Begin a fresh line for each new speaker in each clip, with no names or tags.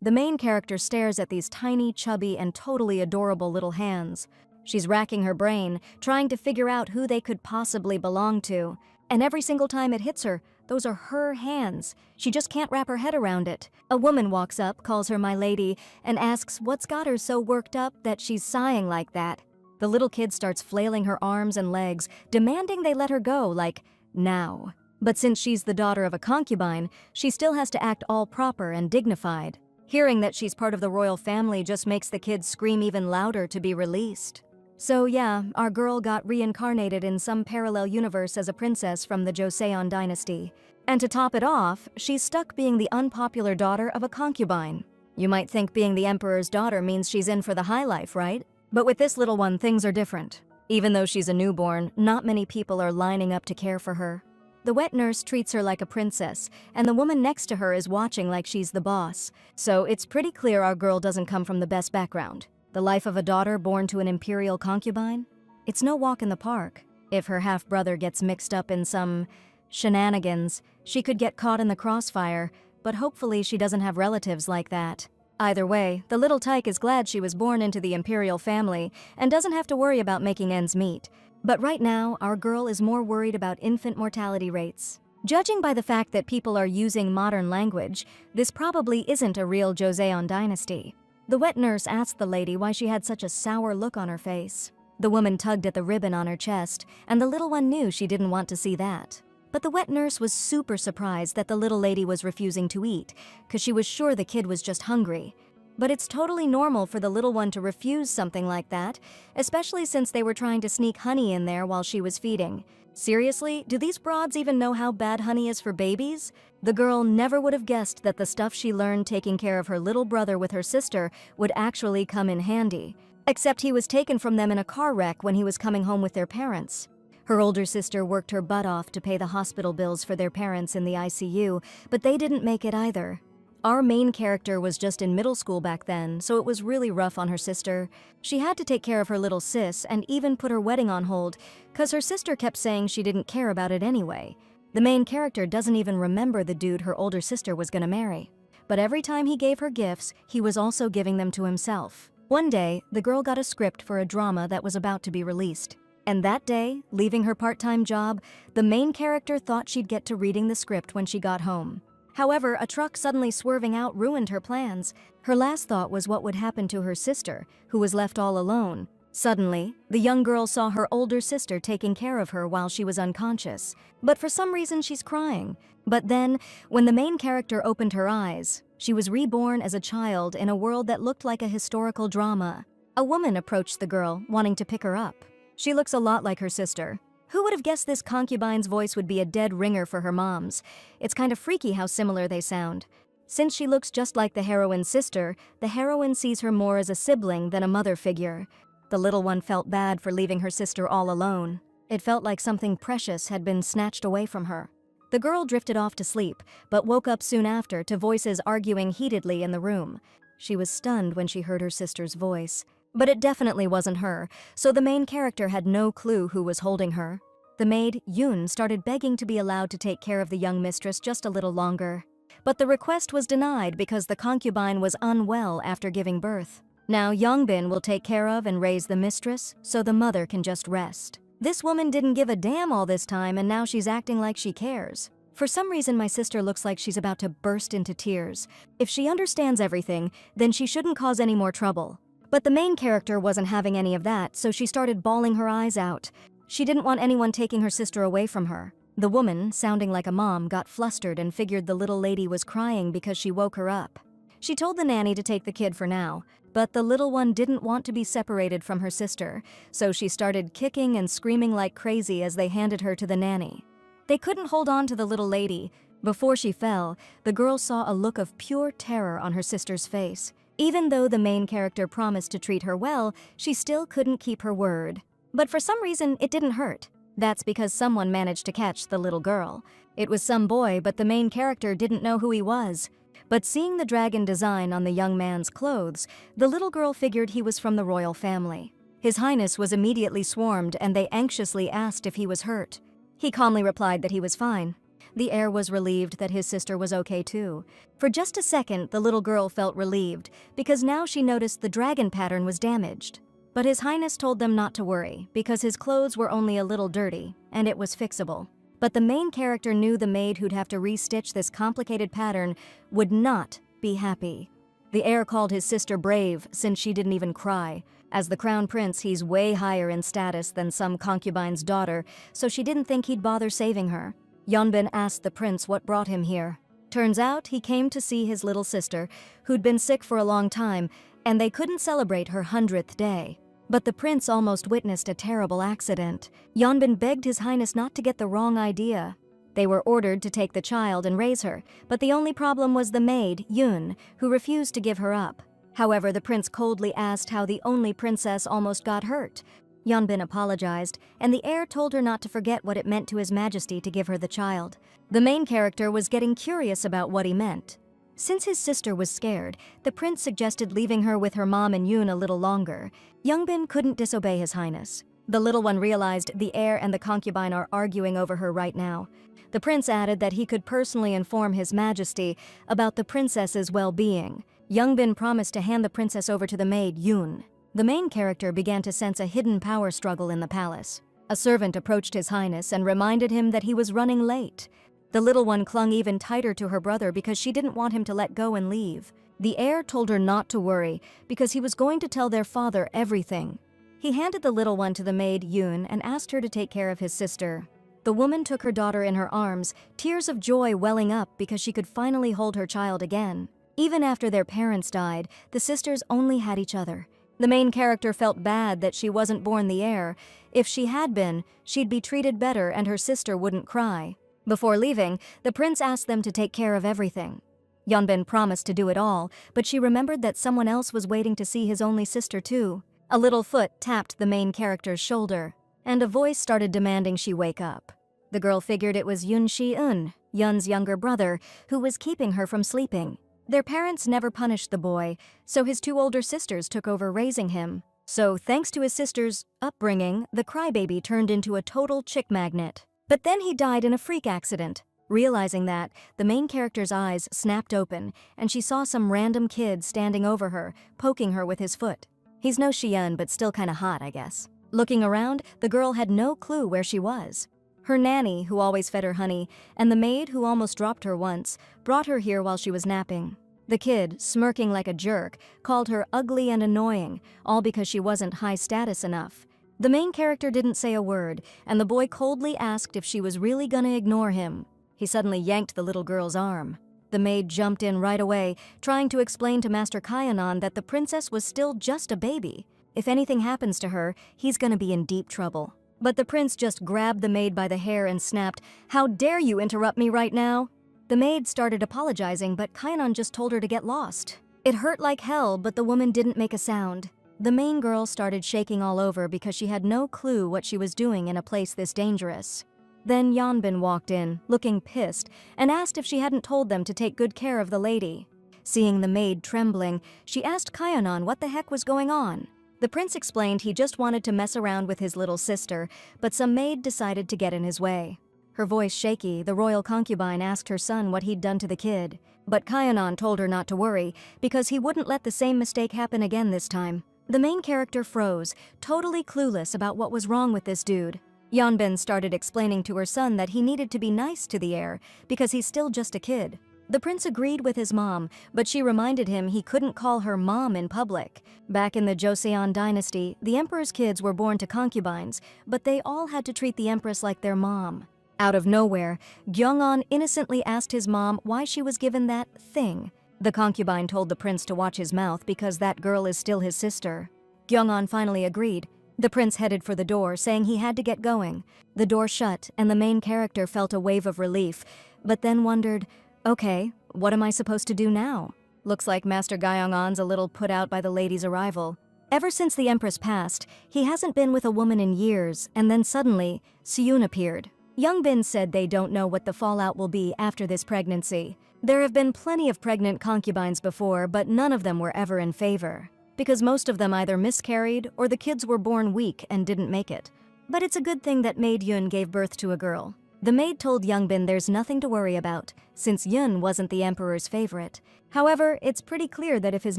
The main character stares at these tiny, chubby, and totally adorable little hands. She's racking her brain, trying to figure out who they could possibly belong to. And every single time it hits her, those are her hands. She just can't wrap her head around it. A woman walks up, calls her my lady, and asks what's got her so worked up that she's sighing like that. The little kid starts flailing her arms and legs, demanding they let her go, like, now. But since she's the daughter of a concubine, she still has to act all proper and dignified. Hearing that she's part of the royal family just makes the kid scream even louder to be released. So yeah, our girl got reincarnated in some parallel universe as a princess from the Joseon dynasty. And to top it off, she's stuck being the unpopular daughter of a concubine. You might think being the emperor's daughter means she's in for the high life, right? But with this little one, things are different. Even though she's a newborn, not many people are lining up to care for her. The wet nurse treats her like a princess, and the woman next to her is watching like she's the boss. So it's pretty clear our girl doesn't come from the best background. The life of a daughter born to an imperial concubine? It's no walk in the park. If her half-brother gets mixed up in some shenanigans, she could get caught in the crossfire, but hopefully she doesn't have relatives like that. Either way, the little tyke is glad she was born into the imperial family and doesn't have to worry about making ends meet. But right now, our girl is more worried about infant mortality rates. Judging by the fact that people are using modern language, this probably isn't a real Joseon dynasty. The wet nurse asked the lady why she had such a sour look on her face. The woman tugged at the ribbon on her chest, and the little one knew she didn't want to see that. But the wet nurse was super surprised that the little lady was refusing to eat, because she was sure the kid was just hungry. But it's totally normal for the little one to refuse something like that, especially since they were trying to sneak honey in there while she was feeding. Seriously, do these broads even know how bad honey is for babies? The girl never would have guessed that the stuff she learned taking care of her little brother with her sister would actually come in handy. Except he was taken from them in a car wreck when he was coming home with their parents. Her older sister worked her butt off to pay the hospital bills for their parents in the ICU, but they didn't make it either. Our main character was just in middle school back then, so it was really rough on her sister. She had to take care of her little sis and even put her wedding on hold, cause her sister kept saying she didn't care about it anyway. The main character doesn't even remember the dude her older sister was gonna marry. But every time he gave her gifts, he was also giving them to himself. One day, the girl got a script for a drama that was about to be released. And that day, leaving her part-time job, the main character thought she'd get to reading the script when she got home. However, a truck suddenly swerving out ruined her plans. Her last thought was what would happen to her sister, who was left all alone. Suddenly, the young girl saw her older sister taking care of her while she was unconscious. But for some reason, she's crying. But then, when the main character opened her eyes, she was reborn as a child in a world that looked like a historical drama. A woman approached the girl, wanting to pick her up. She looks a lot like her sister. Who would have guessed this concubine's voice would be a dead ringer for her mom's? It's kind of freaky how similar they sound. Since she looks just like the heroine's sister, the heroine sees her more as a sibling than a mother figure. The little one felt bad for leaving her sister all alone. It felt like something precious had been snatched away from her. The girl drifted off to sleep, but woke up soon after to voices arguing heatedly in the room. She was stunned when she heard her sister's voice. But it definitely wasn't her, so the main character had no clue who was holding her. The maid, Yoon, started begging to be allowed to take care of the young mistress just a little longer. But the request was denied because the concubine was unwell after giving birth. Now Yongbin will take care of and raise the mistress, so the mother can just rest. This woman didn't give a damn all this time, and now she's acting like she cares. For some reason, my sister looks like she's about to burst into tears. If she understands everything, then she shouldn't cause any more trouble. But the main character wasn't having any of that, so she started bawling her eyes out. She didn't want anyone taking her sister away from her. The woman, sounding like a mom, got flustered and figured the little lady was crying because she woke her up. She told the nanny to take the kid for now, but the little one didn't want to be separated from her sister, so she started kicking and screaming like crazy as they handed her to the nanny. They couldn't hold on to the little lady. Before she fell, the girl saw a look of pure terror on her sister's face. Even though the main character promised to treat her well, she still couldn't keep her word. But for some reason, it didn't hurt. That's because someone managed to catch the little girl. It was some boy, but the main character didn't know who he was. But seeing the dragon design on the young man's clothes, the little girl figured he was from the royal family. His Highness was immediately swarmed, and they anxiously asked if he was hurt. He calmly replied that he was fine. The heir was relieved that his sister was okay too. For just a second, the little girl felt relieved, because now she noticed the dragon pattern was damaged. But His Highness told them not to worry, because his clothes were only a little dirty, and it was fixable. But the main character knew the maid who'd have to restitch this complicated pattern would not be happy. The heir called his sister brave, since she didn't even cry. As the crown prince, he's way higher in status than some concubine's daughter, so she didn't think he'd bother saving her. Yeonbin asked the prince what brought him here. Turns out he came to see his little sister, who'd been sick for a long time, and they couldn't celebrate her 100th day. But the prince almost witnessed a terrible accident. Yeonbin begged His Highness not to get the wrong idea. They were ordered to take the child and raise her, but the only problem was the maid, Yoon, who refused to give her up. However, the prince coldly asked how the only princess almost got hurt. Yeonbin apologized, and the heir told her not to forget what it meant to His Majesty to give her the child. The main character was getting curious about what he meant. Since his sister was scared, the prince suggested leaving her with her mom and Yoon a little longer. Yeonbin couldn't disobey His Highness. The little one realized the heir and the concubine are arguing over her right now. The prince added that he could personally inform His Majesty about the princess's well-being. Yeonbin promised to hand the princess over to the maid, Yoon. The main character began to sense a hidden power struggle in the palace. A servant approached His Highness and reminded him that he was running late. The little one clung even tighter to her brother because she didn't want him to let go and leave. The heir told her not to worry because he was going to tell their father everything. He handed the little one to the maid, Yoon, and asked her to take care of his sister. The woman took her daughter in her arms, tears of joy welling up because she could finally hold her child again. Even after their parents died, the sisters only had each other. The main character felt bad that she wasn't born the heir. If she had been, she'd be treated better and her sister wouldn't cry. Before leaving, the prince asked them to take care of everything. Yeonbin promised to do it all, but she remembered that someone else was waiting to see his only sister too. A little foot tapped the main character's shoulder, and a voice started demanding she wake up. The girl figured it was Yoon Si-eun, Yeon's younger brother, who was keeping her from sleeping. Their parents never punished the boy, so his two older sisters took over raising him. So thanks to his sister's upbringing, the crybaby turned into a total chick magnet. But then he died in a freak accident. Realizing that, the main character's eyes snapped open, and she saw some random kid standing over her, poking her with his foot. He's no Shion, but still kinda hot, I guess. Looking around, the girl had no clue where she was. Her nanny, who always fed her honey, and the maid, who almost dropped her once, brought her here while she was napping. The kid, smirking like a jerk, called her ugly and annoying, all because she wasn't high status enough. The main character didn't say a word, and the boy coldly asked if she was really gonna ignore him. He suddenly yanked the little girl's arm. The maid jumped in right away, trying to explain to Master Kyanon that the princess was still just a baby. If anything happens to her, he's gonna be in deep trouble. But the prince just grabbed the maid by the hair and snapped, "How dare you interrupt me right now?" The maid started apologizing, but Kyanon just told her to get lost. It hurt like hell, but the woman didn't make a sound. The main girl started shaking all over because she had no clue what she was doing in a place this dangerous. Then Yeonbin walked in, looking pissed, and asked if she hadn't told them to take good care of the lady. Seeing the maid trembling, she asked Kyanon what the heck was going on. The prince explained he just wanted to mess around with his little sister, but some maid decided to get in his way. Her voice shaky, the royal concubine asked her son what he'd done to the kid. But Kyanon told her not to worry, because he wouldn't let the same mistake happen again this time. The main character froze, totally clueless about what was wrong with this dude. Yeonbin started explaining to her son that he needed to be nice to the heir, because he's still just a kid. The prince agreed with his mom, but she reminded him he couldn't call her mom in public. Back in the Joseon dynasty, the emperor's kids were born to concubines, but they all had to treat the empress like their mom. Out of nowhere, Gyeongon innocently asked his mom why she was given that thing. The concubine told the prince to watch his mouth because that girl is still his sister. Gyeongon finally agreed. The prince headed for the door, saying he had to get going. The door shut, and the main character felt a wave of relief, but then wondered, okay, what am I supposed to do now? Looks like Master Gyeongon's a little put out by the lady's arrival. Ever since the empress passed, he hasn't been with a woman in years, and then suddenly, Seun appeared. Yeonbin said they don't know what the fallout will be after this pregnancy. There have been plenty of pregnant concubines before, but none of them were ever in favor, because most of them either miscarried or the kids were born weak and didn't make it. But it's a good thing that maid Yoon gave birth to a girl. The maid told Youngbin there's nothing to worry about, since Yun wasn't the emperor's favorite. However, it's pretty clear that if His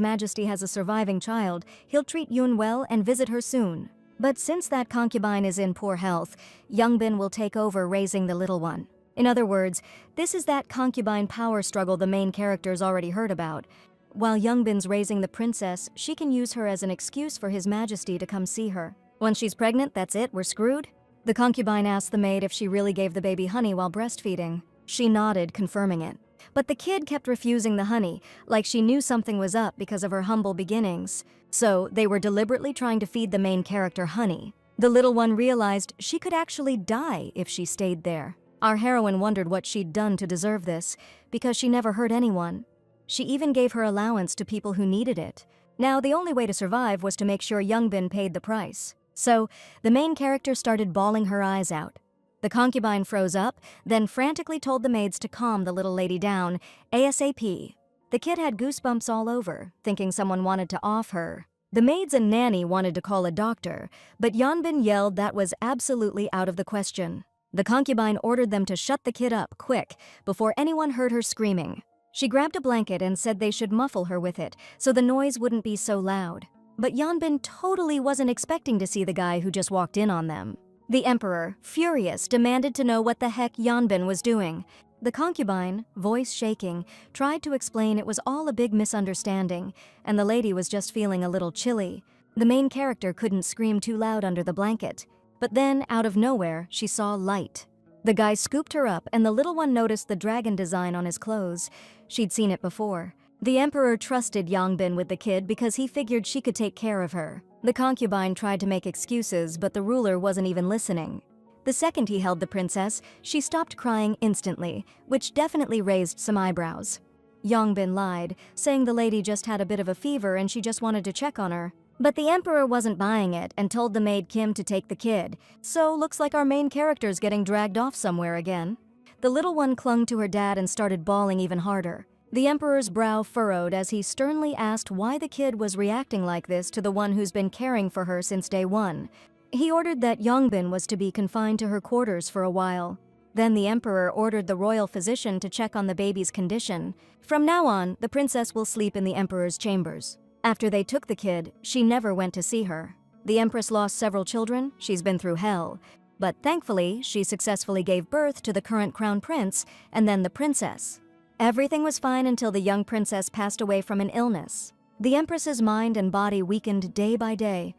Majesty has a surviving child, he'll treat Yun well and visit her soon. But since that concubine is in poor health, Youngbin will take over raising the little one. In other words, this is that concubine power struggle the main characters already heard about. While Youngbin's raising the princess, she can use her as an excuse for His Majesty to come see her. Once she's pregnant, that's it, we're screwed? The concubine asked the maid if she really gave the baby honey while breastfeeding. She nodded, confirming it. But the kid kept refusing the honey, like she knew something was up because of her humble beginnings. So they were deliberately trying to feed the main character honey. The little one realized she could actually die if she stayed there. Our heroine wondered what she'd done to deserve this, because she never hurt anyone. She even gave her allowance to people who needed it. Now, the only way to survive was to make sure Youngbin paid the price. So, the main character started bawling her eyes out. The concubine froze up, then frantically told the maids to calm the little lady down, ASAP. The kid had goosebumps all over, thinking someone wanted to off her. The maids and nanny wanted to call a doctor, but Youngbin yelled that was absolutely out of the question. The concubine ordered them to shut the kid up, quick, before anyone heard her screaming. She grabbed a blanket and said they should muffle her with it, so the noise wouldn't be so loud. But Youngbin totally wasn't expecting to see the guy who just walked in on them. The emperor, furious, demanded to know what the heck Youngbin was doing. The concubine, voice shaking, tried to explain it was all a big misunderstanding, and the lady was just feeling a little chilly. The main character couldn't scream too loud under the blanket. But then, out of nowhere, she saw light. The guy scooped her up, and the little one noticed the dragon design on his clothes. She'd seen it before. The emperor trusted Youngbin with the kid because he figured she could take care of her. The concubine tried to make excuses, but the ruler wasn't even listening. The second he held the princess, she stopped crying instantly, which definitely raised some eyebrows. Youngbin lied, saying the lady just had a bit of a fever and she just wanted to check on her. But the emperor wasn't buying it and told the maid Kim to take the kid, so looks like our main character's getting dragged off somewhere again. The little one clung to her dad and started bawling even harder. The emperor's brow furrowed as he sternly asked why the kid was reacting like this to the one who's been caring for her since day one. He ordered that Youngbin was to be confined to her quarters for a while. Then the emperor ordered the royal physician to check on the baby's condition. From now on, the princess will sleep in the emperor's chambers. After they took the kid, she never went to see her. The empress lost several children, she's been through hell. But thankfully, she successfully gave birth to the current crown prince and then the princess. Everything was fine until the young princess passed away from an illness. The empress's mind and body weakened day by day.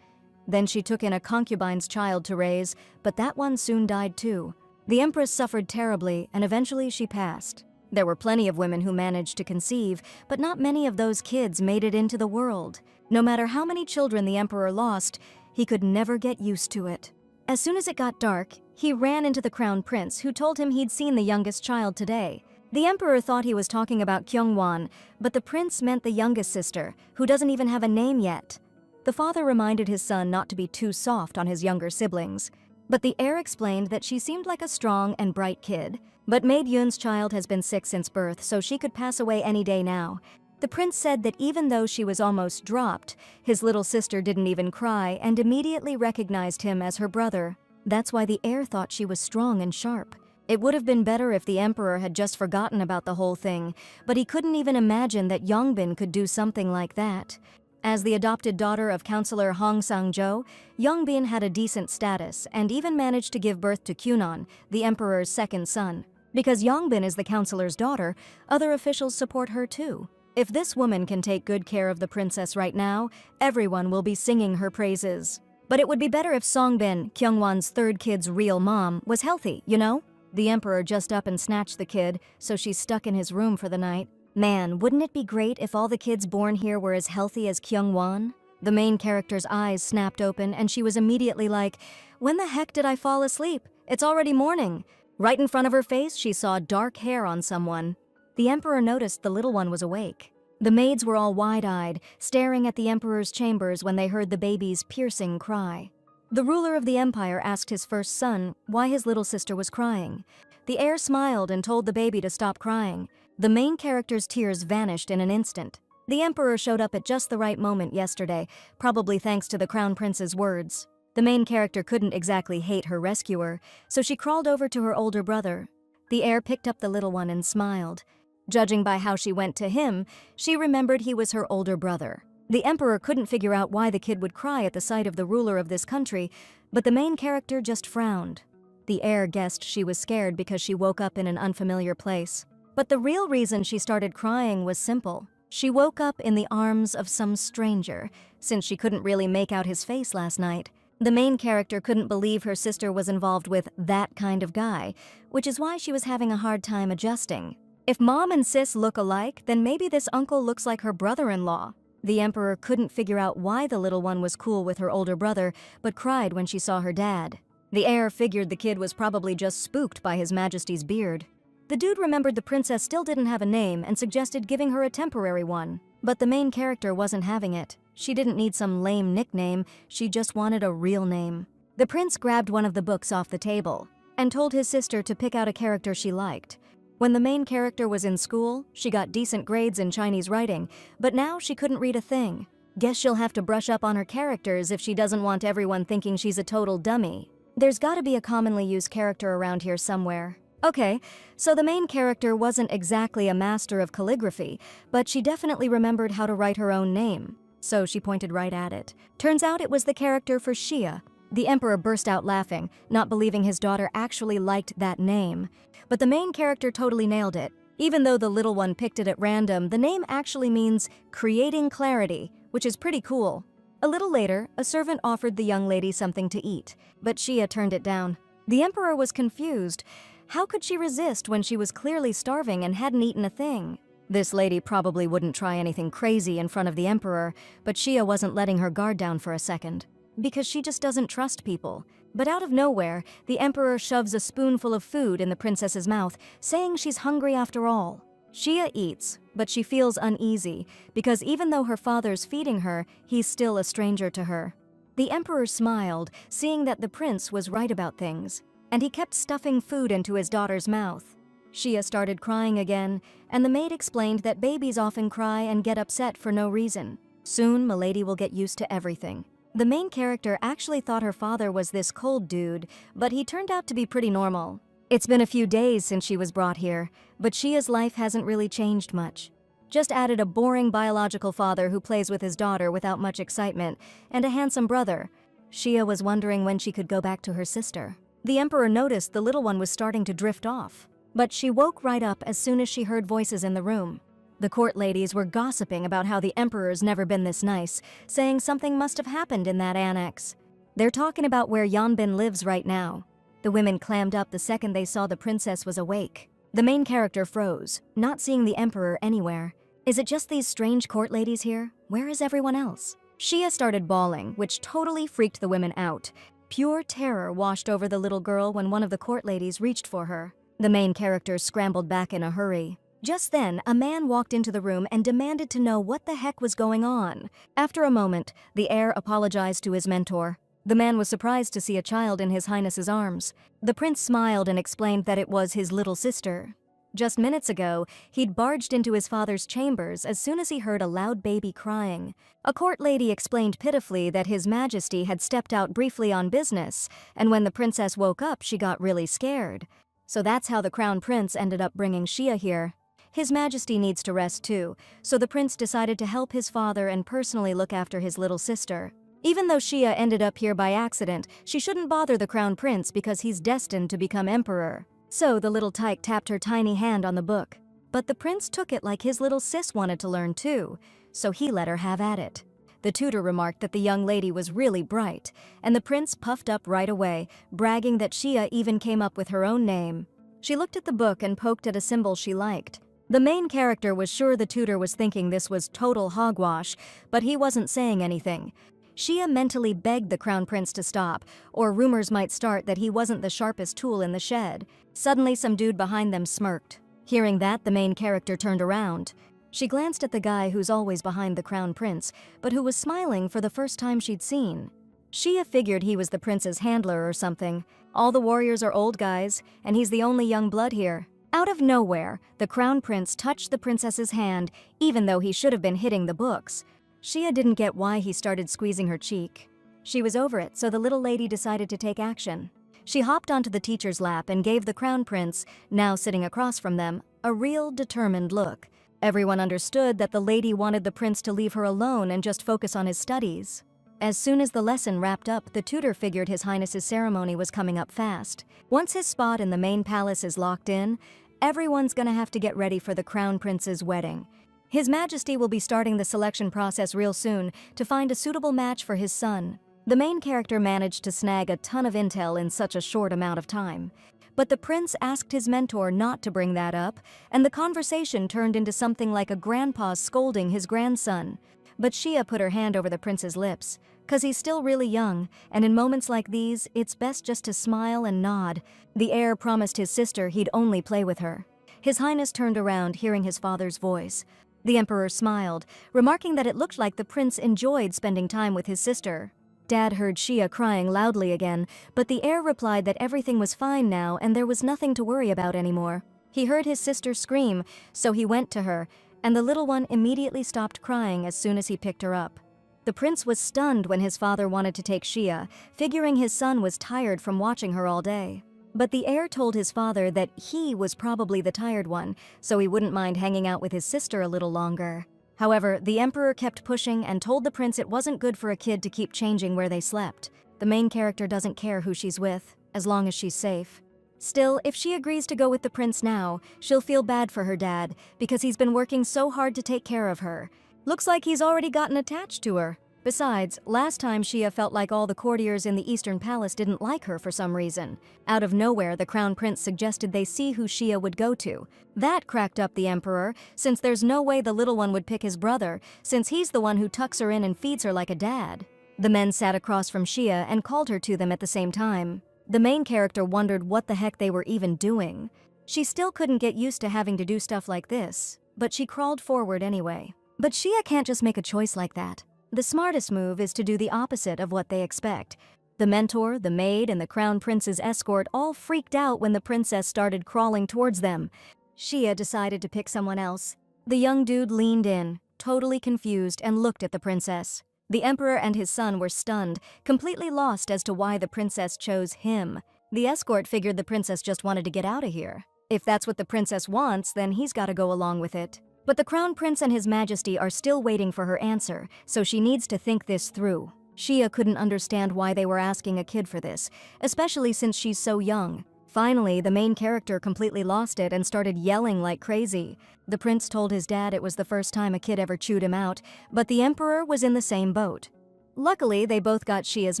Then she took in a concubine's child to raise, but that one soon died too. The empress suffered terribly, and eventually she passed. There were plenty of women who managed to conceive, but not many of those kids made it into the world. No matter how many children the emperor lost, he could never get used to it. As soon as it got dark, he ran into the crown prince, who told him he'd seen the youngest child today. The emperor thought he was talking about Kyungwon, but the prince meant the youngest sister, who doesn't even have a name yet. The father reminded his son not to be too soft on his younger siblings. But the heir explained that she seemed like a strong and bright kid. But Maid Yun's child has been sick since birth, so she could pass away any day now. The prince said that even though she was almost dropped, his little sister didn't even cry and immediately recognized him as her brother. That's why the heir thought she was strong and sharp. It would have been better if the emperor had just forgotten about the whole thing, but he couldn't even imagine that Youngbin could do something like that. As the adopted daughter of Counselor Hong Sang-jo, Youngbin had a decent status and even managed to give birth to Kyunon, the emperor's second son. Because Youngbin is the counselor's daughter, other officials support her too. If this woman can take good care of the princess right now, everyone will be singing her praises. But it would be better if Songbin, Kyungwon's third kid's real mom, was healthy, you know? The emperor just up and snatched the kid, so she's stuck in his room for the night. Man, wouldn't it be great if all the kids born here were as healthy as Kyungwon? The main character's eyes snapped open and she was immediately like, "When the heck did I fall asleep? It's already morning." Right in front of her face, she saw dark hair on someone. The emperor noticed the little one was awake. The maids were all wide-eyed, staring at the emperor's chambers when they heard the baby's piercing cry. The ruler of the empire asked his first son why his little sister was crying. The heir smiled and told the baby to stop crying. The main character's tears vanished in an instant. The emperor showed up at just the right moment yesterday, probably thanks to the crown prince's words. The main character couldn't exactly hate her rescuer, so she crawled over to her older brother. The heir picked up the little one and smiled. Judging by how she went to him, she remembered he was her older brother. The emperor couldn't figure out why the kid would cry at the sight of the ruler of this country, but the main character just frowned. The heir guessed she was scared because she woke up in an unfamiliar place. But the real reason she started crying was simple. She woke up in the arms of some stranger, since she couldn't really make out his face last night. The main character couldn't believe her sister was involved with that kind of guy, which is why she was having a hard time adjusting. If mom and sis look alike, then maybe this uncle looks like her brother-in-law. The emperor couldn't figure out why the little one was cool with her older brother, but cried when she saw her dad. The heir figured the kid was probably just spooked by His Majesty's beard. The dude remembered the princess still didn't have a name and suggested giving her a temporary one. But the main character wasn't having it. She didn't need some lame nickname, she just wanted a real name. The prince grabbed one of the books off the table and told his sister to pick out a character she liked. When the main character was in school, she got decent grades in Chinese writing, but now she couldn't read a thing. Guess she'll have to brush up on her characters if she doesn't want everyone thinking she's a total dummy. There's gotta be a commonly used character around here somewhere. Okay, so the main character wasn't exactly a master of calligraphy, but she definitely remembered how to write her own name. So she pointed right at it. Turns out it was the character for Xia. The emperor burst out laughing, not believing his daughter actually liked that name. But the main character totally nailed it. Even though the little one picked it at random, the name actually means creating clarity, which is pretty cool. A little later, a servant offered the young lady something to eat, but Xia turned it down. The emperor was confused. How could she resist when she was clearly starving and hadn't eaten a thing? This lady probably wouldn't try anything crazy in front of the emperor, but Xia wasn't letting her guard down for a second. Because she just doesn't trust people. But out of nowhere, the emperor shoves a spoonful of food in the princess's mouth, saying she's hungry after all. Xia eats, but she feels uneasy, because even though her father's feeding her, he's still a stranger to her. The emperor smiled, seeing that the prince was right about things, and he kept stuffing food into his daughter's mouth. Xia started crying again, and the maid explained that babies often cry and get upset for no reason. Soon, Milady will get used to everything. The main character actually thought her father was this cold dude, but he turned out to be pretty normal. It's been a few days since she was brought here, but Xia's life hasn't really changed much. Just added a boring biological father who plays with his daughter without much excitement, and a handsome brother. Xia was wondering when she could go back to her sister. The emperor noticed the little one was starting to drift off, but she woke right up as soon as she heard voices in the room. The court ladies were gossiping about how the emperor's never been this nice, saying something must have happened in that annex. They're talking about where Yanbin lives right now. The women clammed up the second they saw the princess was awake. The main character froze, not seeing the emperor anywhere. Is it just these strange court ladies here? Where is everyone else? Xia started bawling, which totally freaked the women out. Pure terror washed over the little girl when one of the court ladies reached for her. The main character scrambled back in a hurry. Just then, a man walked into the room and demanded to know what the heck was going on. After a moment, the heir apologized to his mentor. The man was surprised to see a child in His Highness's arms. The prince smiled and explained that it was his little sister. Just minutes ago, he'd barged into his father's chambers as soon as he heard a loud baby crying. A court lady explained pitifully that His Majesty had stepped out briefly on business, and when the princess woke up, she got really scared. So that's how the crown prince ended up bringing Xia here. His Majesty needs to rest too, so the prince decided to help his father and personally look after his little sister. Even though Xia ended up here by accident, she shouldn't bother the crown prince because he's destined to become emperor. So the little tyke tapped her tiny hand on the book. But the prince took it like his little sis wanted to learn too, so he let her have at it. The tutor remarked that the young lady was really bright, and the prince puffed up right away, bragging that Xia even came up with her own name. She looked at the book and poked at a symbol she liked. The main character was sure the tutor was thinking this was total hogwash, but he wasn't saying anything. Xia mentally begged the crown prince to stop, or rumors might start that he wasn't the sharpest tool in the shed. Suddenly, some dude behind them smirked. Hearing that, the main character turned around. She glanced at the guy who's always behind the crown prince, but who was smiling for the first time she'd seen. Xia figured he was the prince's handler or something. All the warriors are old guys, and he's the only young blood here. Out of nowhere, the crown prince touched the princess's hand, even though he should have been hitting the books. Xia didn't get why he started squeezing her cheek. She was over it, so the little lady decided to take action. She hopped onto the teacher's lap and gave the crown prince, now sitting across from them, a real determined look. Everyone understood that the lady wanted the prince to leave her alone and just focus on his studies. As soon as the lesson wrapped up, the tutor figured His Highness's ceremony was coming up fast. Once his spot in the main palace is locked in, everyone's gonna have to get ready for the crown prince's wedding. His Majesty will be starting the selection process real soon to find a suitable match for his son. The main character managed to snag a ton of intel in such a short amount of time. But the prince asked his mentor not to bring that up, and the conversation turned into something like a grandpa scolding his grandson. But Shia put her hand over the prince's lips, 'cause he's still really young, and in moments like these, it's best just to smile and nod. The heir promised his sister he'd only play with her. His Highness turned around, hearing his father's voice. The emperor smiled, remarking that it looked like the prince enjoyed spending time with his sister. Dad heard Shia crying loudly again, but the heir replied that everything was fine now and there was nothing to worry about anymore. He heard his sister scream, so he went to her, and the little one immediately stopped crying as soon as he picked her up. The prince was stunned when his father wanted to take Shia, figuring his son was tired from watching her all day. But the heir told his father that he was probably the tired one, so he wouldn't mind hanging out with his sister a little longer. However, the emperor kept pushing and told the prince it wasn't good for a kid to keep changing where they slept. The main character doesn't care who she's with, as long as she's safe. Still, if she agrees to go with the prince now, she'll feel bad for her dad, because he's been working so hard to take care of her. Looks like he's already gotten attached to her. Besides, last time Shia felt like all the courtiers in the Eastern Palace didn't like her for some reason. Out of nowhere, the crown prince suggested they see who Shia would go to. That cracked up the emperor, since there's no way the little one would pick his brother, since he's the one who tucks her in and feeds her like a dad. The men sat across from Shia and called her to them at the same time. The main character wondered what the heck they were even doing. She still couldn't get used to having to do stuff like this, but she crawled forward anyway. But Shia can't just make a choice like that. The smartest move is to do the opposite of what they expect. The mentor, the maid, and the crown prince's escort all freaked out when the princess started crawling towards them. Shia decided to pick someone else. The young dude leaned in, totally confused, and looked at the princess. The emperor and his son were stunned, completely lost as to why the princess chose him. The escort figured the princess just wanted to get out of here. If that's what the princess wants, then he's got to go along with it. But the crown prince and his majesty are still waiting for her answer, so she needs to think this through. Shia couldn't understand why they were asking a kid for this, especially since she's so young. Finally, the main character completely lost it and started yelling like crazy. The prince told his dad it was the first time a kid ever chewed him out, but the emperor was in the same boat. Luckily, they both got Shia's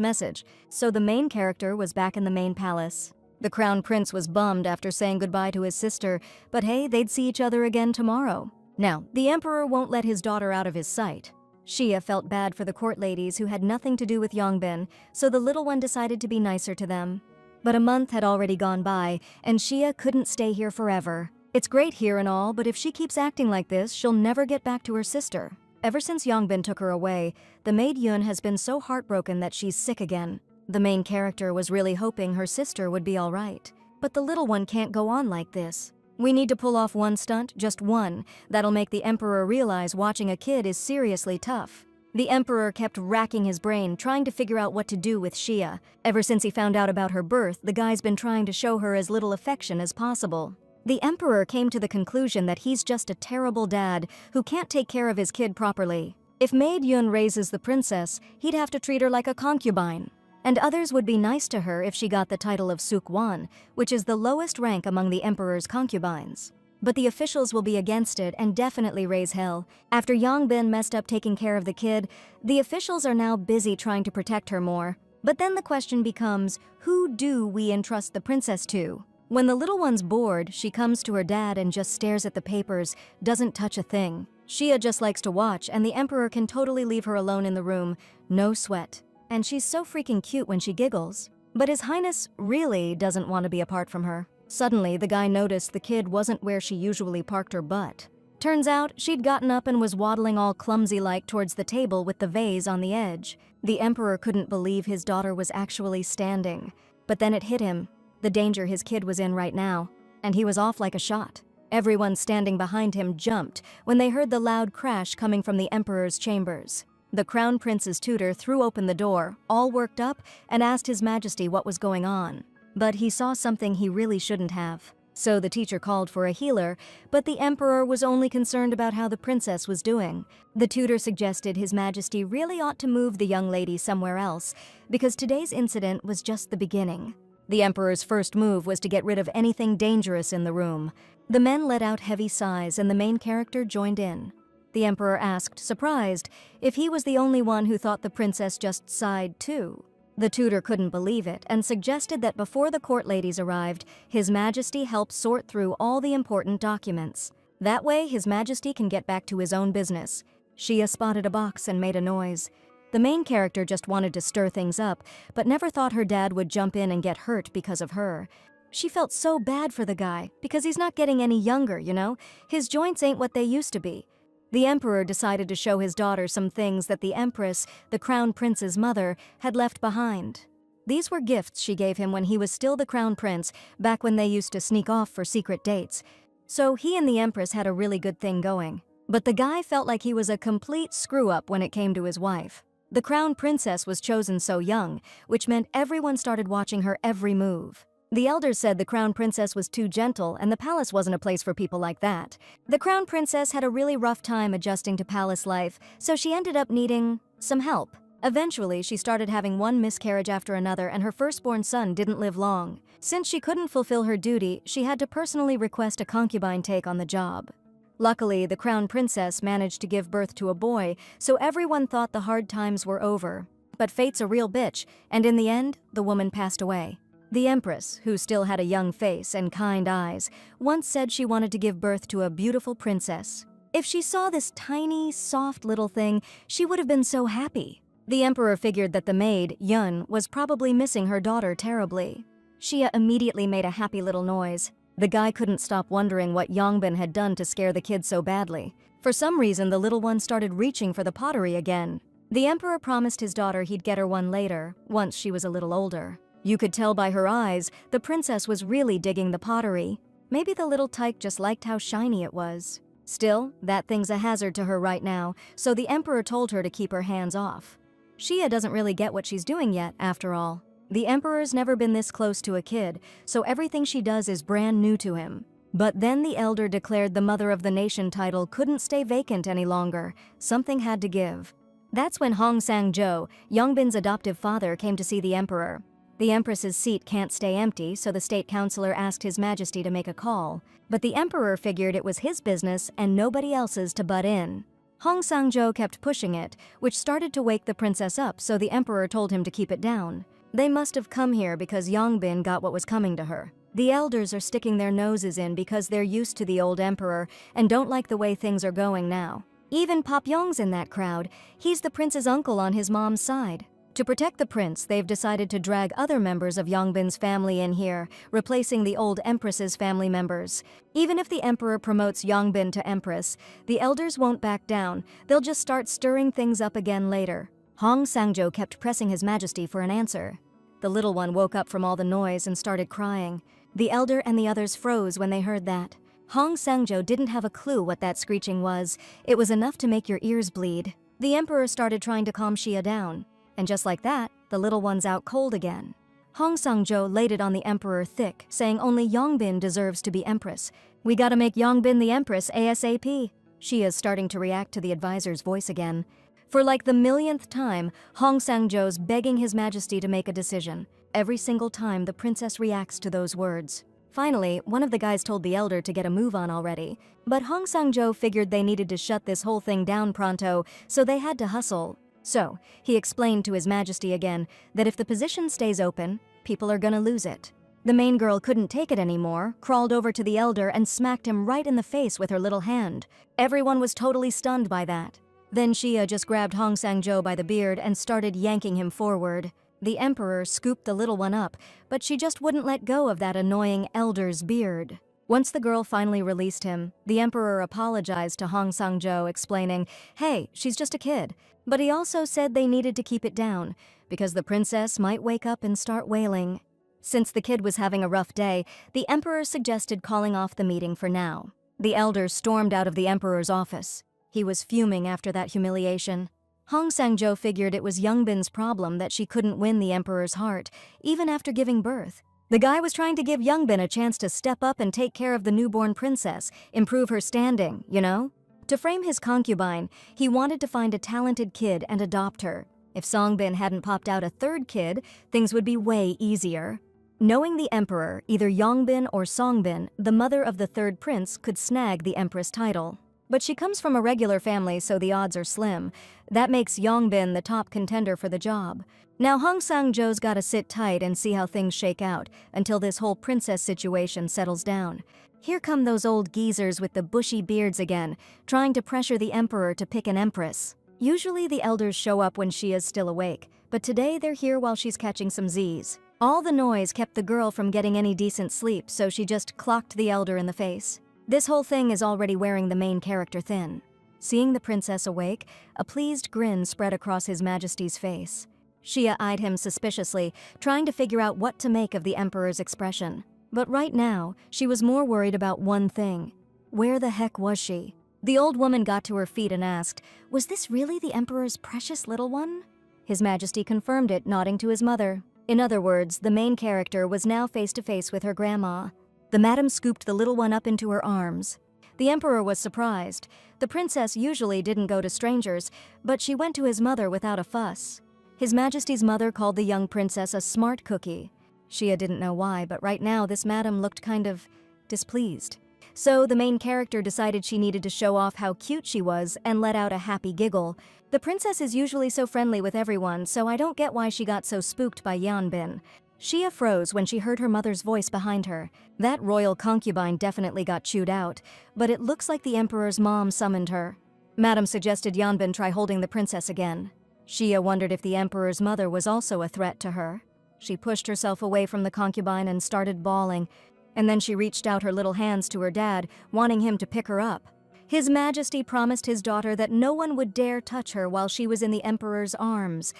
message, so the main character was back in the main palace. The crown prince was bummed after saying goodbye to his sister, but hey, they'd see each other again tomorrow. Now, the emperor won't let his daughter out of his sight. Shia felt bad for the court ladies who had nothing to do with Yongbin, so the little one decided to be nicer to them. But a month had already gone by, and Shia couldn't stay here forever. It's great here and all, but if she keeps acting like this, she'll never get back to her sister. Ever since Yongbin took her away, the maid Yun has been so heartbroken that she's sick again. The main character was really hoping her sister would be all right. But the little one can't go on like this. We need to pull off one stunt, just one, that'll make the emperor realize watching a kid is seriously tough. The emperor kept racking his brain, trying to figure out what to do with Shia. Ever since he found out about her birth, the guy's been trying to show her as little affection as possible. The emperor came to the conclusion that he's just a terrible dad who can't take care of his kid properly. If maid Yun raises the princess, he'd have to treat her like a concubine. And others would be nice to her if she got the title of Sukwan, which is the lowest rank among the emperor's concubines. But the officials will be against it and definitely raise hell. After Yongbin messed up taking care of the kid, the officials are now busy trying to protect her more. But then the question becomes, who do we entrust the princess to? When the little one's bored, she comes to her dad and just stares at the papers, doesn't touch a thing. Shia just likes to watch, and the emperor can totally leave her alone in the room, no sweat. And she's so freaking cute when she giggles. But His Highness really doesn't want to be apart from her. Suddenly, the guy noticed the kid wasn't where she usually parked her butt. Turns out, she'd gotten up and was waddling all clumsy-like towards the table with the vase on the edge. The emperor couldn't believe his daughter was actually standing. But then it hit him, the danger his kid was in right now, and he was off like a shot. Everyone standing behind him jumped when they heard the loud crash coming from the emperor's chambers. The Crown Prince's tutor threw open the door, all worked up, and asked His Majesty what was going on. But he saw something he really shouldn't have. So the teacher called for a healer, but the Emperor was only concerned about how the princess was doing. The tutor suggested His Majesty really ought to move the young lady somewhere else, because today's incident was just the beginning. The Emperor's first move was to get rid of anything dangerous in the room. The men let out heavy sighs and the main character joined in. The Emperor asked, surprised, if he was the only one who thought the princess just sighed too. The tutor couldn't believe it and suggested that before the court ladies arrived, His Majesty help sort through all the important documents. That way, His Majesty can get back to his own business. Shia spotted a box and made a noise. The main character just wanted to stir things up, but never thought her dad would jump in and get hurt because of her. She felt so bad for the guy, because he's not getting any younger, you know? His joints ain't what they used to be. The Emperor decided to show his daughter some things that the Empress, the Crown Prince's mother, had left behind. These were gifts she gave him when he was still the Crown Prince, back when they used to sneak off for secret dates. So he and the Empress had a really good thing going. But the guy felt like he was a complete screw-up when it came to his wife. The Crown Princess was chosen so young, which meant everyone started watching her every move. The elders said the Crown Princess was too gentle and the palace wasn't a place for people like that. The Crown Princess had a really rough time adjusting to palace life, so she ended up needing some help. Eventually, she started having one miscarriage after another and her firstborn son didn't live long. Since she couldn't fulfill her duty, she had to personally request a concubine take on the job. Luckily, the Crown Princess managed to give birth to a boy, so everyone thought the hard times were over. But fate's a real bitch, and in the end, the woman passed away. The Empress, who still had a young face and kind eyes, once said she wanted to give birth to a beautiful princess. If she saw this tiny, soft little thing, she would have been so happy. The Emperor figured that the maid, Yun, was probably missing her daughter terribly. Xia immediately made a happy little noise. The guy couldn't stop wondering what Yongbin had done to scare the kid so badly. For some reason, the little one started reaching for the pottery again. The Emperor promised his daughter he'd get her one later, once she was a little older. You could tell by her eyes, the princess was really digging the pottery. Maybe the little tyke just liked how shiny it was. Still, that thing's a hazard to her right now, so the Emperor told her to keep her hands off. Xia doesn't really get what she's doing yet, after all. The Emperor's never been this close to a kid, so everything she does is brand new to him. But then the elder declared the Mother of the Nation title couldn't stay vacant any longer. Something had to give. That's when Hong Sang-jo, Yongbin's adoptive father, came to see the Emperor. The Empress's seat can't stay empty, so the state councilor asked His Majesty to make a call. But the Emperor figured it was his business and nobody else's to butt in. Hong Sang-jo kept pushing it, which started to wake the princess up, so the Emperor told him to keep it down. They must have come here because Yongbin got what was coming to her. The elders are sticking their noses in because they're used to the old Emperor and don't like the way things are going now. Even Papyong's in that crowd. He's the prince's uncle on his mom's side. To protect the prince, they've decided to drag other members of Yongbin's family in here, replacing the old Empress's family members. Even if the Emperor promotes Yongbin to Empress, the elders won't back down. They'll just start stirring things up again later. Hong Sang-jo kept pressing His Majesty for an answer. The little one woke up from all the noise and started crying. The elder and the others froze when they heard that. Hong Sang-jo didn't have a clue what that screeching was. It was enough to make your ears bleed. The Emperor started trying to calm Xia down. And just like that, the little one's out cold again. Hong Sang-jo laid it on the Emperor thick, saying only Yongbin deserves to be Empress. We gotta make Yongbin the Empress ASAP. Xia's starting to react to the advisor's voice again. For like the millionth time, Hong Sang-jo's begging His Majesty to make a decision. Every single time the princess reacts to those words. Finally, one of the guys told the elder to get a move on already. But Hong Sang-jo figured they needed to shut this whole thing down pronto, so they had to hustle. So, he explained to His Majesty again that if the position stays open, people are gonna lose it. The main girl couldn't take it anymore, crawled over to the elder and smacked him right in the face with her little hand. Everyone was totally stunned by that. Then Xia just grabbed Hong Sang-jo by the beard and started yanking him forward. The Emperor scooped the little one up, but she just wouldn't let go of that annoying elder's beard. Once the girl finally released him, the Emperor apologized to Hong Sang-jo, explaining, hey, she's just a kid. But he also said they needed to keep it down, because the princess might wake up and start wailing. Since the kid was having a rough day, the Emperor suggested calling off the meeting for now. The elders stormed out of the Emperor's office. He was fuming after that humiliation. Hong Sang-jo figured it was Youngbin's problem that she couldn't win the emperor's heart, even after giving birth. The guy was trying to give Youngbin a chance to step up and take care of the newborn princess, improve her standing, you know? To frame his concubine, he wanted to find a talented kid and adopt her. If Songbin hadn't popped out a third kid, things would be way easier. Knowing the emperor, either Yongbin or Songbin, the mother of the third prince, could snag the empress title. But she comes from a regular family, so the odds are slim. That makes Yongbin the top contender for the job. Now Hong Sang-jo's gotta sit tight and see how things shake out until this whole princess situation settles down. Here come those old geezers with the bushy beards again, trying to pressure the emperor to pick an empress. Usually the elders show up when she is still awake, but today they're here while she's catching some Z's. All the noise kept the girl from getting any decent sleep, so she just clocked the elder in the face. This whole thing is already wearing the main character thin. Seeing the princess awake, a pleased grin spread across His Majesty's face. Xia eyed him suspiciously, trying to figure out what to make of the emperor's expression. But right now, she was more worried about one thing. Where the heck was she? The old woman got to her feet and asked, "Was this really the emperor's precious little one?" His Majesty confirmed it, nodding to his mother. In other words, the main character was now face to face with her grandma. The madam scooped the little one up into her arms. The emperor was surprised. The princess usually didn't go to strangers, but she went to his mother without a fuss. His Majesty's mother called the young princess a smart cookie. Xia didn't know why, but right now this madam looked kind of displeased. So the main character decided she needed to show off how cute she was and let out a happy giggle. The princess is usually so friendly with everyone, so I don't get why she got so spooked by Yanbin. Xia froze when she heard her mother's voice behind her. That royal concubine definitely got chewed out, but it looks like the emperor's mom summoned her. Madam suggested Yanbin try holding the princess again. Xia wondered if the emperor's mother was also a threat to her. She pushed herself away from the concubine and started bawling, and then she reached out her little hands to her dad, wanting him to pick her up. His Majesty promised his daughter that no one would dare touch her while she was in the emperor's arms.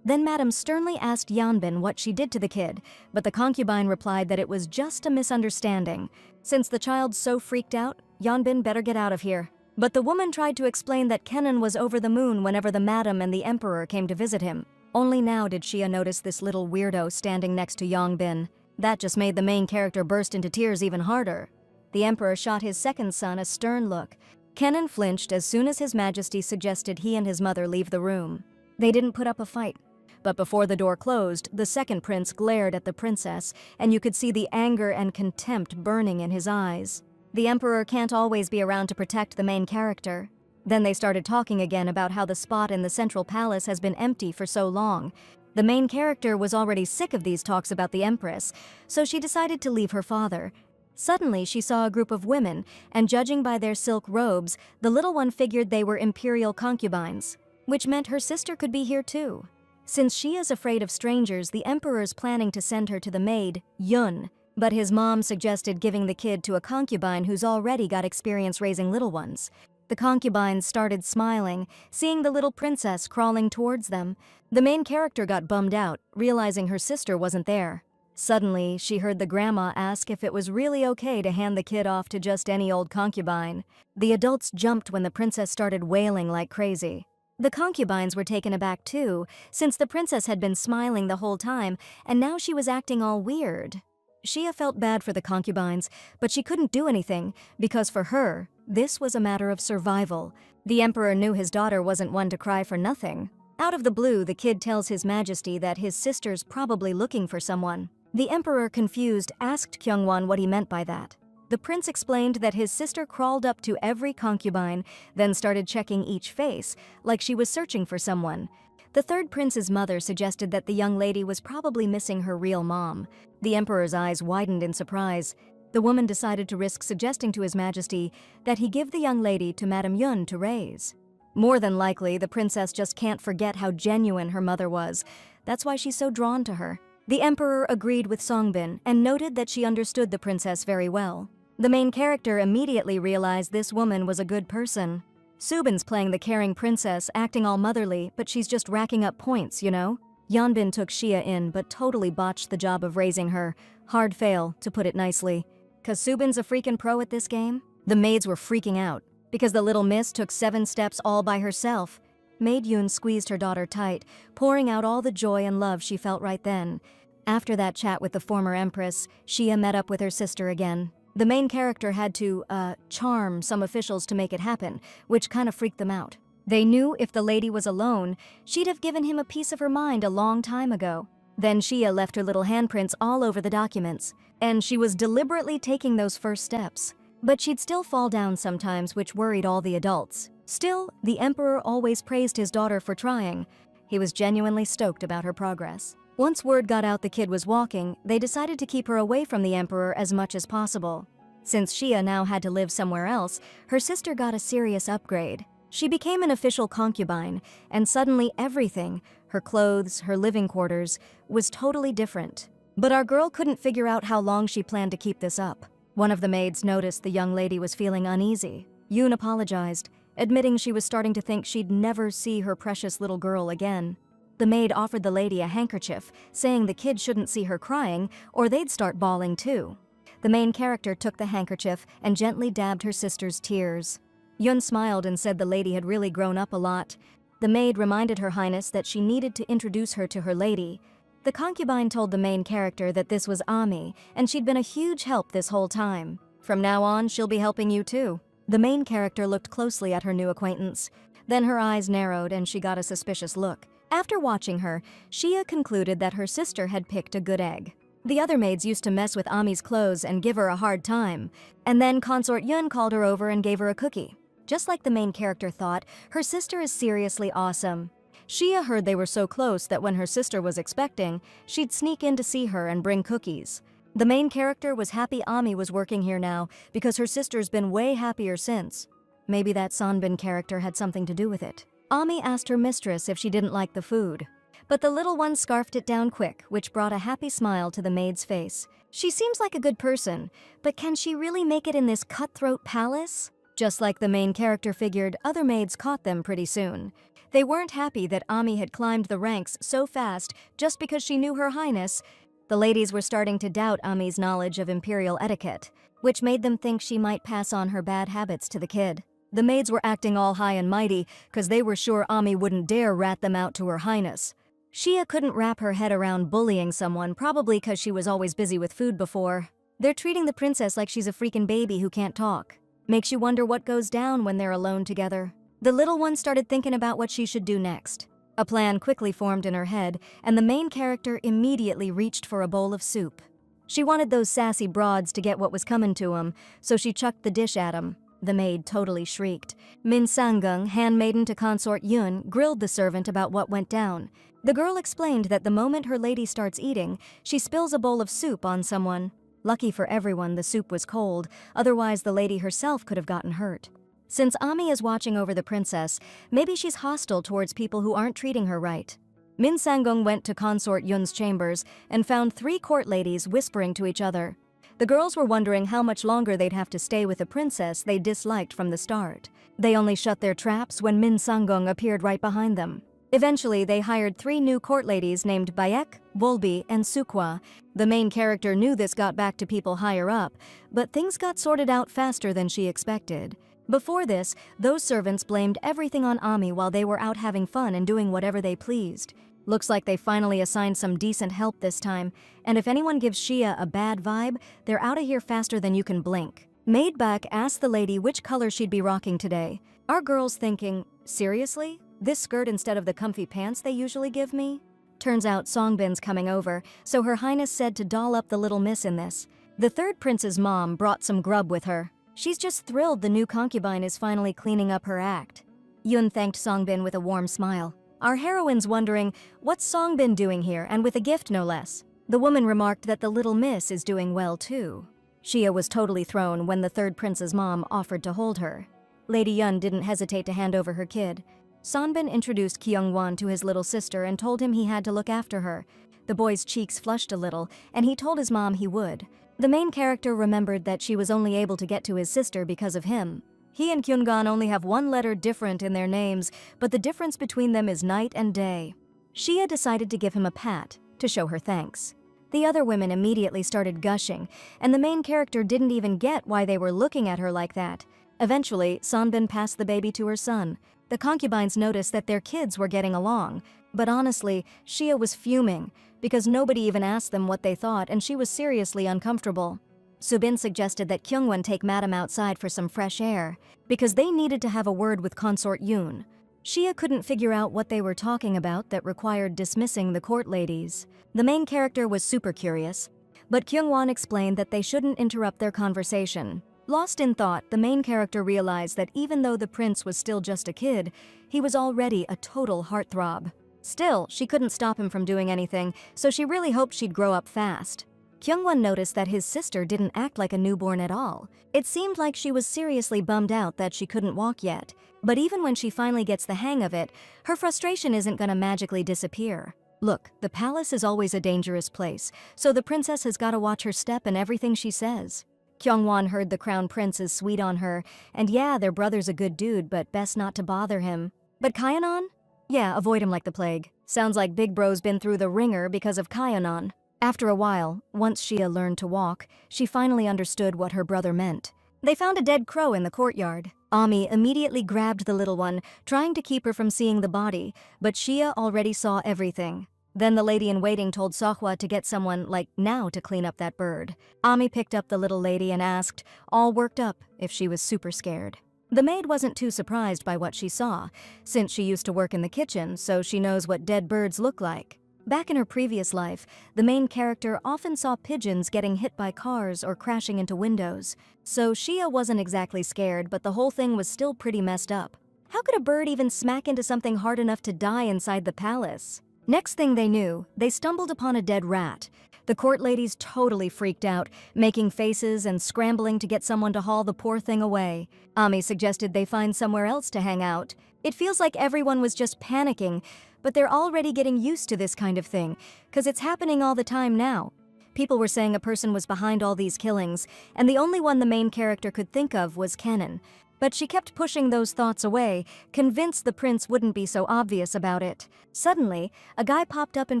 Then Madam sternly asked Yanbin what she did to the kid, but the concubine replied that it was just a misunderstanding. Since the child's so freaked out, Yanbin better get out of here. But the woman tried to explain that Kenan was over the moon whenever the madam and the emperor came to visit him. Only now did Xia notice this little weirdo standing next to Yongbin. That just made the main character burst into tears even harder. The emperor shot his second son a stern look. Kenan flinched as soon as His Majesty suggested he and his mother leave the room. They didn't put up a fight. But before the door closed, the second prince glared at the princess, and you could see the anger and contempt burning in his eyes. The emperor can't always be around to protect the main character. Then they started talking again about how the spot in the central palace has been empty for so long. The main character was already sick of these talks about the empress, so she decided to leave her father. Suddenly, she saw a group of women, and judging by their silk robes, the little one figured they were imperial concubines, which meant her sister could be here too. Since she is afraid of strangers, the emperor's planning to send her to the maid, Yun, but his mom suggested giving the kid to a concubine who's already got experience raising little ones. The concubines started smiling, seeing the little princess crawling towards them. The main character got bummed out, realizing her sister wasn't there. Suddenly, she heard the grandma ask if it was really okay to hand the kid off to just any old concubine. The adults jumped when the princess started wailing like crazy. The concubines were taken aback too, since the princess had been smiling the whole time, and now she was acting all weird. Xia felt bad for the concubines, but she couldn't do anything, because for her, this was a matter of survival. The emperor knew his daughter wasn't one to cry for nothing. Out of the blue, the kid tells His Majesty that his sister's probably looking for someone. The emperor, confused, asked Kyungwon what he meant by that. The prince explained that his sister crawled up to every concubine, then started checking each face, like she was searching for someone. The third prince's mother suggested that the young lady was probably missing her real mom. The emperor's eyes widened in surprise. The woman decided to risk suggesting to His Majesty that he give the young lady to Madame Yun to raise. More than likely, the princess just can't forget how genuine her mother was. That's why she's so drawn to her. The emperor agreed with Songbin and noted that she understood the princess very well. The main character immediately realized this woman was a good person. Subin's playing the caring princess, acting all motherly, but she's just racking up points, you know? Yanbin took Xia in, but totally botched the job of raising her. Hard fail, to put it nicely. 'Cause Subin's a freaking pro at this game? The maids were freaking out, because the little miss took 7 steps all by herself. Maid Yoon squeezed her daughter tight, pouring out all the joy and love she felt right then. After that chat with the former empress, Shia met up with her sister again. The main character had to, charm some officials to make it happen, which kind of freaked them out. They knew if the lady was alone, she'd have given him a piece of her mind a long time ago. Then Shia left her little handprints all over the documents, and she was deliberately taking those first steps. But she'd still fall down sometimes, which worried all the adults. Still, the emperor always praised his daughter for trying. He was genuinely stoked about her progress. Once word got out the kid was walking, they decided to keep her away from the emperor as much as possible. Since Shia now had to live somewhere else, her sister got a serious upgrade. She became an official concubine, and suddenly everything, her clothes, her living quarters, was totally different. But our girl couldn't figure out how long she planned to keep this up. One of the maids noticed the young lady was feeling uneasy. Yoon apologized, admitting she was starting to think she'd never see her precious little girl again. The maid offered the lady a handkerchief, saying the kid shouldn't see her crying, or they'd start bawling too. The main character took the handkerchief and gently dabbed her sister's tears. Yoon smiled and said the lady had really grown up a lot. The maid reminded Her Highness that she needed to introduce her to her lady. The concubine told the main character that this was Ami, and she'd been a huge help this whole time. From now on, she'll be helping you too. The main character looked closely at her new acquaintance. Then her eyes narrowed and she got a suspicious look. After watching her, Shia concluded that her sister had picked a good egg. The other maids used to mess with Ami's clothes and give her a hard time. And then Consort Yun called her over and gave her a cookie. Just like the main character thought, her sister is seriously awesome. Shia heard they were so close that when her sister was expecting, she'd sneak in to see her and bring cookies. The main character was happy Ami was working here now because her sister's been way happier since. Maybe that Sonbin character had something to do with it. Ami asked her mistress if she didn't like the food. But the little one scarfed it down quick, which brought a happy smile to the maid's face. She seems like a good person, but can she really make it in this cutthroat palace? Just like the main character figured, other maids caught them pretty soon. They weren't happy that Ami had climbed the ranks so fast just because she knew Her Highness. The ladies were starting to doubt Ami's knowledge of imperial etiquette, which made them think she might pass on her bad habits to the kid. The maids were acting all high and mighty because they were sure Ami wouldn't dare rat them out to Her Highness. Shia couldn't wrap her head around bullying someone, probably because she was always busy with food before. They're treating the princess like she's a freaking baby who can't talk. Makes you wonder what goes down when they're alone together. The little one started thinking about what she should do next. A plan quickly formed in her head, and the main character immediately reached for a bowl of soup. She wanted those sassy broads to get what was coming to 'em, so she chucked the dish at 'em. The maid totally shrieked. Min Sangung, handmaiden to Consort Yun, grilled the servant about what went down. The girl explained that the moment her lady starts eating, she spills a bowl of soup on someone. Lucky for everyone, the soup was cold, otherwise the lady herself could have gotten hurt. Since Ami is watching over the princess, maybe she's hostile towards people who aren't treating her right. Min Sangung went to Consort Yun's chambers and found 3 court ladies whispering to each other. The girls were wondering how much longer they'd have to stay with a princess they disliked from the start. They only shut their traps when Min Sangung appeared right behind them. Eventually, they hired 3 new court ladies named Bayek, Volbi, and Sukwa. The main character knew this got back to people higher up, but things got sorted out faster than she expected. Before this, those servants blamed everything on Ami while they were out having fun and doing whatever they pleased. Looks like they finally assigned some decent help this time, and if anyone gives Shia a bad vibe, they're out of here faster than you can blink. Maid Bak asked the lady which color she'd be rocking today. Our girl's thinking, seriously? This skirt instead of the comfy pants they usually give me? Turns out Songbin's coming over, so Her Highness said to doll up the little miss in this. The third prince's mom brought some grub with her. She's just thrilled the new concubine is finally cleaning up her act. Yun thanked Songbin with a warm smile. Our heroine's wondering, what's Songbin doing here, and with a gift no less? The woman remarked that the little miss is doing well too. Shia was totally thrown when the third prince's mom offered to hold her. Lady Yun didn't hesitate to hand over her kid. Sonbin introduced Kyung-won to his little sister and told him he had to look after her. The boy's cheeks flushed a little, and he told his mom he would. The main character remembered that she was only able to get to his sister because of him. He and Kyung-gon only have 1 letter different in their names, but the difference between them is night and day. Shia decided to give him a pat to show her thanks. The other women immediately started gushing, and the main character didn't even get why they were looking at her like that. Eventually, Sonbin passed the baby to her son. The concubines noticed that their kids were getting along, but honestly, Shia was fuming because nobody even asked them what they thought, and she was seriously uncomfortable. Subin suggested that Kyungwon take Madam outside for some fresh air, because they needed to have a word with Consort Yoon. Shia couldn't figure out what they were talking about that required dismissing the court ladies. The main character was super curious, but Kyungwon explained that they shouldn't interrupt their conversation. Lost in thought, the main character realized that even though the prince was still just a kid, he was already a total heartthrob. Still, she couldn't stop him from doing anything, so she really hoped she'd grow up fast. Kyungwon noticed that his sister didn't act like a newborn at all. It seemed like she was seriously bummed out that she couldn't walk yet. But even when she finally gets the hang of it, her frustration isn't gonna magically disappear. Look, the palace is always a dangerous place, so the princess has gotta watch her step and everything she says. Kyungwon heard the crown prince is sweet on her, and yeah, their brother's a good dude, but best not to bother him. But Kyonon? Yeah, avoid him like the plague. Sounds like Big Bro's been through the ringer because of Kyonon. After a while, once Shia learned to walk, she finally understood what her brother meant. They found a dead crow in the courtyard. Ami immediately grabbed the little one, trying to keep her from seeing the body, but Shia already saw everything. Then the lady-in-waiting told Sohwa to get someone, like, now to clean up that bird. Ami picked up the little lady and asked, all worked up, if she was super scared. The maid wasn't too surprised by what she saw, since she used to work in the kitchen, so she knows what dead birds look like. Back in her previous life, the main character often saw pigeons getting hit by cars or crashing into windows. So Shia wasn't exactly scared, but the whole thing was still pretty messed up. How could a bird even smack into something hard enough to die inside the palace? Next thing they knew, they stumbled upon a dead rat. The court ladies totally freaked out, making faces and scrambling to get someone to haul the poor thing away. Ami suggested they find somewhere else to hang out. It feels like everyone was just panicking, but they're already getting used to this kind of thing, 'cause it's happening all the time now. People were saying a person was behind all these killings, and the only one the main character could think of was Kenan. But she kept pushing those thoughts away, convinced the prince wouldn't be so obvious about it. Suddenly, a guy popped up in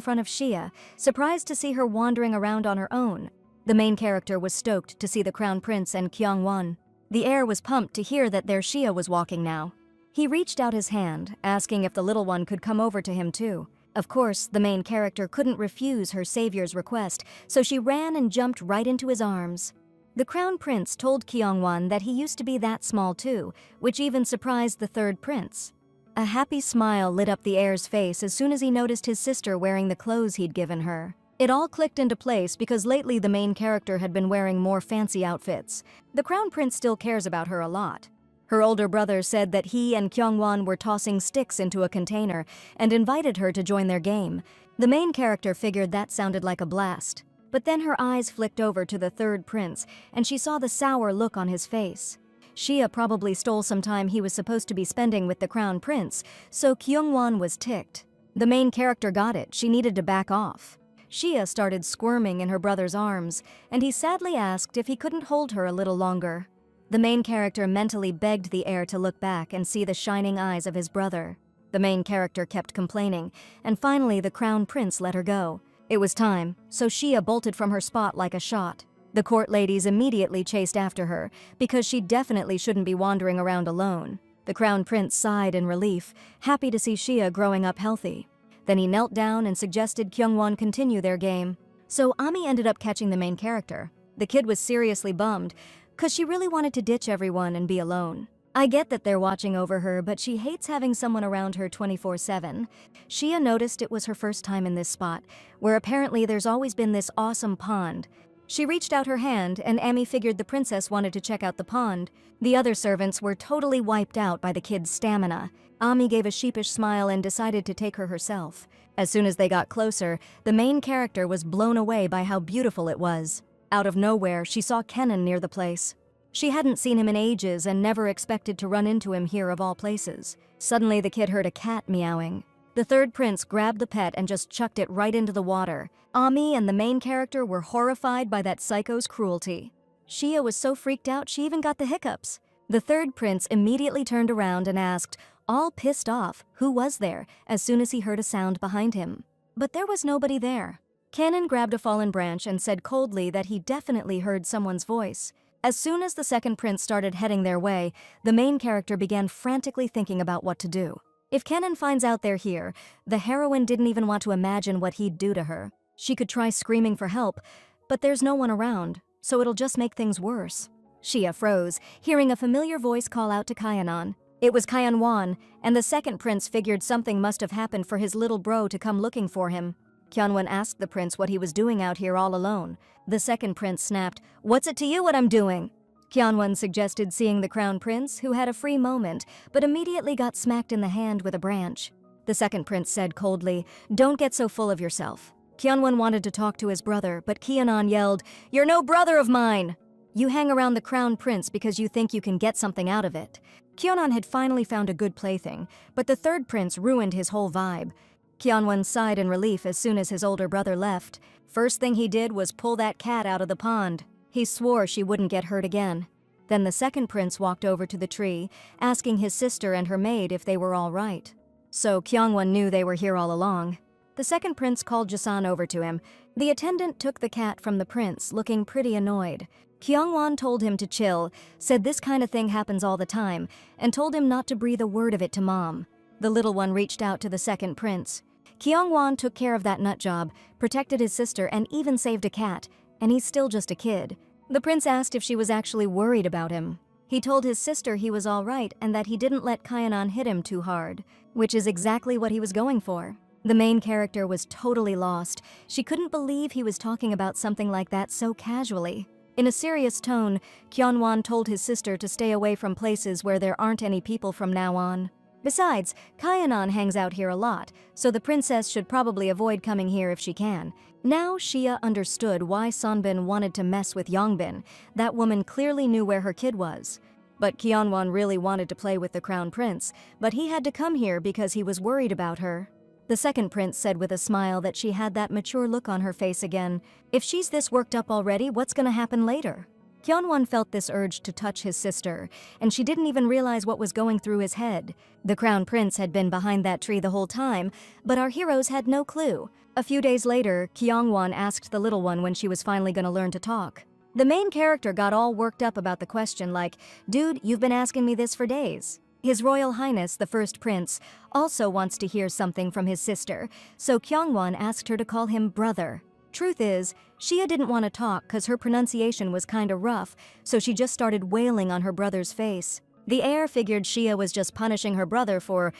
front of Shia, surprised to see her wandering around on her own. The main character was stoked to see the crown prince and Kyungwon. The air was pumped to hear that their Shia was walking now. He reached out his hand, asking if the little one could come over to him too. Of course, the main character couldn't refuse her savior's request, so she ran and jumped right into his arms. The crown prince told Kyungwon that he used to be that small too, which even surprised the third prince. A happy smile lit up the heir's face as soon as he noticed his sister wearing the clothes he'd given her. It all clicked into place because lately the main character had been wearing more fancy outfits. The crown prince still cares about her a lot. Her older brother said that he and Kyungwon were tossing sticks into a container and invited her to join their game. The main character figured that sounded like a blast. But then her eyes flicked over to the third prince, and she saw the sour look on his face. Shia probably stole some time he was supposed to be spending with the crown prince, so Kyungwon was ticked. The main character got it. She needed to back off. Shia started squirming in her brother's arms, and he sadly asked if he couldn't hold her a little longer. The main character mentally begged the heir to look back and see the shining eyes of his brother. The main character kept complaining, and finally the crown prince let her go. It was time, so Shia bolted from her spot like a shot. The court ladies immediately chased after her, because she definitely shouldn't be wandering around alone. The crown prince sighed in relief, happy to see Shia growing up healthy. Then he knelt down and suggested Kyungwon continue their game. So Ami ended up catching the main character. The kid was seriously bummed, 'cause she really wanted to ditch everyone and be alone. I get that they're watching over her, but she hates having someone around her 24/7. Shia noticed it was her first time in this spot, where apparently there's always been this awesome pond. She reached out her hand, and Ami figured the princess wanted to check out the pond. The other servants were totally wiped out by the kid's stamina. Ami gave a sheepish smile and decided to take her herself. As soon as they got closer, the main character was blown away by how beautiful it was. Out of nowhere, she saw Kenan near the place. She hadn't seen him in ages and never expected to run into him here of all places. Suddenly, the kid heard a cat meowing. The third prince grabbed the pet and just chucked it right into the water. Ami and the main character were horrified by that psycho's cruelty. Shia was so freaked out she even got the hiccups. The third prince immediately turned around and asked, all pissed off, who was there, as soon as he heard a sound behind him. But there was nobody there. Kenan grabbed a fallen branch and said coldly that he definitely heard someone's voice. As soon as the second prince started heading their way, the main character began frantically thinking about what to do. If Kenan finds out they're here, the heroine didn't even want to imagine what he'd do to her. She could try screaming for help, but there's no one around, so it'll just make things worse. Shia froze, hearing a familiar voice call out to Kyanan. It was Kyanwan, and the second prince figured something must have happened for his little bro to come looking for him. Kyanwan asked the prince what he was doing out here all alone. The second prince snapped, "What's it to you what I'm doing?" Kyanwan suggested seeing the crown prince, who had a free moment, but immediately got smacked in the hand with a branch. The second prince said coldly, "Don't get so full of yourself." Kyanwan wanted to talk to his brother, but Kyanan yelled, "You're no brother of mine! You hang around the crown prince because you think you can get something out of it." Kyanan had finally found a good plaything, but the third prince ruined his whole vibe. Kyanwan sighed in relief as soon as his older brother left. First thing he did was pull that cat out of the pond. He swore she wouldn't get hurt again. Then the second prince walked over to the tree, asking his sister and her maid if they were all right. So Kyungwon knew they were here all along. The second prince called Jason over to him. The attendant took the cat from the prince, looking pretty annoyed. Kyungwon told him to chill, said this kind of thing happens all the time, and told him not to breathe a word of it to Mom. The little one reached out to the second prince. Kyungwon took care of that nut job, protected his sister, and even saved a cat, and he's still just a kid. The prince asked if she was actually worried about him. He told his sister he was all right and that he didn't let Kyanan hit him too hard, which is exactly what he was going for. The main character was totally lost. She couldn't believe he was talking about something like that so casually. In a serious tone, Kyunwon told his sister to stay away from places where there aren't any people from now on. Besides, Kyanan hangs out here a lot, so the princess should probably avoid coming here if she can. Now Shia understood why Sonbin wanted to mess with Yongbin. That woman clearly knew where her kid was. But Kyunwon really wanted to play with the crown prince, but he had to come here because he was worried about her. The second prince said with a smile that she had that mature look on her face again. If she's this worked up already, what's gonna happen later? Kyunwon felt this urge to touch his sister, and she didn't even realize what was going through his head. The crown prince had been behind that tree the whole time, but our heroes had no clue. A few days later, Kyungwon asked the little one when she was finally gonna learn to talk. The main character got all worked up about the question like, "Dude, you've been asking me this for days." His Royal Highness, the first prince, also wants to hear something from his sister, so Kyungwon asked her to call him brother. Truth is, Shia didn't want to talk cause her pronunciation was kinda rough, so she just started wailing on her brother's face. The heir figured Shia was just punishing her brother for,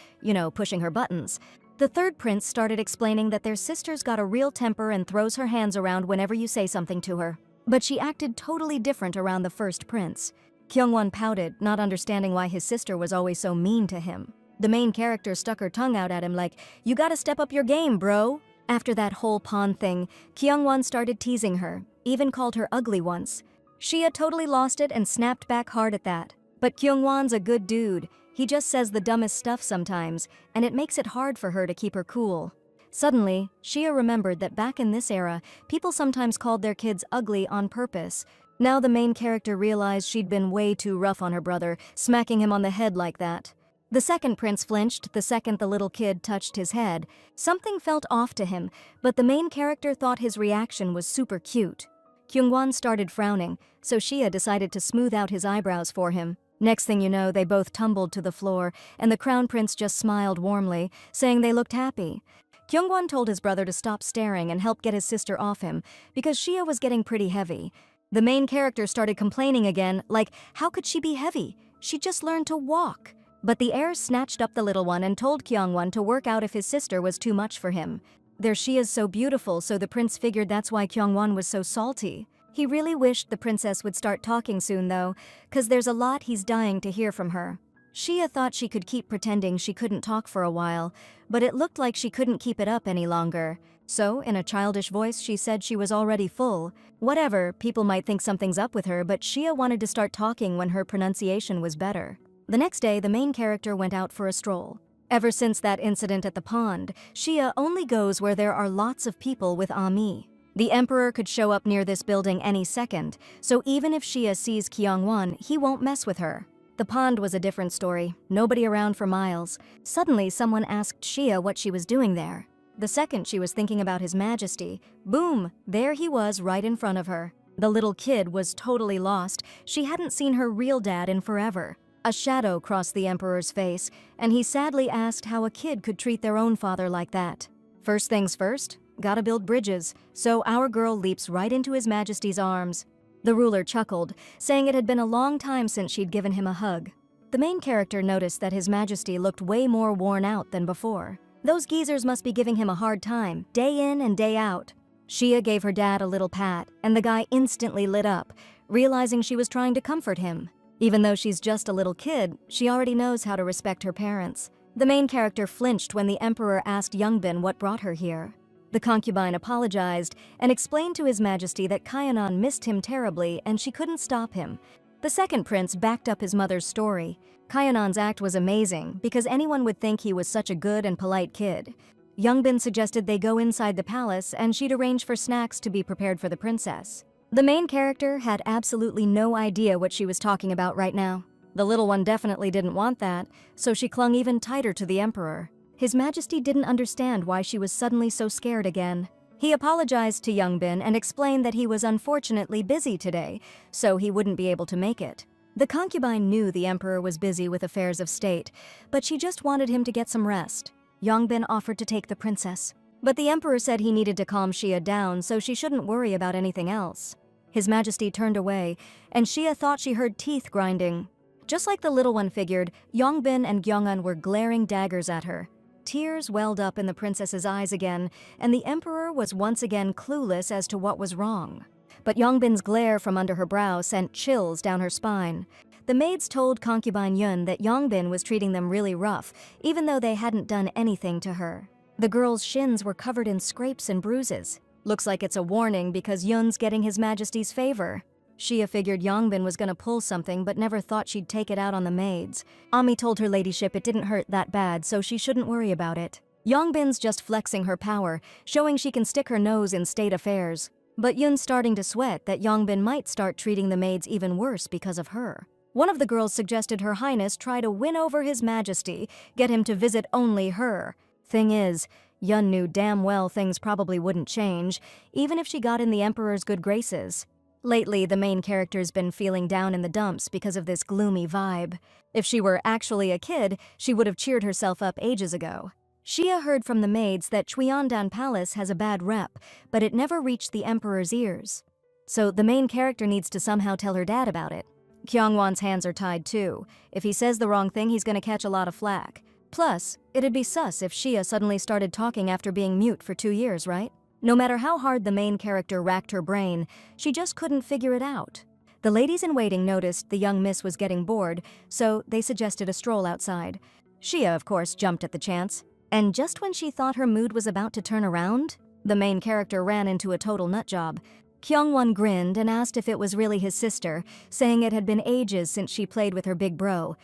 pushing her buttons. The third prince started explaining that their sister's got a real temper and throws her hands around whenever you say something to her. But she acted totally different around the first prince. Kyungwon pouted, not understanding why his sister was always so mean to him. The main character stuck her tongue out at him like, "You gotta step up your game, bro." After that whole pawn thing, Kyungwon started teasing her, even called her ugly once. Shia totally lost it and snapped back hard at that. But Kyungwon's a good dude. He just says the dumbest stuff sometimes, and it makes it hard for her to keep her cool. Suddenly, Shia remembered that back in this era, people sometimes called their kids ugly on purpose. Now the main character realized she'd been way too rough on her brother, smacking him on the head like that. The second prince flinched the second the little kid touched his head. Something felt off to him, but the main character thought his reaction was super cute. Kyungwon started frowning, so Shia decided to smooth out his eyebrows for him. Next thing you know, they both tumbled to the floor, and the crown prince just smiled warmly, saying they looked happy. Kyungwon told his brother to stop staring and help get his sister off him, because Shia was getting pretty heavy. The main character started complaining again, like, how could she be heavy? She just learned to walk. But the heir snatched up the little one and told Kyungwon to work out if his sister was too much for him. She is so beautiful, so the prince figured that's why Kyungwon was so salty. He really wished the princess would start talking soon though, cause there's a lot he's dying to hear from her. Shia thought she could keep pretending she couldn't talk for a while, but it looked like she couldn't keep it up any longer. So, in a childish voice, she said she was already full. Whatever, people might think something's up with her, but Shia wanted to start talking when her pronunciation was better. The next day, the main character went out for a stroll. Ever since that incident at the pond, Shia only goes where there are lots of people with Ami. The emperor could show up near this building any second, so even if Shia sees Kyungwon, he won't mess with her. The pond was a different story, nobody around for miles. Suddenly, someone asked Shia what she was doing there. The second she was thinking about His Majesty, boom, there he was right in front of her. The little kid was totally lost. She hadn't seen her real dad in forever. A shadow crossed the emperor's face, and he sadly asked how a kid could treat their own father like that. First things first, gotta build bridges, so our girl leaps right into His Majesty's arms. The ruler chuckled, saying it had been a long time since she'd given him a hug. The main character noticed that His Majesty looked way more worn out than before. Those geezers must be giving him a hard time, day in and day out. Shia gave her dad a little pat, and the guy instantly lit up, realizing she was trying to comfort him. Even though she's just a little kid, she already knows how to respect her parents. The main character flinched when the emperor asked Yongbin what brought her here. The concubine apologized and explained to His Majesty that Kyanan missed him terribly and she couldn't stop him. The second prince backed up his mother's story. Kyanan's act was amazing because anyone would think he was such a good and polite kid. Yongbin suggested they go inside the palace and she'd arrange for snacks to be prepared for the princess. The main character had absolutely no idea what she was talking about right now. The little one definitely didn't want that, so she clung even tighter to the emperor. His Majesty didn't understand why she was suddenly so scared again. He apologized to Yongbin and explained that he was unfortunately busy today, so he wouldn't be able to make it. The concubine knew the emperor was busy with affairs of state, but she just wanted him to get some rest. Yongbin offered to take the princess, but the emperor said he needed to calm Shia down so she shouldn't worry about anything else. His Majesty turned away, and Shia thought she heard teeth grinding. Just like the little one figured, Yongbin and Gyeongun were glaring daggers at her. Tears welled up in the princess's eyes again, and the emperor was once again clueless as to what was wrong. But Yongbin's glare from under her brow sent chills down her spine. The maids told concubine Yun that Yongbin was treating them really rough, even though they hadn't done anything to her. The girl's shins were covered in scrapes and bruises. Looks like it's a warning because Yun's getting His Majesty's favor. Shia figured Yongbin was gonna pull something but never thought she'd take it out on the maids. Ami told her ladyship it didn't hurt that bad, so she shouldn't worry about it. Yongbin's just flexing her power, showing she can stick her nose in state affairs. But Yun's starting to sweat that Yongbin might start treating the maids even worse because of her. One of the girls suggested Her Highness try to win over His Majesty, get him to visit only her. Thing is, Yun knew damn well things probably wouldn't change, even if she got in the Emperor's good graces. Lately, the main character's been feeling down in the dumps because of this gloomy vibe. If she were actually a kid, she would have cheered herself up ages ago. Shia heard from the maids that Chuyeondan Palace has a bad rep, but it never reached the Emperor's ears. So the main character needs to somehow tell her dad about it. Kyungwon's hands are tied too. If he says the wrong thing, he's gonna catch a lot of flack. Plus, it'd be sus if Shia suddenly started talking after being mute for 2 years, right? No matter how hard the main character racked her brain, she just couldn't figure it out. The ladies-in-waiting noticed the young miss was getting bored, so they suggested a stroll outside. Shia, of course, jumped at the chance. And just when she thought her mood was about to turn around, the main character ran into a total nutjob. Kyungwon grinned and asked if it was really his sister, saying it had been ages since she played with her big bro.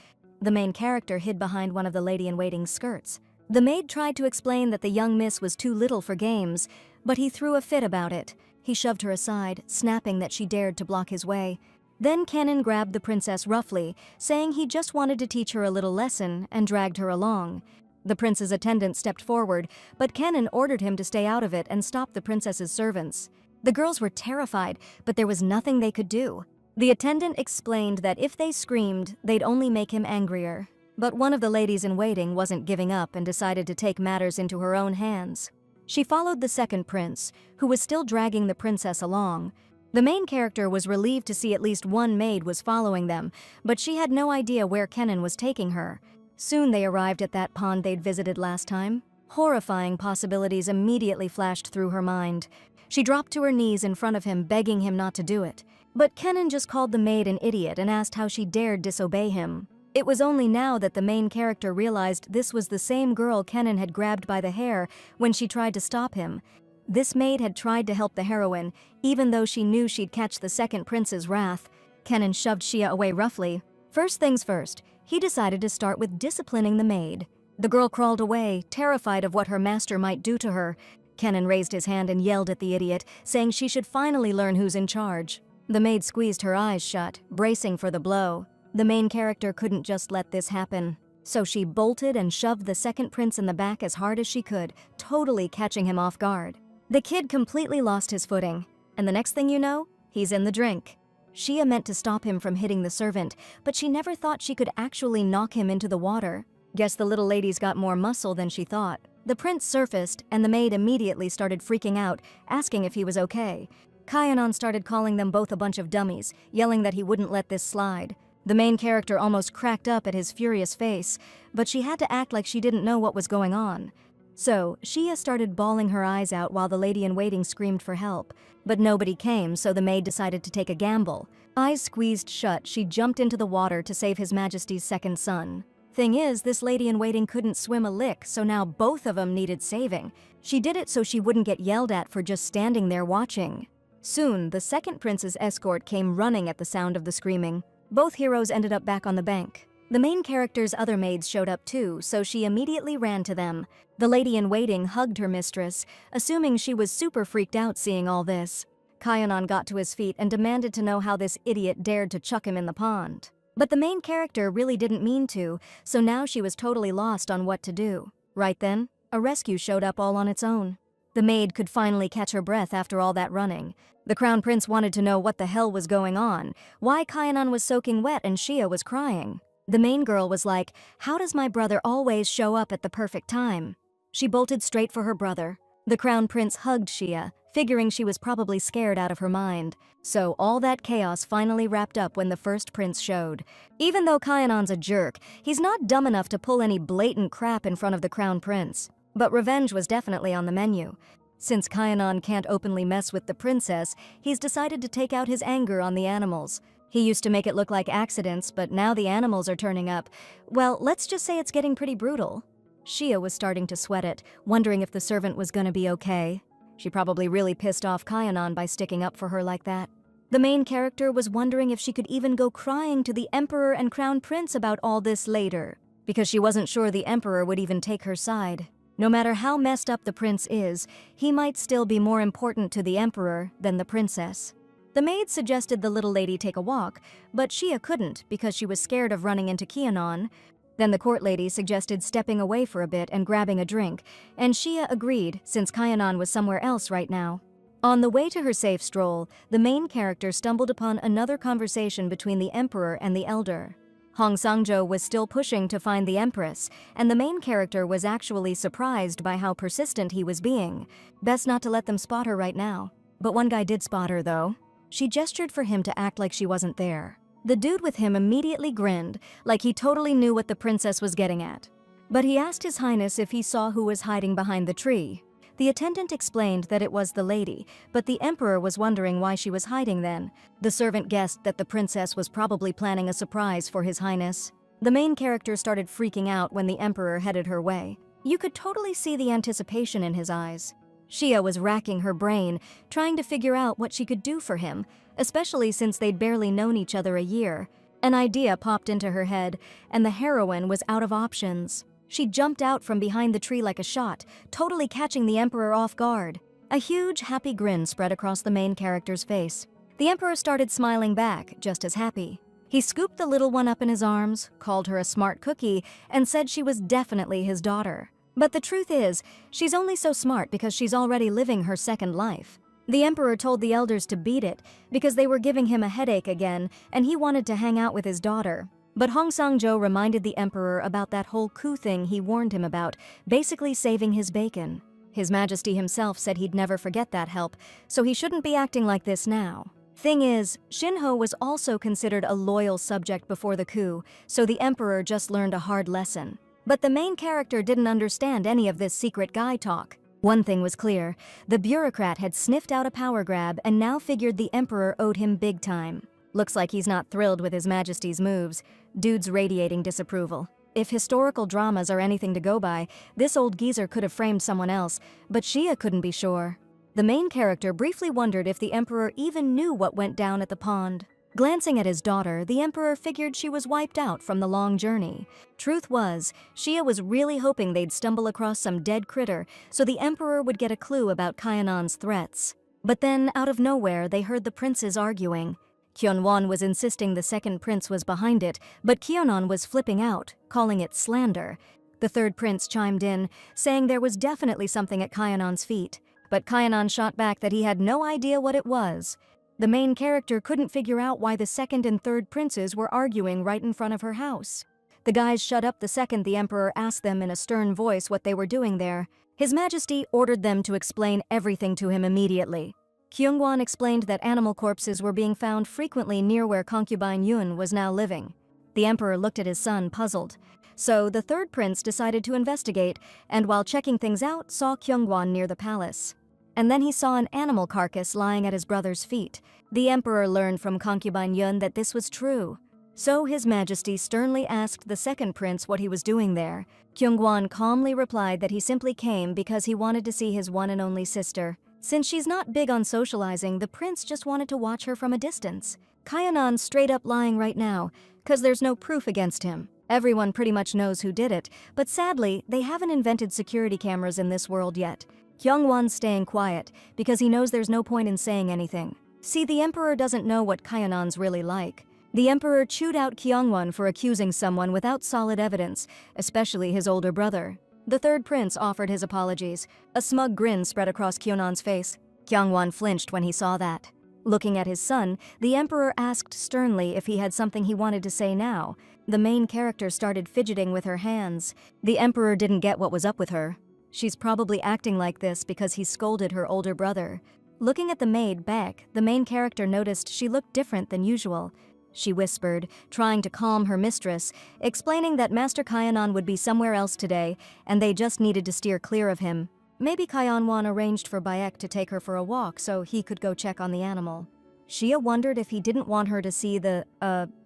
The main character hid behind one of the lady-in-waiting's skirts. The maid tried to explain that the young miss was too little for games, but he threw a fit about it. He shoved her aside, snapping that she dared to block his way. Then Kenan grabbed the princess roughly, saying he just wanted to teach her a little lesson, and dragged her along. The prince's attendant stepped forward, but Kenan ordered him to stay out of it and stop the princess's servants. The girls were terrified, but there was nothing they could do. The attendant explained that if they screamed, they'd only make him angrier. But one of the ladies-in-waiting wasn't giving up and decided to take matters into her own hands. She followed the second prince, who was still dragging the princess along. The main character was relieved to see at least one maid was following them, but she had no idea where Kenan was taking her. Soon they arrived at that pond they'd visited last time. Horrifying possibilities immediately flashed through her mind. She dropped to her knees in front of him, begging him not to do it. But Kenan just called the maid an idiot and asked how she dared disobey him. It was only now that the main character realized this was the same girl Kenan had grabbed by the hair when she tried to stop him. This maid had tried to help the heroine, even though she knew she'd catch the second prince's wrath. Kenan shoved Shia away roughly. First things first, he decided to start with disciplining the maid. The girl crawled away, terrified of what her master might do to her. Kenan raised his hand and yelled at the idiot, saying she should finally learn who's in charge. The maid squeezed her eyes shut, bracing for the blow. The main character couldn't just let this happen. So she bolted and shoved the second prince in the back as hard as she could, totally catching him off guard. The kid completely lost his footing, and the next thing you know, He's in the drink." Shia meant to stop him from hitting the servant, but she never thought she could actually knock him into the water. Guess the little lady's got more muscle than she thought. The prince surfaced, and the maid immediately started freaking out, asking if he was okay. Kyanan started calling them both a bunch of dummies, yelling that he wouldn't let this slide. The main character almost cracked up at his furious face, but she had to act like she didn't know what was going on. So, Shia started bawling her eyes out while the lady-in-waiting screamed for help. But nobody came, so the maid decided to take a gamble. Eyes squeezed shut, she jumped into the water to save His Majesty's second son. Thing is, this lady-in-waiting couldn't swim a lick, so now both of them needed saving. She did it so she wouldn't get yelled at for just standing there watching. Soon, the second prince's escort came running at the sound of the screaming. Both heroes ended up back on the bank. The main character's other maids showed up too, so she immediately ran to them. The lady-in-waiting hugged her mistress, assuming she was super freaked out seeing all this. Kyanan got to his feet and demanded to know how this idiot dared to chuck him in the pond. But the main character really didn't mean to, so now she was totally lost on what to do. Right then, a rescue showed up all on its own. The maid could finally catch her breath after all that running. The crown prince wanted to know what the hell was going on, why Kyanan was soaking wet and Shia was crying. The main girl was like, "How does my brother always show up at the perfect time?" She bolted straight for her brother. The crown prince hugged Shia, figuring she was probably scared out of her mind. So all that chaos finally wrapped up when the first prince showed. Even though Kyanan's a jerk, he's not dumb enough to pull any blatant crap in front of the crown prince. But revenge was definitely on the menu. Since Kyanan can't openly mess with the princess, he's decided to take out his anger on the animals. He used to make it look like accidents, but now the animals are turning up. Well, let's just say it's getting pretty brutal. Shia was starting to sweat it, wondering if the servant was gonna be okay. She probably really pissed off Kyanan by sticking up for her like that. The main character was wondering if she could even go crying to the emperor and crown prince about all this later, because she wasn't sure the emperor would even take her side. No matter how messed up the prince is, he might still be more important to the emperor than the princess. The maid suggested the little lady take a walk, but Shia couldn't because she was scared of running into Kyanan. Then the court lady suggested stepping away for a bit and grabbing a drink, and Shia agreed since Kyanan was somewhere else right now. On the way to her safe stroll, the main character stumbled upon another conversation between the emperor and the elder. Hong Sangjo was still pushing to find the empress, and the main character was actually surprised by how persistent he was being. Best not to let them spot her right now. But one guy did spot her, though. She gestured for him to act like she wasn't there. The dude with him immediately grinned, like he totally knew what the princess was getting at. But he asked His Highness if he saw who was hiding behind the tree. The attendant explained that it was the lady, but the emperor was wondering why she was hiding then. The servant guessed that the princess was probably planning a surprise for His Highness. The main character started freaking out when the emperor headed her way. You could totally see the anticipation in his eyes. Shia was racking her brain, trying to figure out what she could do for him, especially since they'd barely known each other a year. An idea popped into her head, and the heroine was out of options. She jumped out from behind the tree like a shot, totally catching the emperor off guard. A huge, happy grin spread across the main character's face. The emperor started smiling back, just as happy. He scooped the little one up in his arms, called her a smart cookie, and said she was definitely his daughter. But the truth is, she's only so smart because she's already living her second life. The emperor told the elders to beat it because they were giving him a headache again, and he wanted to hang out with his daughter. But Hong Sangjo reminded the emperor about that whole coup thing he warned him about, basically saving his bacon. His Majesty himself said he'd never forget that help, so he shouldn't be acting like this now. Thing is, Shinho was also considered a loyal subject before the coup, so the emperor just learned a hard lesson. But the main character didn't understand any of this secret guy talk. One thing was clear, the bureaucrat had sniffed out a power grab and now figured the emperor owed him big time. Looks like he's not thrilled with His Majesty's moves. Dude's radiating disapproval. If historical dramas are anything to go by, this old geezer could have framed someone else, but Shia couldn't be sure. The main character briefly wondered if the emperor even knew what went down at the pond. Glancing at his daughter, the emperor figured she was wiped out from the long journey. Truth was, Shia was really hoping they'd stumble across some dead critter so the emperor would get a clue about Kyanan's threats. But then, out of nowhere, they heard the princes arguing. Kyonwon was insisting the second prince was behind it, but Kyonan was flipping out, calling it slander. The third prince chimed in, saying there was definitely something at Kyanan's feet, but Kyanan shot back that he had no idea what it was. The main character couldn't figure out why the second and third princes were arguing right in front of her house. The guys shut up the second the emperor asked them in a stern voice what they were doing there. His Majesty ordered them to explain everything to him immediately. Kyungwon explained that animal corpses were being found frequently near where concubine Yun was now living. The emperor looked at his son, puzzled. So the third prince decided to investigate, and while checking things out, saw Kyungwon near the palace. And then he saw an animal carcass lying at his brother's feet. The emperor learned from concubine Yun that this was true. So His Majesty sternly asked the second prince what he was doing there. Kyungwon calmly replied that he simply came because he wanted to see his one and only sister. Since she's not big on socializing, the prince just wanted to watch her from a distance. Kyanon's straight up lying right now, cause there's no proof against him. Everyone pretty much knows who did it, but sadly, they haven't invented security cameras in this world yet. Kyungwon's staying quiet, because he knows there's no point in saying anything. See, the emperor doesn't know what Kyanon's really like. The emperor chewed out Kyungwon for accusing someone without solid evidence, especially his older brother. The third prince offered his apologies. A smug grin spread across Kyunon's face. Kyungwon flinched when he saw that. Looking at his son, the emperor asked sternly if he had something he wanted to say now. The main character started fidgeting with her hands. The emperor didn't get what was up with her. She's probably acting like this because he scolded her older brother. Looking at the maid, Beck, the main character noticed she looked different than usual. She whispered, trying to calm her mistress, explaining that Master Kyanon would be somewhere else today, and they just needed to steer clear of him. Maybe Kyanwon arranged for Bayek to take her for a walk so he could go check on the animal. Shia wondered if he didn't want her to see the,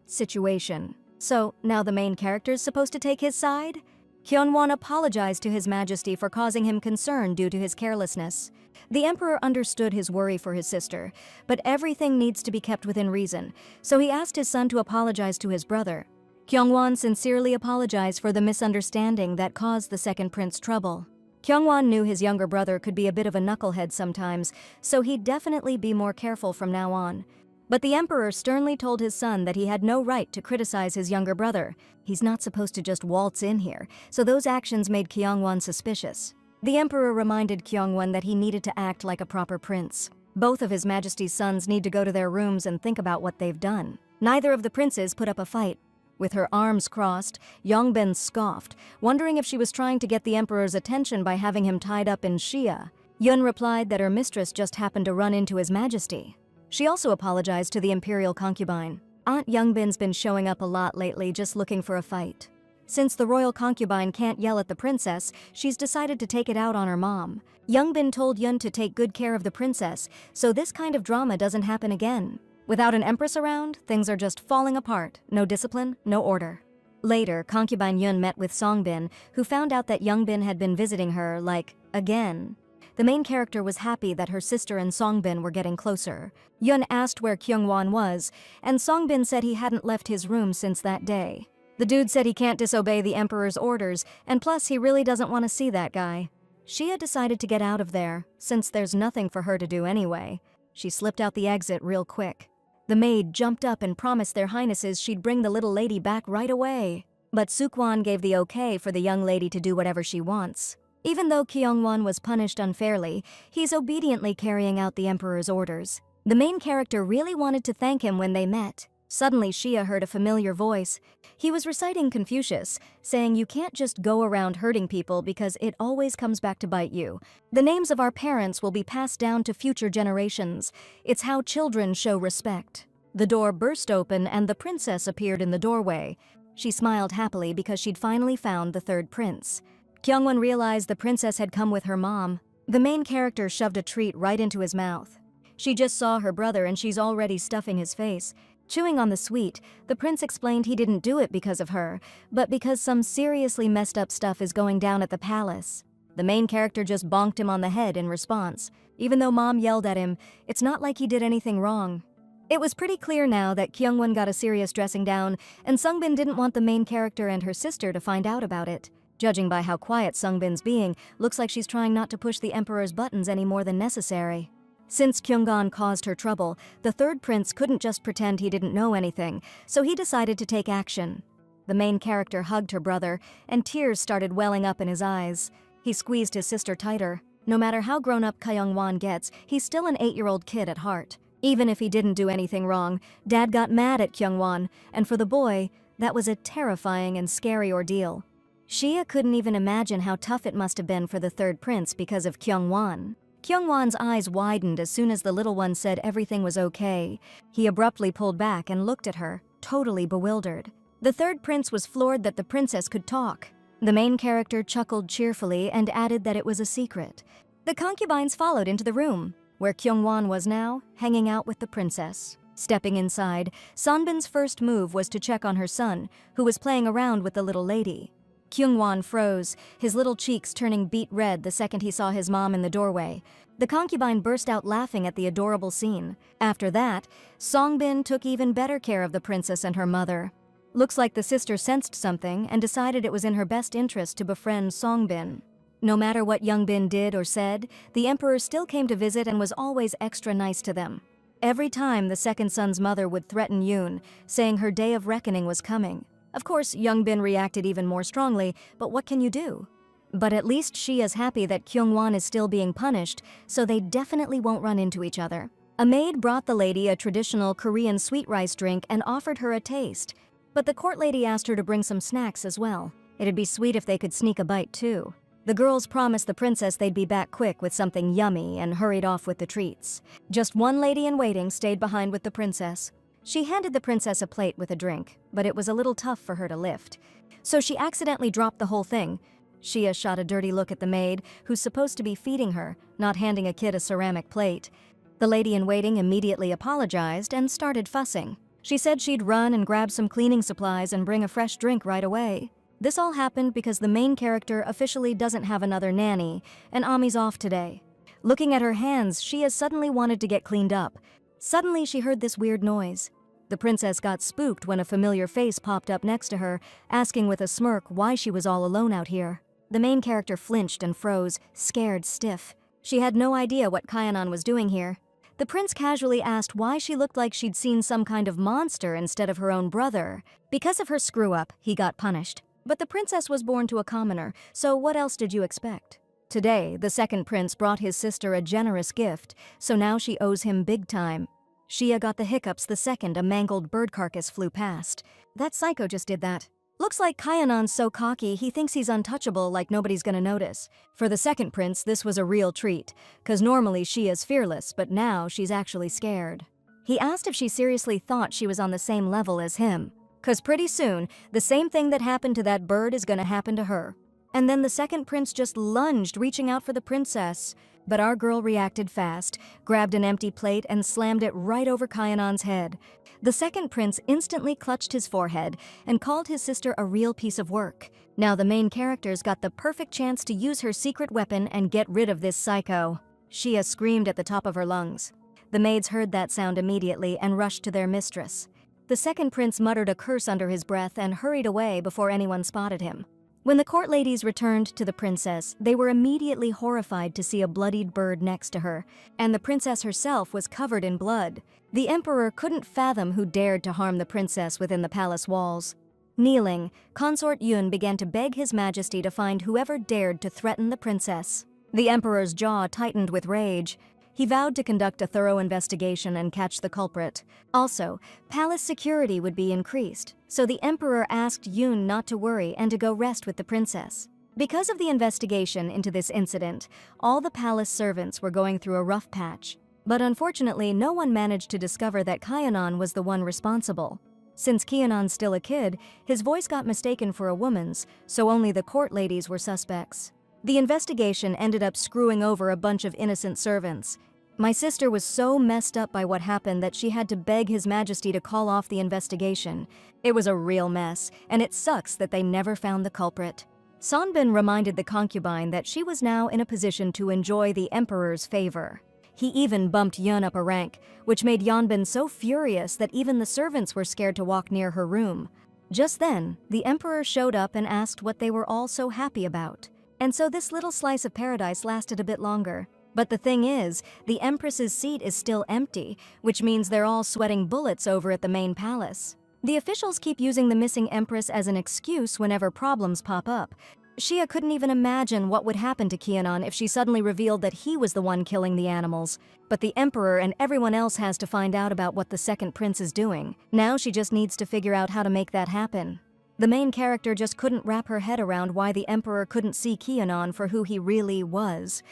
situation. So, now the main character's supposed to take his side? Hyunwon apologized to His Majesty for causing him concern due to his carelessness. The emperor understood his worry for his sister, but everything needs to be kept within reason, so he asked his son to apologize to his brother. Kyungwon sincerely apologized for the misunderstanding that caused the second prince trouble. Kyungwon knew his younger brother could be a bit of a knucklehead sometimes, so he'd definitely be more careful from now on. But the emperor sternly told his son that he had no right to criticize his younger brother. He's not supposed to just waltz in here, so those actions made Kyungwon suspicious. The emperor reminded Kyungwon that he needed to act like a proper prince. Both of His Majesty's sons need to go to their rooms and think about what they've done. Neither of the princes put up a fight. With her arms crossed, Yongbin scoffed, wondering if she was trying to get the emperor's attention by having him tied up in Shia. Yun replied that her mistress just happened to run into His Majesty. She also apologized to the imperial concubine. Aunt Yongbin's been showing up a lot lately just looking for a fight. Since the royal concubine can't yell at the princess, she's decided to take it out on her mom. Yongbin told Yun to take good care of the princess, so this kind of drama doesn't happen again. Without an empress around, things are just falling apart. No discipline, no order. Later, concubine Yun met with Songbin, who found out that Yongbin had been visiting her, again. The main character was happy that her sister and Songbin were getting closer. Yun asked where Kyungwon was, and Songbin said he hadn't left his room since that day. The dude said he can't disobey the emperor's orders, and plus he really doesn't want to see that guy. Shia decided to get out of there, since there's nothing for her to do anyway. She slipped out the exit real quick. The maid jumped up and promised their highnesses she'd bring the little lady back right away. But Sukwon gave the okay for the young lady to do whatever she wants. Even though Kyungwon was punished unfairly, he's obediently carrying out the emperor's orders. The main character really wanted to thank him when they met. Suddenly Shia heard a familiar voice. He was reciting Confucius, saying you can't just go around hurting people because it always comes back to bite you. The names of our parents will be passed down to future generations. It's how children show respect. The door burst open and the princess appeared in the doorway. She smiled happily because she'd finally found the third prince. Kyungwon realized the princess had come with her mom. The main character shoved a treat right into his mouth. She just saw her brother and she's already stuffing his face. Chewing on the sweet, the prince explained he didn't do it because of her, but because some seriously messed up stuff is going down at the palace. The main character just bonked him on the head in response. Even though mom yelled at him, it's not like he did anything wrong. It was pretty clear now that Kyungwon got a serious dressing down, and Sungbin didn't want the main character and her sister to find out about it. Judging by how quiet Sungbin's being, looks like she's trying not to push the emperor's buttons any more than necessary. Since Kyungwon caused her trouble, the third prince couldn't just pretend he didn't know anything, so he decided to take action. The main character hugged her brother, and tears started welling up in his eyes. He squeezed his sister tighter. No matter how grown-up Kyungwon gets, he's still an 8-year-old kid at heart. Even if he didn't do anything wrong, Dad got mad at Kyungwon, and for the boy, that was a terrifying and scary ordeal. Shia couldn't even imagine how tough it must have been for the third prince because of Kyungwon. Kyungwon's eyes widened as soon as the little one said everything was okay. He abruptly pulled back and looked at her, totally bewildered. The third prince was floored that the princess could talk. The main character chuckled cheerfully and added that it was a secret. The concubines followed into the room, where Kyungwon was now, hanging out with the princess. Stepping inside, Sonbin's first move was to check on her son, who was playing around with the little lady. Kyungwon froze, his little cheeks turning beet red the second he saw his mom in the doorway. The concubine burst out laughing at the adorable scene. After that, Songbin took even better care of the princess and her mother. Looks like the sister sensed something and decided it was in her best interest to befriend Songbin. No matter what Youngbin did or said, the emperor still came to visit and was always extra nice to them. Every time the second son's mother would threaten Yoon, saying her day of reckoning was coming. Of course, Youngbin reacted even more strongly, but what can you do? But at least she is happy that Kyungwon is still being punished, so they definitely won't run into each other. A maid brought the lady a traditional Korean sweet rice drink and offered her a taste. But the court lady asked her to bring some snacks as well. It'd be sweet if they could sneak a bite too. The girls promised the princess they'd be back quick with something yummy and hurried off with the treats. Just one lady-in-waiting stayed behind with the princess. She handed the princess a plate with a drink, but it was a little tough for her to lift. So she accidentally dropped the whole thing. Shia shot a dirty look at the maid, who's supposed to be feeding her, not handing a kid a ceramic plate. The lady-in-waiting immediately apologized and started fussing. She said she'd run and grab some cleaning supplies and bring a fresh drink right away. This all happened because the main character officially doesn't have another nanny, and Ami's off today. Looking at her hands, Shia suddenly wanted to get cleaned up. Suddenly she heard this weird noise. The princess got spooked when a familiar face popped up next to her, asking with a smirk why she was all alone out here. The main character flinched and froze, scared stiff. She had no idea what Kyanan was doing here. The prince casually asked why she looked like she'd seen some kind of monster instead of her own brother. Because of her screw-up, he got punished. But the princess was born to a commoner, so what else did you expect? Today, the second prince brought his sister a generous gift, so now she owes him big time. Shia got the hiccups the second a mangled bird carcass flew past. That psycho just did that. Looks like Kyanan's so cocky he thinks he's untouchable, like nobody's gonna notice. For the second prince, this was a real treat, 'cause normally Shia's fearless, but now she's actually scared. He asked if she seriously thought she was on the same level as him, 'cause pretty soon, the same thing that happened to that bird is gonna happen to her. And then the second prince just lunged, reaching out for the princess. But our girl reacted fast, grabbed an empty plate and slammed it right over Kyanan's head. The second prince instantly clutched his forehead and called his sister a real piece of work. Now the main characters got the perfect chance to use her secret weapon and get rid of this psycho. Shia screamed at the top of her lungs. The maids heard that sound immediately and rushed to their mistress. The second prince muttered a curse under his breath and hurried away before anyone spotted him. When the court ladies returned to the princess, they were immediately horrified to see a bloodied bird next to her, and the princess herself was covered in blood. The emperor couldn't fathom who dared to harm the princess within the palace walls. Kneeling, Consort Yun began to beg His Majesty to find whoever dared to threaten the princess. The emperor's jaw tightened with rage. He vowed to conduct a thorough investigation and catch the culprit. Also, palace security would be increased, so the emperor asked Yoon not to worry and to go rest with the princess. Because of the investigation into this incident, all the palace servants were going through a rough patch. But unfortunately, no one managed to discover that Kyanan was the one responsible. Since Kyanan's still a kid, his voice got mistaken for a woman's, so only the court ladies were suspects. The investigation ended up screwing over a bunch of innocent servants. My sister was so messed up by what happened that she had to beg His Majesty to call off the investigation. It was a real mess, and it sucks that they never found the culprit. Sonbin reminded the concubine that she was now in a position to enjoy the emperor's favor. He even bumped Yun up a rank, which made Yeonbin so furious that even the servants were scared to walk near her room. Just then, the emperor showed up and asked what they were all so happy about. And so this little slice of paradise lasted a bit longer. But the thing is, the Empress's seat is still empty, which means they're all sweating bullets over at the main palace. The officials keep using the missing Empress as an excuse whenever problems pop up. Shia couldn't even imagine what would happen to Kyonon if she suddenly revealed that he was the one killing the animals. But the Emperor and everyone else has to find out about what the second prince is doing. Now she just needs to figure out how to make that happen. The main character just couldn't wrap her head around why the Emperor couldn't see Kyonon for who he really was.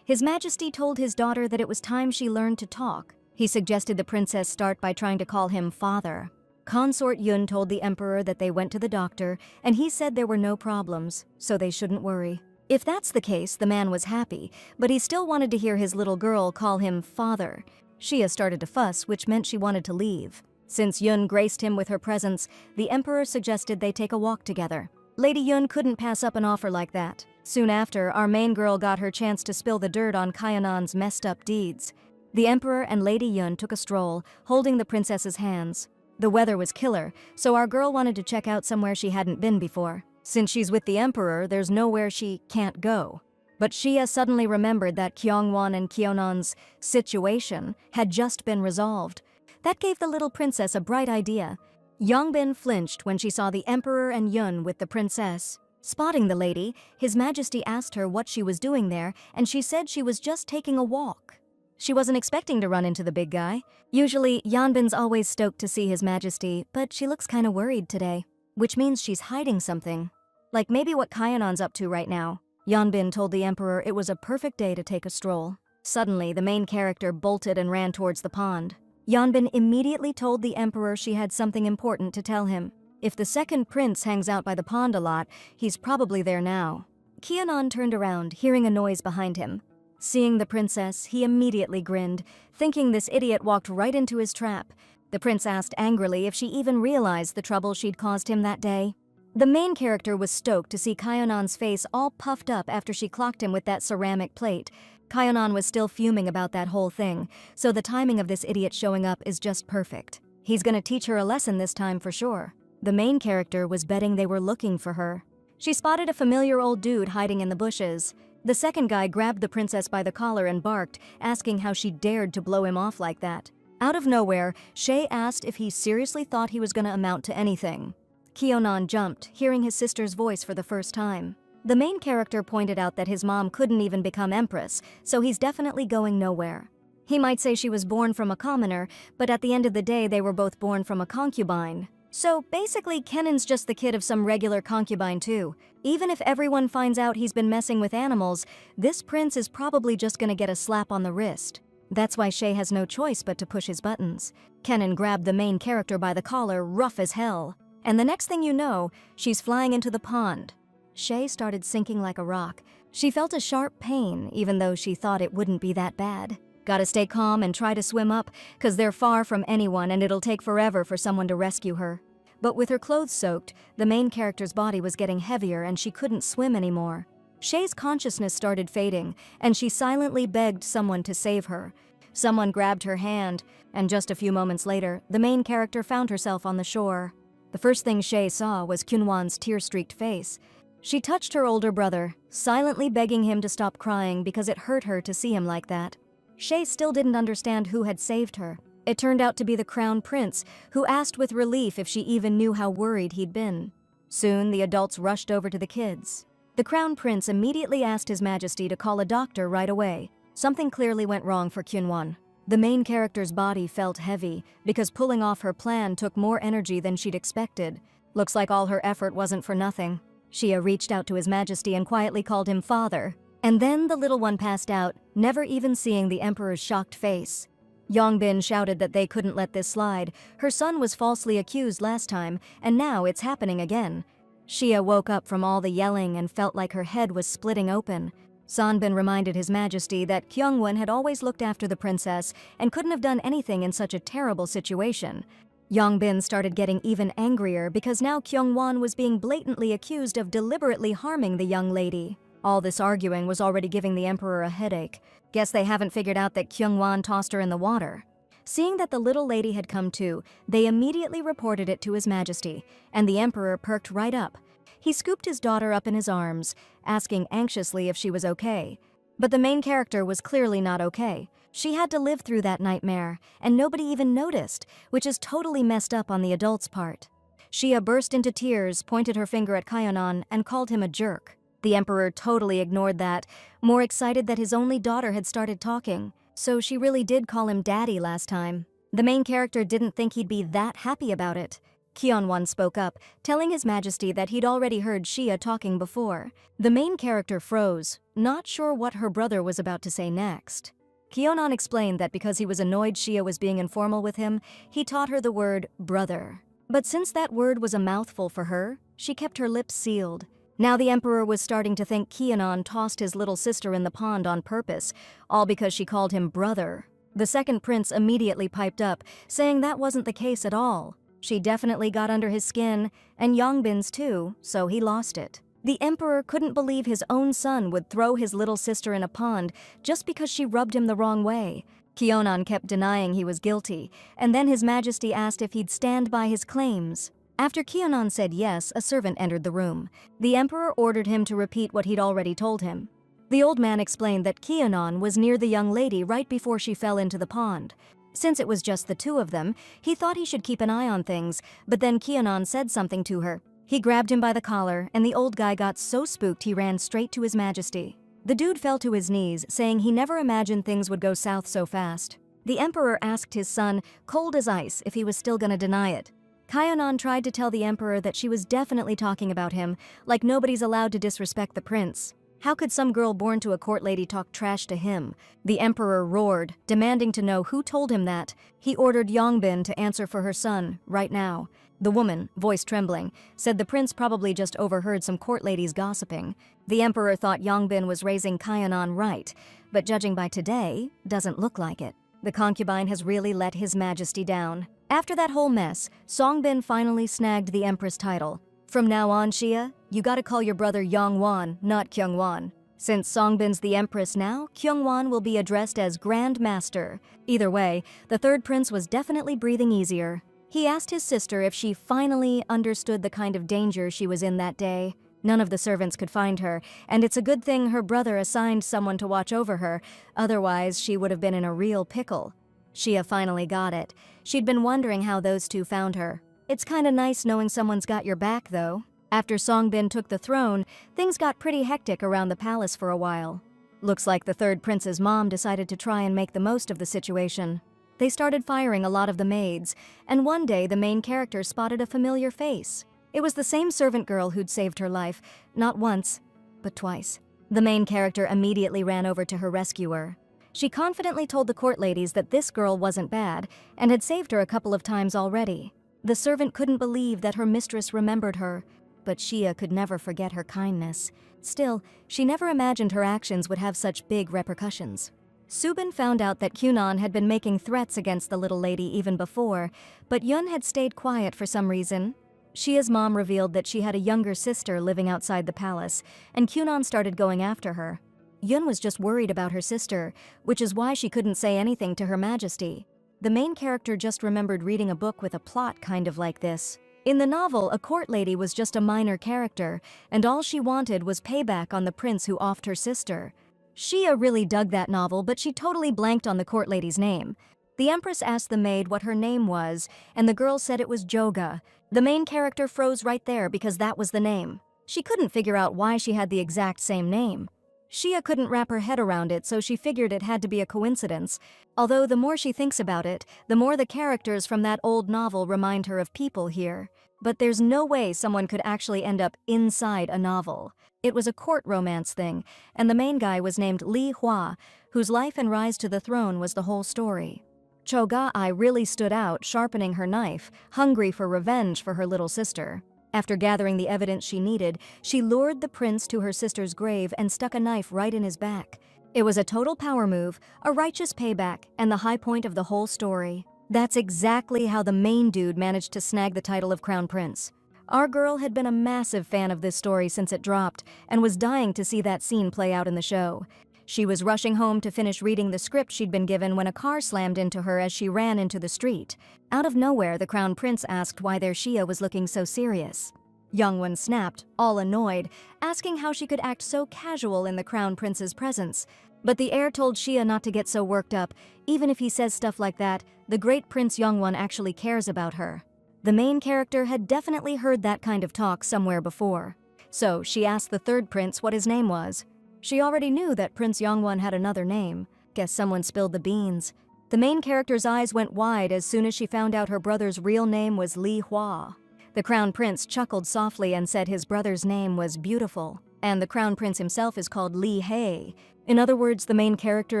His Majesty told his daughter that it was time she learned to talk. He suggested the princess start by trying to call him father. Consort Yun told the Emperor that they went to the doctor, and he said there were no problems, so they shouldn't worry. If that's the case, the man was happy, but he still wanted to hear his little girl call him father. Shia started to fuss, which meant she wanted to leave. Since Yun graced him with her presence, the Emperor suggested they take a walk together. Lady Yun couldn't pass up an offer like that. Soon after, our main girl got her chance to spill the dirt on Kyonon's messed up deeds. The Emperor and Lady Yun took a stroll, holding the princess's hands. The weather was killer, so our girl wanted to check out somewhere she hadn't been before. Since she's with the Emperor, there's nowhere she can't go. But Shia suddenly remembered that Kyongwon and Kyonon's situation had just been resolved. That gave the little princess a bright idea. Yongbin flinched when she saw the Emperor and Yun with the princess. Spotting the lady, His Majesty asked her what she was doing there, and she said she was just taking a walk. She wasn't expecting to run into the big guy. Usually, Yonbin's always stoked to see His Majesty, but she looks kinda worried today. Which means she's hiding something. Like maybe what Kyonon's up to right now. Yonbin told the Emperor it was a perfect day to take a stroll. Suddenly, the main character bolted and ran towards the pond. Yonbin immediately told the Emperor she had something important to tell him. If the second prince hangs out by the pond a lot, he's probably there now. Kyonon turned around, hearing a noise behind him. Seeing the princess, he immediately grinned, thinking this idiot walked right into his trap. The prince asked angrily if she even realized the trouble she'd caused him that day. The main character was stoked to see Kyonon's face all puffed up after she clocked him with that ceramic plate. Kyonon was still fuming about that whole thing, so the timing of this idiot showing up is just perfect. He's gonna teach her a lesson this time for sure. The main character was betting they were looking for her. She spotted a familiar old dude hiding in the bushes. The second guy grabbed the princess by the collar and barked, asking how she dared to blow him off like that. Out of nowhere, Shay asked if he seriously thought he was gonna amount to anything. Kyonon jumped, hearing his sister's voice for the first time. The main character pointed out that his mom couldn't even become empress, so he's definitely going nowhere. He might say she was born from a commoner, but at the end of the day they were both born from a concubine. So basically, Kennan's just the kid of some regular concubine too. Even if everyone finds out he's been messing with animals, this prince is probably just gonna get a slap on the wrist. That's why Shay has no choice but to push his buttons. Kennan grabbed the main character by the collar, rough as hell. And the next thing you know, she's flying into the pond. Shay started sinking like a rock. She felt a sharp pain, even though she thought it wouldn't be that bad. Gotta stay calm and try to swim up, 'cause they're far from anyone and it'll take forever for someone to rescue her. But with her clothes soaked, the main character's body was getting heavier and she couldn't swim anymore. Shay's consciousness started fading, and she silently begged someone to save her. Someone grabbed her hand, and just a few moments later, the main character found herself on the shore. The first thing Shay saw was Kyunwon's tear-streaked face. She touched her older brother, silently begging him to stop crying because it hurt her to see him like that. Shay still didn't understand who had saved her. It turned out to be the crown prince, who asked with relief if she even knew how worried he'd been. Soon, the adults rushed over to the kids. The crown prince immediately asked His Majesty to call a doctor right away. Something clearly went wrong for Kyunwon. The main character's body felt heavy, because pulling off her plan took more energy than she'd expected. Looks like all her effort wasn't for nothing. Shia reached out to His Majesty and quietly called him father. And then the little one passed out, never even seeing the Emperor's shocked face. Yongbin shouted that they couldn't let this slide. Her son was falsely accused last time, and now it's happening again. Shia woke up from all the yelling and felt like her head was splitting open. Sanbin reminded His Majesty that Kyungwon had always looked after the princess and couldn't have done anything in such a terrible situation. Yongbin started getting even angrier because now Kyungwon was being blatantly accused of deliberately harming the young lady. All this arguing was already giving the Emperor a headache. Guess they haven't figured out that Kyungwon tossed her in the water. Seeing that the little lady had come to, they immediately reported it to His Majesty, and the Emperor perked right up. He scooped his daughter up in his arms, asking anxiously if she was okay. But the main character was clearly not okay. She had to live through that nightmare, and nobody even noticed, which is totally messed up on the adult's part. Shia burst into tears, pointed her finger at Kyonon, and called him a jerk. The emperor totally ignored that, more excited that his only daughter had started talking. So she really did call him daddy last time. The main character didn't think he'd be that happy about it. Kyonwon spoke up, telling His Majesty that he'd already heard Shia talking before. The main character froze, not sure what her brother was about to say next. Kyonan explained that because he was annoyed Shia was being informal with him, he taught her the word brother. But since that word was a mouthful for her, she kept her lips sealed. Now the emperor was starting to think Kyonan tossed his little sister in the pond on purpose, all because she called him brother. The second prince immediately piped up, saying that wasn't the case at all. She definitely got under his skin, and Yongbin's too, so he lost it. The emperor couldn't believe his own son would throw his little sister in a pond just because she rubbed him the wrong way. Kyonan kept denying he was guilty, and then His Majesty asked if he'd stand by his claims. After Kyonan said yes, a servant entered the room. The emperor ordered him to repeat what he'd already told him. The old man explained that Kyonan was near the young lady right before she fell into the pond. Since it was just the two of them, he thought he should keep an eye on things, but then Kyonan said something to her. He grabbed him by the collar, and the old guy got so spooked he ran straight to His Majesty. The dude fell to his knees, saying he never imagined things would go south so fast. The emperor asked his son, cold as ice, if he was still gonna deny it. Kyonan tried to tell the emperor that she was definitely talking about him, like nobody's allowed to disrespect the prince. How could some girl born to a court lady talk trash to him? The emperor roared, demanding to know who told him that. He ordered Yongbin to answer for her son, right now. The woman, voice trembling, said the prince probably just overheard some court ladies gossiping. The emperor thought Yongbin was raising Kyonan right, but judging by today, doesn't look like it. The concubine has really let His Majesty down. After that whole mess, Songbin finally snagged the empress title. From now on, Shia, you gotta call your brother Yongwon, not Kyungwon. Since Songbin's the empress now, Kyungwon will be addressed as Grand Master. Either way, the third prince was definitely breathing easier. He asked his sister if she finally understood the kind of danger she was in that day. None of the servants could find her, and it's a good thing her brother assigned someone to watch over her, otherwise she would have been in a real pickle. Shia finally got it. She'd been wondering how those two found her. It's kinda nice knowing someone's got your back, though. After Songbin took the throne, things got pretty hectic around the palace for a while. Looks like the third prince's mom decided to try and make the most of the situation. They started firing a lot of the maids, and one day the main character spotted a familiar face. It was the same servant girl who'd saved her life, not once, but twice. The main character immediately ran over to her rescuer. She confidently told the court ladies that this girl wasn't bad, and had saved her a couple of times already. The servant couldn't believe that her mistress remembered her, but Shia could never forget her kindness. Still, she never imagined her actions would have such big repercussions. Subin found out that Kyonan had been making threats against the little lady even before, but Yun had stayed quiet for some reason. Shia's mom revealed that she had a younger sister living outside the palace, and Kyonan started going after her. Yun was just worried about her sister, which is why she couldn't say anything to Her Majesty. The main character just remembered reading a book with a plot kind of like this. In the novel, a court lady was just a minor character, and all she wanted was payback on the prince who offed her sister. Shia really dug that novel, but she totally blanked on the court lady's name. The empress asked the maid what her name was, and the girl said it was Joga. The main character froze right there because that was the name. She couldn't figure out why she had the exact same name. Shia couldn't wrap her head around it, so she figured it had to be a coincidence. Although the more she thinks about it, the more the characters from that old novel remind her of people here. But there's no way someone could actually end up inside a novel. It was a court romance thing, and the main guy was named Li Hua, whose life and rise to the throne was the whole story. Choga-ai really stood out, sharpening her knife, hungry for revenge for her little sister. After gathering the evidence she needed, she lured the prince to her sister's grave and stuck a knife right in his back. It was a total power move, a righteous payback, and the high point of the whole story. That's exactly how the main dude managed to snag the title of Crown Prince. Our girl had been a massive fan of this story since it dropped, and was dying to see that scene play out in the show. She was rushing home to finish reading the script she'd been given when a car slammed into her as she ran into the street. Out of nowhere, the Crown Prince asked why their Shia was looking so serious. Youngwon snapped, all annoyed, asking how she could act so casual in the Crown Prince's presence. But the heir told Shia not to get so worked up. Even if he says stuff like that, the great Prince Youngwon actually cares about her. The main character had definitely heard that kind of talk somewhere before. so she asked the third prince what his name was. She already knew that Prince Yongwon had another name. Guess someone spilled the beans. The main character's eyes went wide as soon as she found out her brother's real name was Li Hua. The crown prince chuckled softly and said his brother's name was Beautiful, and the crown prince himself is called Li Hei. In other words, the main character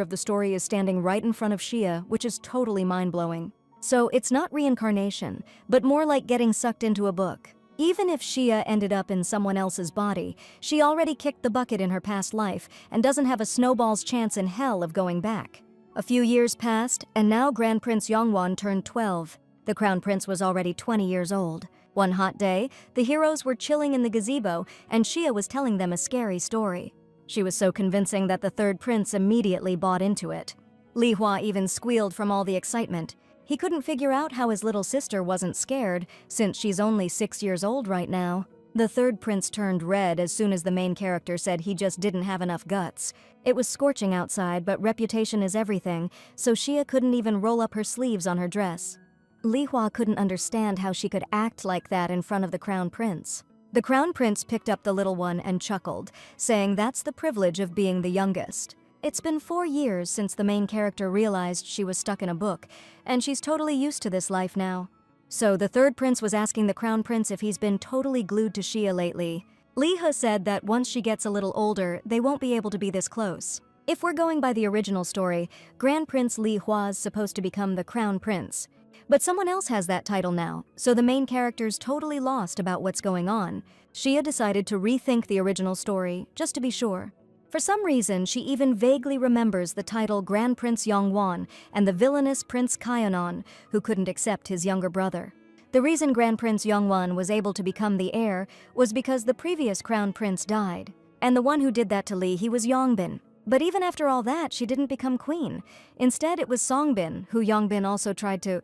of the story is standing right in front of Xia, which is totally mind-blowing. So it's not reincarnation, but more like getting sucked into a book. Even if Xia ended up in someone else's body, she already kicked the bucket in her past life and doesn't have a snowball's chance in hell of going back. A few years passed, and now Grand Prince Yongwon turned 12. The crown prince was already 20 years old. One hot day, the heroes were chilling in the gazebo, and Xia was telling them a scary story. She was so convincing that the third prince immediately bought into it. Li Hua even squealed from all the excitement. He couldn't figure out how his little sister wasn't scared, since she's only 6 years old right now. The third prince turned red as soon as the main character said he just didn't have enough guts. It was scorching outside, but reputation is everything, so Xia couldn't even roll up her sleeves on her dress. Li Hua couldn't understand how she could act like that in front of the crown prince. The crown prince picked up the little one and chuckled, saying that's the privilege of being the youngest. It's been 4 years since the main character realized she was stuck in a book, and she's totally used to this life now. So the third prince was asking the crown prince if he's been totally glued to Xia lately. Li He said that once she gets a little older, they won't be able to be this close. If we're going by the original story, Grand Prince Li Hua's supposed to become the crown prince. But someone else has that title now, so the main character's totally lost about what's going on. Xia decided to rethink the original story, just to be sure. For some reason, she even vaguely remembers the title Grand Prince Yongwon and the villainous Prince Kaianon, who couldn't accept his younger brother. The reason Grand Prince Yongwon was able to become the heir was because the previous crown prince died. And the one who did that to Li, he was Yongbin. But even after all that, she didn't become queen. Instead, it was Songbin, who Yongbin also tried to,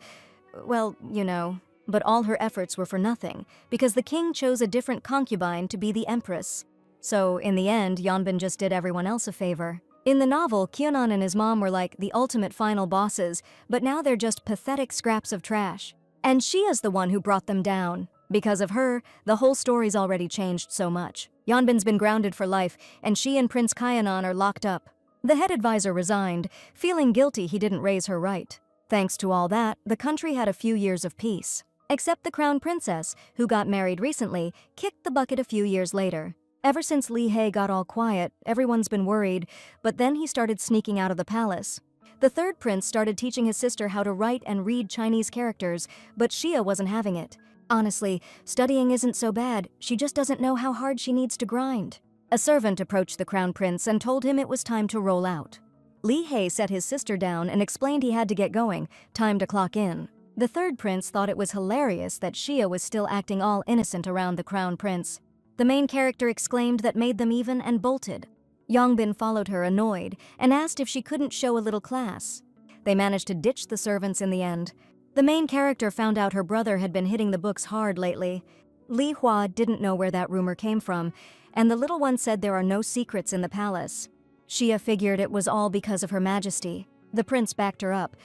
well, you know. But all her efforts were for nothing, because the king chose a different concubine to be the empress. So, in the end, Yongbin just did everyone else a favor. In the novel, Kaianon and his mom were like the ultimate final bosses, but now they're just pathetic scraps of trash. And Xia's the one who brought them down. Because of her, the whole story's already changed so much. Yongbin's been grounded for life, and she and Prince Kaianon are locked up. The head advisor resigned, feeling guilty he didn't raise her right. Thanks to all that, the country had a few years of peace. Except the crown princess, who got married recently, kicked the bucket a few years later. Ever since Li Hei got all quiet, everyone's been worried, but then he started sneaking out of the palace. The third prince started teaching his sister how to write and read Chinese characters, but Xia wasn't having it. Honestly, studying isn't so bad, she just doesn't know how hard she needs to grind. A servant approached the crown prince and told him it was time to roll out. Li Hei set his sister down and explained he had to get going, time to clock in. The third prince thought it was hilarious that Xia was still acting all innocent around the crown prince. The main character exclaimed that made them even and bolted. Yongbin followed her annoyed and asked if she couldn't show a little class. They managed to ditch the servants in the end. The main character found out her brother had been hitting the books hard lately. Li Hua didn't know where that rumor came from, and the little one said there are no secrets in the palace. Xia figured it was all because of Her Majesty. The prince backed her up,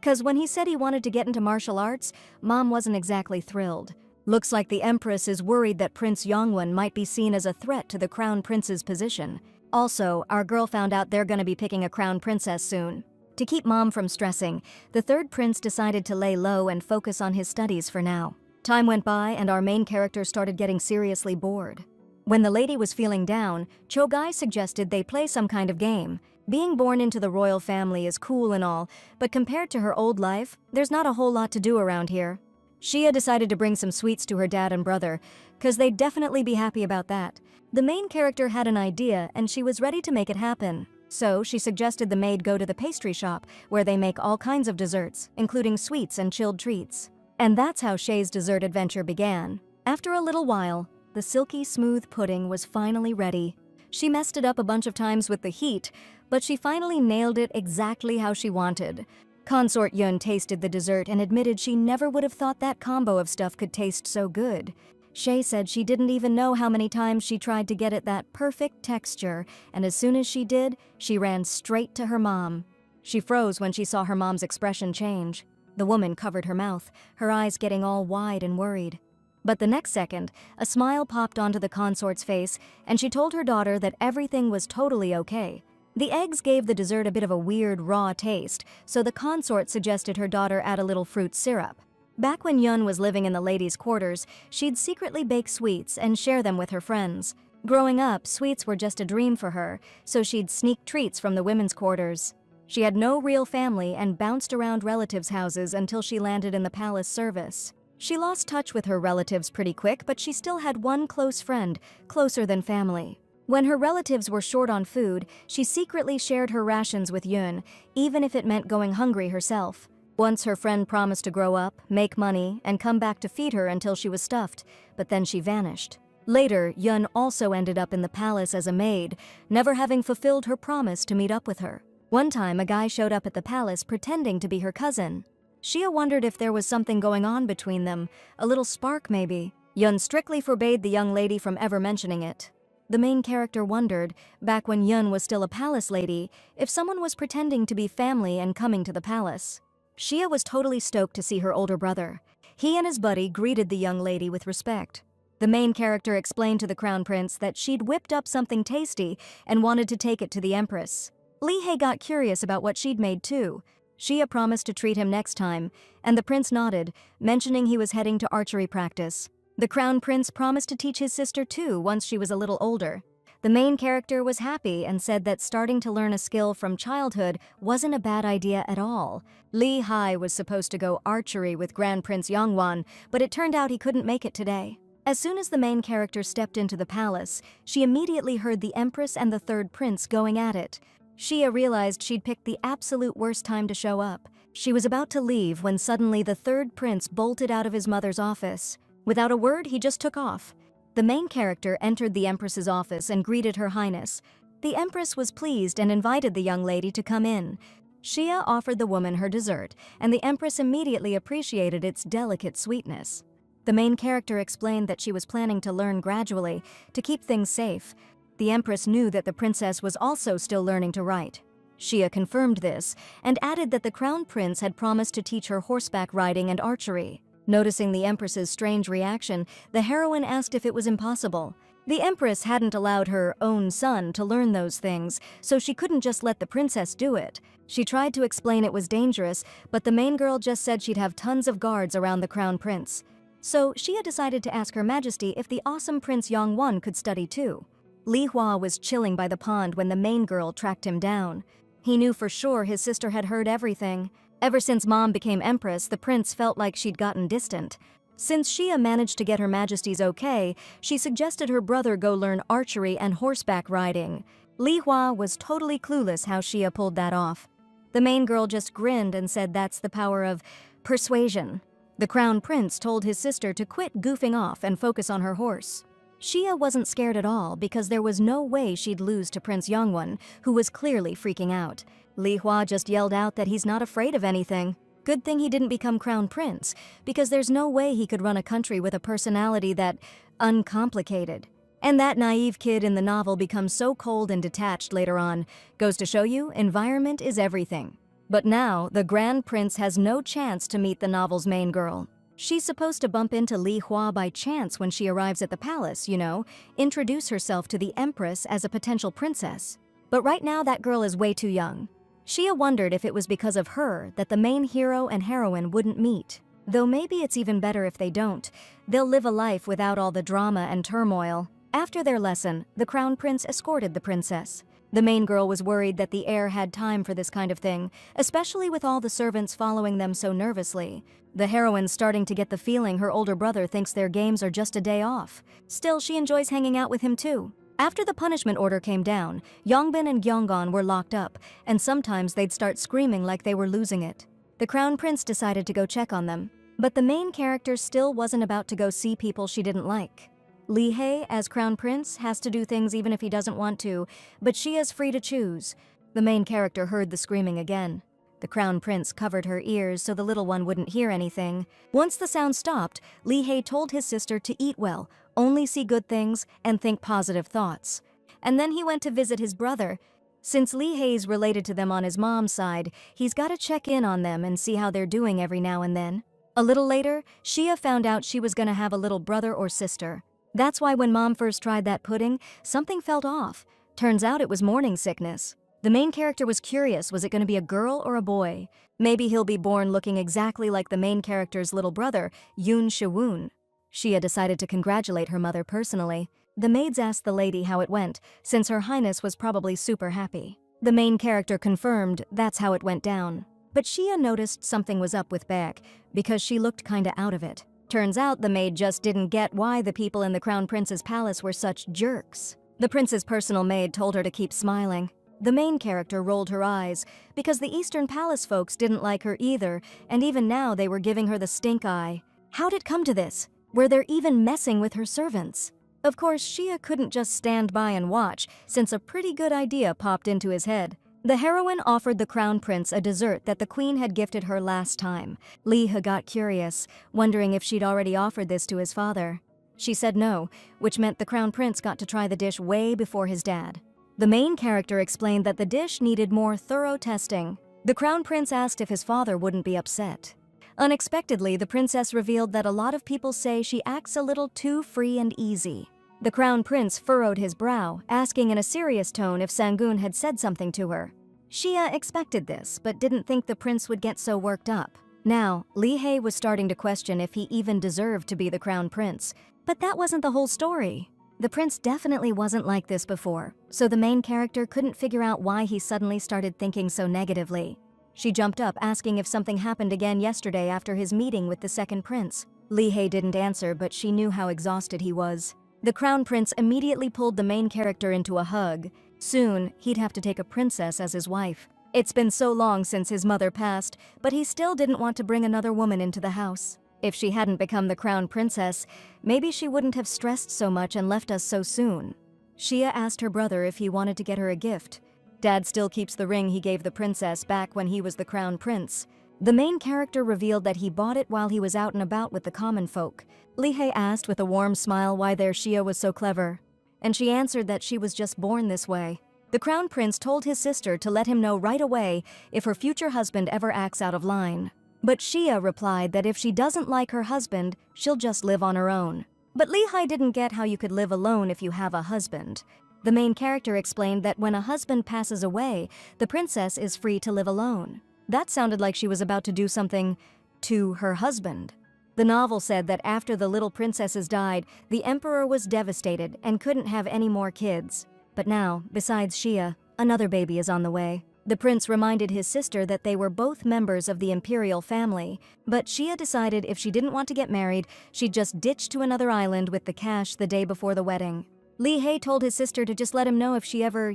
'cause when he said he wanted to get into martial arts, Mom wasn't exactly thrilled. Looks like the Empress is worried that Prince Yongwon might be seen as a threat to the Crown Prince's position. Also, our girl found out they're gonna be picking a Crown Princess soon. To keep Mom from stressing, the third prince decided to lay low and focus on his studies for now. Time went by and our main character started getting seriously bored. When the lady was feeling down, Chogai suggested they play some kind of game. Being born into the royal family is cool and all, but compared to her old life, there's not a whole lot to do around here. Xia decided to bring some sweets to her dad and brother, 'cause they'd definitely be happy about that. The main character had an idea and she was ready to make it happen. So she suggested the maid go to the pastry shop, where they make all kinds of desserts, including sweets and chilled treats. And that's how Shay's dessert adventure began. After a little while, the silky smooth pudding was finally ready. She messed it up a bunch of times with the heat, but she finally nailed it exactly how she wanted. Consort Yun tasted the dessert and admitted she never would have thought that combo of stuff could taste so good. Shay said she didn't even know how many times she tried to get it that perfect texture, and as soon as she did, she ran straight to her mom. She froze when she saw her mom's expression change. The woman covered her mouth, her eyes getting all wide and worried. But the next second, a smile popped onto the consort's face, and she told her daughter that everything was totally okay. The eggs gave the dessert a bit of a weird, raw taste, so the consort suggested her daughter add a little fruit syrup. Back when Yun was living in the ladies' quarters, she'd secretly bake sweets and share them with her friends. Growing up, sweets were just a dream for her, so she'd sneak treats from the women's quarters. She had no real family and bounced around relatives' houses until she landed in the palace service. She lost touch with her relatives pretty quick, but she still had one close friend, closer than family. When her relatives were short on food, she secretly shared her rations with Yun, even if it meant going hungry herself. Once her friend promised to grow up, make money, and come back to feed her until she was stuffed, but then she vanished. Later, Yun also ended up in the palace as a maid, never having fulfilled her promise to meet up with her. One time, a guy showed up at the palace pretending to be her cousin. Shia wondered if there was something going on between them, a little spark maybe. Yun strictly forbade the young lady from ever mentioning it. The main character wondered, back when Yun was still a palace lady, if someone was pretending to be family and coming to the palace. Shia was totally stoked to see her older brother. He and his buddy greeted the young lady with respect. The main character explained to the crown prince that she'd whipped up something tasty and wanted to take it to the empress. Li Hei got curious about what she'd made too. Shia promised to treat him next time, and the prince nodded, mentioning he was heading to archery practice. The crown prince promised to teach his sister too once she was a little older. The main character was happy and said that starting to learn a skill from childhood wasn't a bad idea at all. Li Hai was supposed to go archery with Grand Prince Yongwan, but it turned out he couldn't make it today. As soon as the main character stepped into the palace, she immediately heard the empress and the third prince going at it. Shia realized she'd picked the absolute worst time to show up. She was about to leave when suddenly the third prince bolted out of his mother's office. Without a word, he just took off. The main character entered the empress's office and greeted her highness. The empress was pleased and invited the young lady to come in. Shia offered the woman her dessert, and the empress immediately appreciated its delicate sweetness. The main character explained that she was planning to learn gradually, to keep things safe. The empress knew that the princess was also still learning to write. Shia confirmed this, and added that the crown prince had promised to teach her horseback riding and archery. Noticing the empress's strange reaction, the heroine asked if it was impossible. The empress hadn't allowed her own son to learn those things, so she couldn't just let the princess do it. She tried to explain it was dangerous, but the main girl just said she'd have tons of guards around the crown prince. So Shia decided to ask Her Majesty if the awesome Prince Yongwon could study too. Li Hua was chilling by the pond when the main girl tracked him down. He knew for sure his sister had heard everything. Ever since Mom became Empress, the prince felt like she'd gotten distant. Since Shia managed to get Her Majesty's okay, she suggested her brother go learn archery and horseback riding. Li Hua was totally clueless how Shia pulled that off. The main girl just grinned and said that's the power of persuasion. The crown prince told his sister to quit goofing off and focus on her horse. Shia wasn't scared at all because there was no way she'd lose to Prince Yongwon, who was clearly freaking out. Li Hua just yelled out that he's not afraid of anything. Good thing he didn't become crown prince, because there's no way he could run a country with a personality that uncomplicated. And that naive kid in the novel becomes so cold and detached later on. Goes to show you, environment is everything. But now, the Grand Prince has no chance to meet the novel's main girl. She's supposed to bump into Li Hua by chance when she arrives at the palace, you know, introduce herself to the Empress as a potential princess. But right now that girl is way too young. Shia wondered if it was because of her that the main hero and heroine wouldn't meet. Though maybe it's even better if they don't. They'll live a life without all the drama and turmoil. After their lesson, the crown prince escorted the princess. The main girl was worried that the heir had time for this kind of thing, especially with all the servants following them so nervously. The heroine's starting to get the feeling her older brother thinks their games are just a day off. Still, she enjoys hanging out with him too. After the punishment order came down, Yongbin and Gyeonggon were locked up, and sometimes they'd start screaming like they were losing it. The crown prince decided to go check on them, but the main character still wasn't about to go see people she didn't like. Li Hei, as crown prince, has to do things even if he doesn't want to, but she is free to choose. The main character heard the screaming again. The crown prince covered her ears so the little one wouldn't hear anything. Once the sound stopped, Li Hei told his sister to eat well, only see good things, and think positive thoughts. And then he went to visit his brother. Since Li Hei's related to them on his mom's side, he's got to check in on them and see how they're doing every now and then. A little later, Shia found out she was gonna have a little brother or sister. That's why when Mom first tried that pudding, something felt off. Turns out it was morning sickness. The main character was curious, was it gonna be a girl or a boy? Maybe he'll be born looking exactly like the main character's little brother, Yoon Shi-woon. Shia decided to congratulate her mother personally. The maids asked the lady how it went, since Her Highness was probably super happy. The main character confirmed that's how it went down. But Shia noticed something was up with Baek, because she looked kinda out of it. Turns out the maid just didn't get why the people in the Crown Prince's palace were such jerks. The prince's personal maid told her to keep smiling. The main character rolled her eyes, because the Eastern Palace folks didn't like her either, and even now they were giving her the stink eye. How'd it come to this? Were they even messing with her servants? Of course, Shia couldn't just stand by and watch, since a pretty good idea popped into his head. The heroine offered the Crown Prince a dessert that the Queen had gifted her last time. Lee-ha got curious, wondering if she'd already offered this to his father. She said no, which meant the Crown Prince got to try the dish way before his dad. The main character explained that the dish needed more thorough testing. The Crown Prince asked if his father wouldn't be upset. Unexpectedly, the princess revealed that a lot of people say she acts a little too free and easy. The Crown Prince furrowed his brow, asking in a serious tone if Sangun had said something to her. Shia expected this, but didn't think the prince would get so worked up. Now, Lee-hae was starting to question if he even deserved to be the Crown Prince. But that wasn't the whole story. The prince definitely wasn't like this before, so the main character couldn't figure out why he suddenly started thinking so negatively. She jumped up, asking if something happened again yesterday after his meeting with the second prince. Lee-hae didn't answer, but she knew how exhausted he was. The Crown Prince immediately pulled the main character into a hug. Soon, he'd have to take a princess as his wife. It's been so long since his mother passed, but he still didn't want to bring another woman into the house. If she hadn't become the Crown Princess, maybe she wouldn't have stressed so much and left us so soon. Shia asked her brother if he wanted to get her a gift. Dad still keeps the ring he gave the princess back when he was the Crown Prince. The main character revealed that he bought it while he was out and about with the common folk. Lee-hae asked with a warm smile why their Shia was so clever, and she answered that she was just born this way. The Crown Prince told his sister to let him know right away if her future husband ever acts out of line. But Shia replied that if she doesn't like her husband, she'll just live on her own. But Lee-hae didn't get how you could live alone if you have a husband. The main character explained that when a husband passes away, the princess is free to live alone. That sounded like she was about to do something to her husband. The novel said that after the little princesses died, the emperor was devastated and couldn't have any more kids. But now, besides Shia, another baby is on the way. The prince reminded his sister that they were both members of the imperial family, but Shia decided if she didn't want to get married, she'd just ditch to another island with the cash the day before the wedding. Lee-hae told his sister to just let him know if she ever,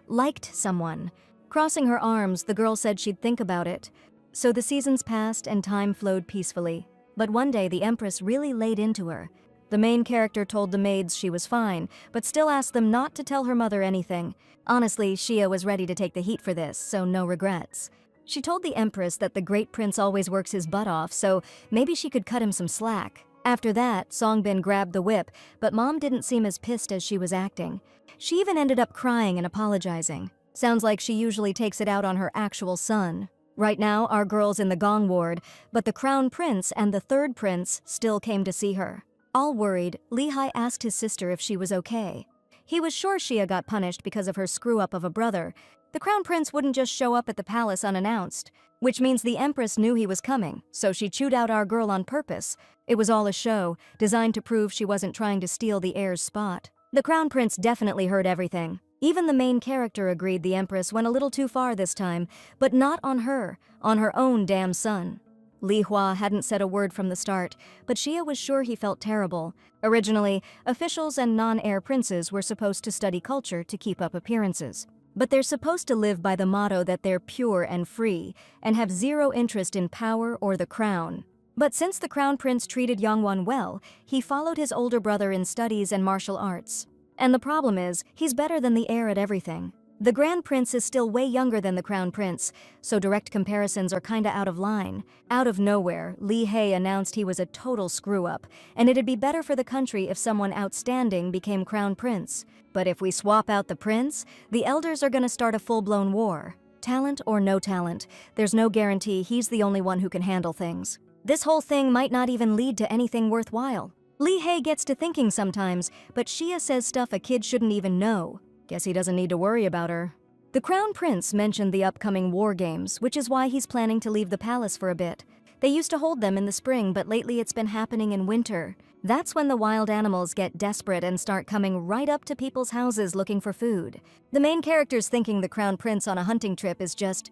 liked someone. Crossing her arms, the girl said she'd think about it. So the seasons passed and time flowed peacefully. But one day the Empress really laid into her. The main character told the maids she was fine, but still asked them not to tell her mother anything. Honestly, Shia was ready to take the heat for this, so no regrets. She told the Empress that the great prince always works his butt off, so maybe she could cut him some slack. After that, Songbin grabbed the whip, but Mom didn't seem as pissed as she was acting. She even ended up crying and apologizing. Sounds like she usually takes it out on her actual son. Right now, our girl's in the Gong ward, but the Crown Prince and the third prince still came to see her. All worried, Lee-hae asked his sister if she was okay. He was sure Shia got punished because of her screw-up of a brother. The Crown Prince wouldn't just show up at the palace unannounced, which means the Empress knew he was coming, so she chewed out our girl on purpose. It was all a show, designed to prove she wasn't trying to steal the heir's spot. The Crown Prince definitely heard everything. Even the main character agreed the Empress went a little too far this time, but not on her own damn son. Li Hua hadn't said a word from the start, but Shia was sure he felt terrible. Originally, officials and non-heir princes were supposed to study culture to keep up appearances. But they're supposed to live by the motto that they're pure and free, and have zero interest in power or the crown. But since the Crown Prince treated Yongwon well, he followed his older brother in studies and martial arts. And the problem is, he's better than the heir at everything. The Grand Prince is still way younger than the Crown Prince, so direct comparisons are kinda out of line. Out of nowhere, Lee-hae announced he was a total screw-up, and it'd be better for the country if someone outstanding became Crown Prince. But if we swap out the prince, the elders are gonna start a full-blown war. Talent or no talent, there's no guarantee he's the only one who can handle things. This whole thing might not even lead to anything worthwhile. Lee Hae gets to thinking sometimes, but Shia says stuff a kid shouldn't even know. Guess he doesn't need to worry about her. The Crown Prince mentioned the upcoming war games, which is why he's planning to leave the palace for a bit. They used to hold them in the spring, but lately it's been happening in winter. That's when the wild animals get desperate and start coming right up to people's houses looking for food. The main character's thinking the Crown Prince on a hunting trip is just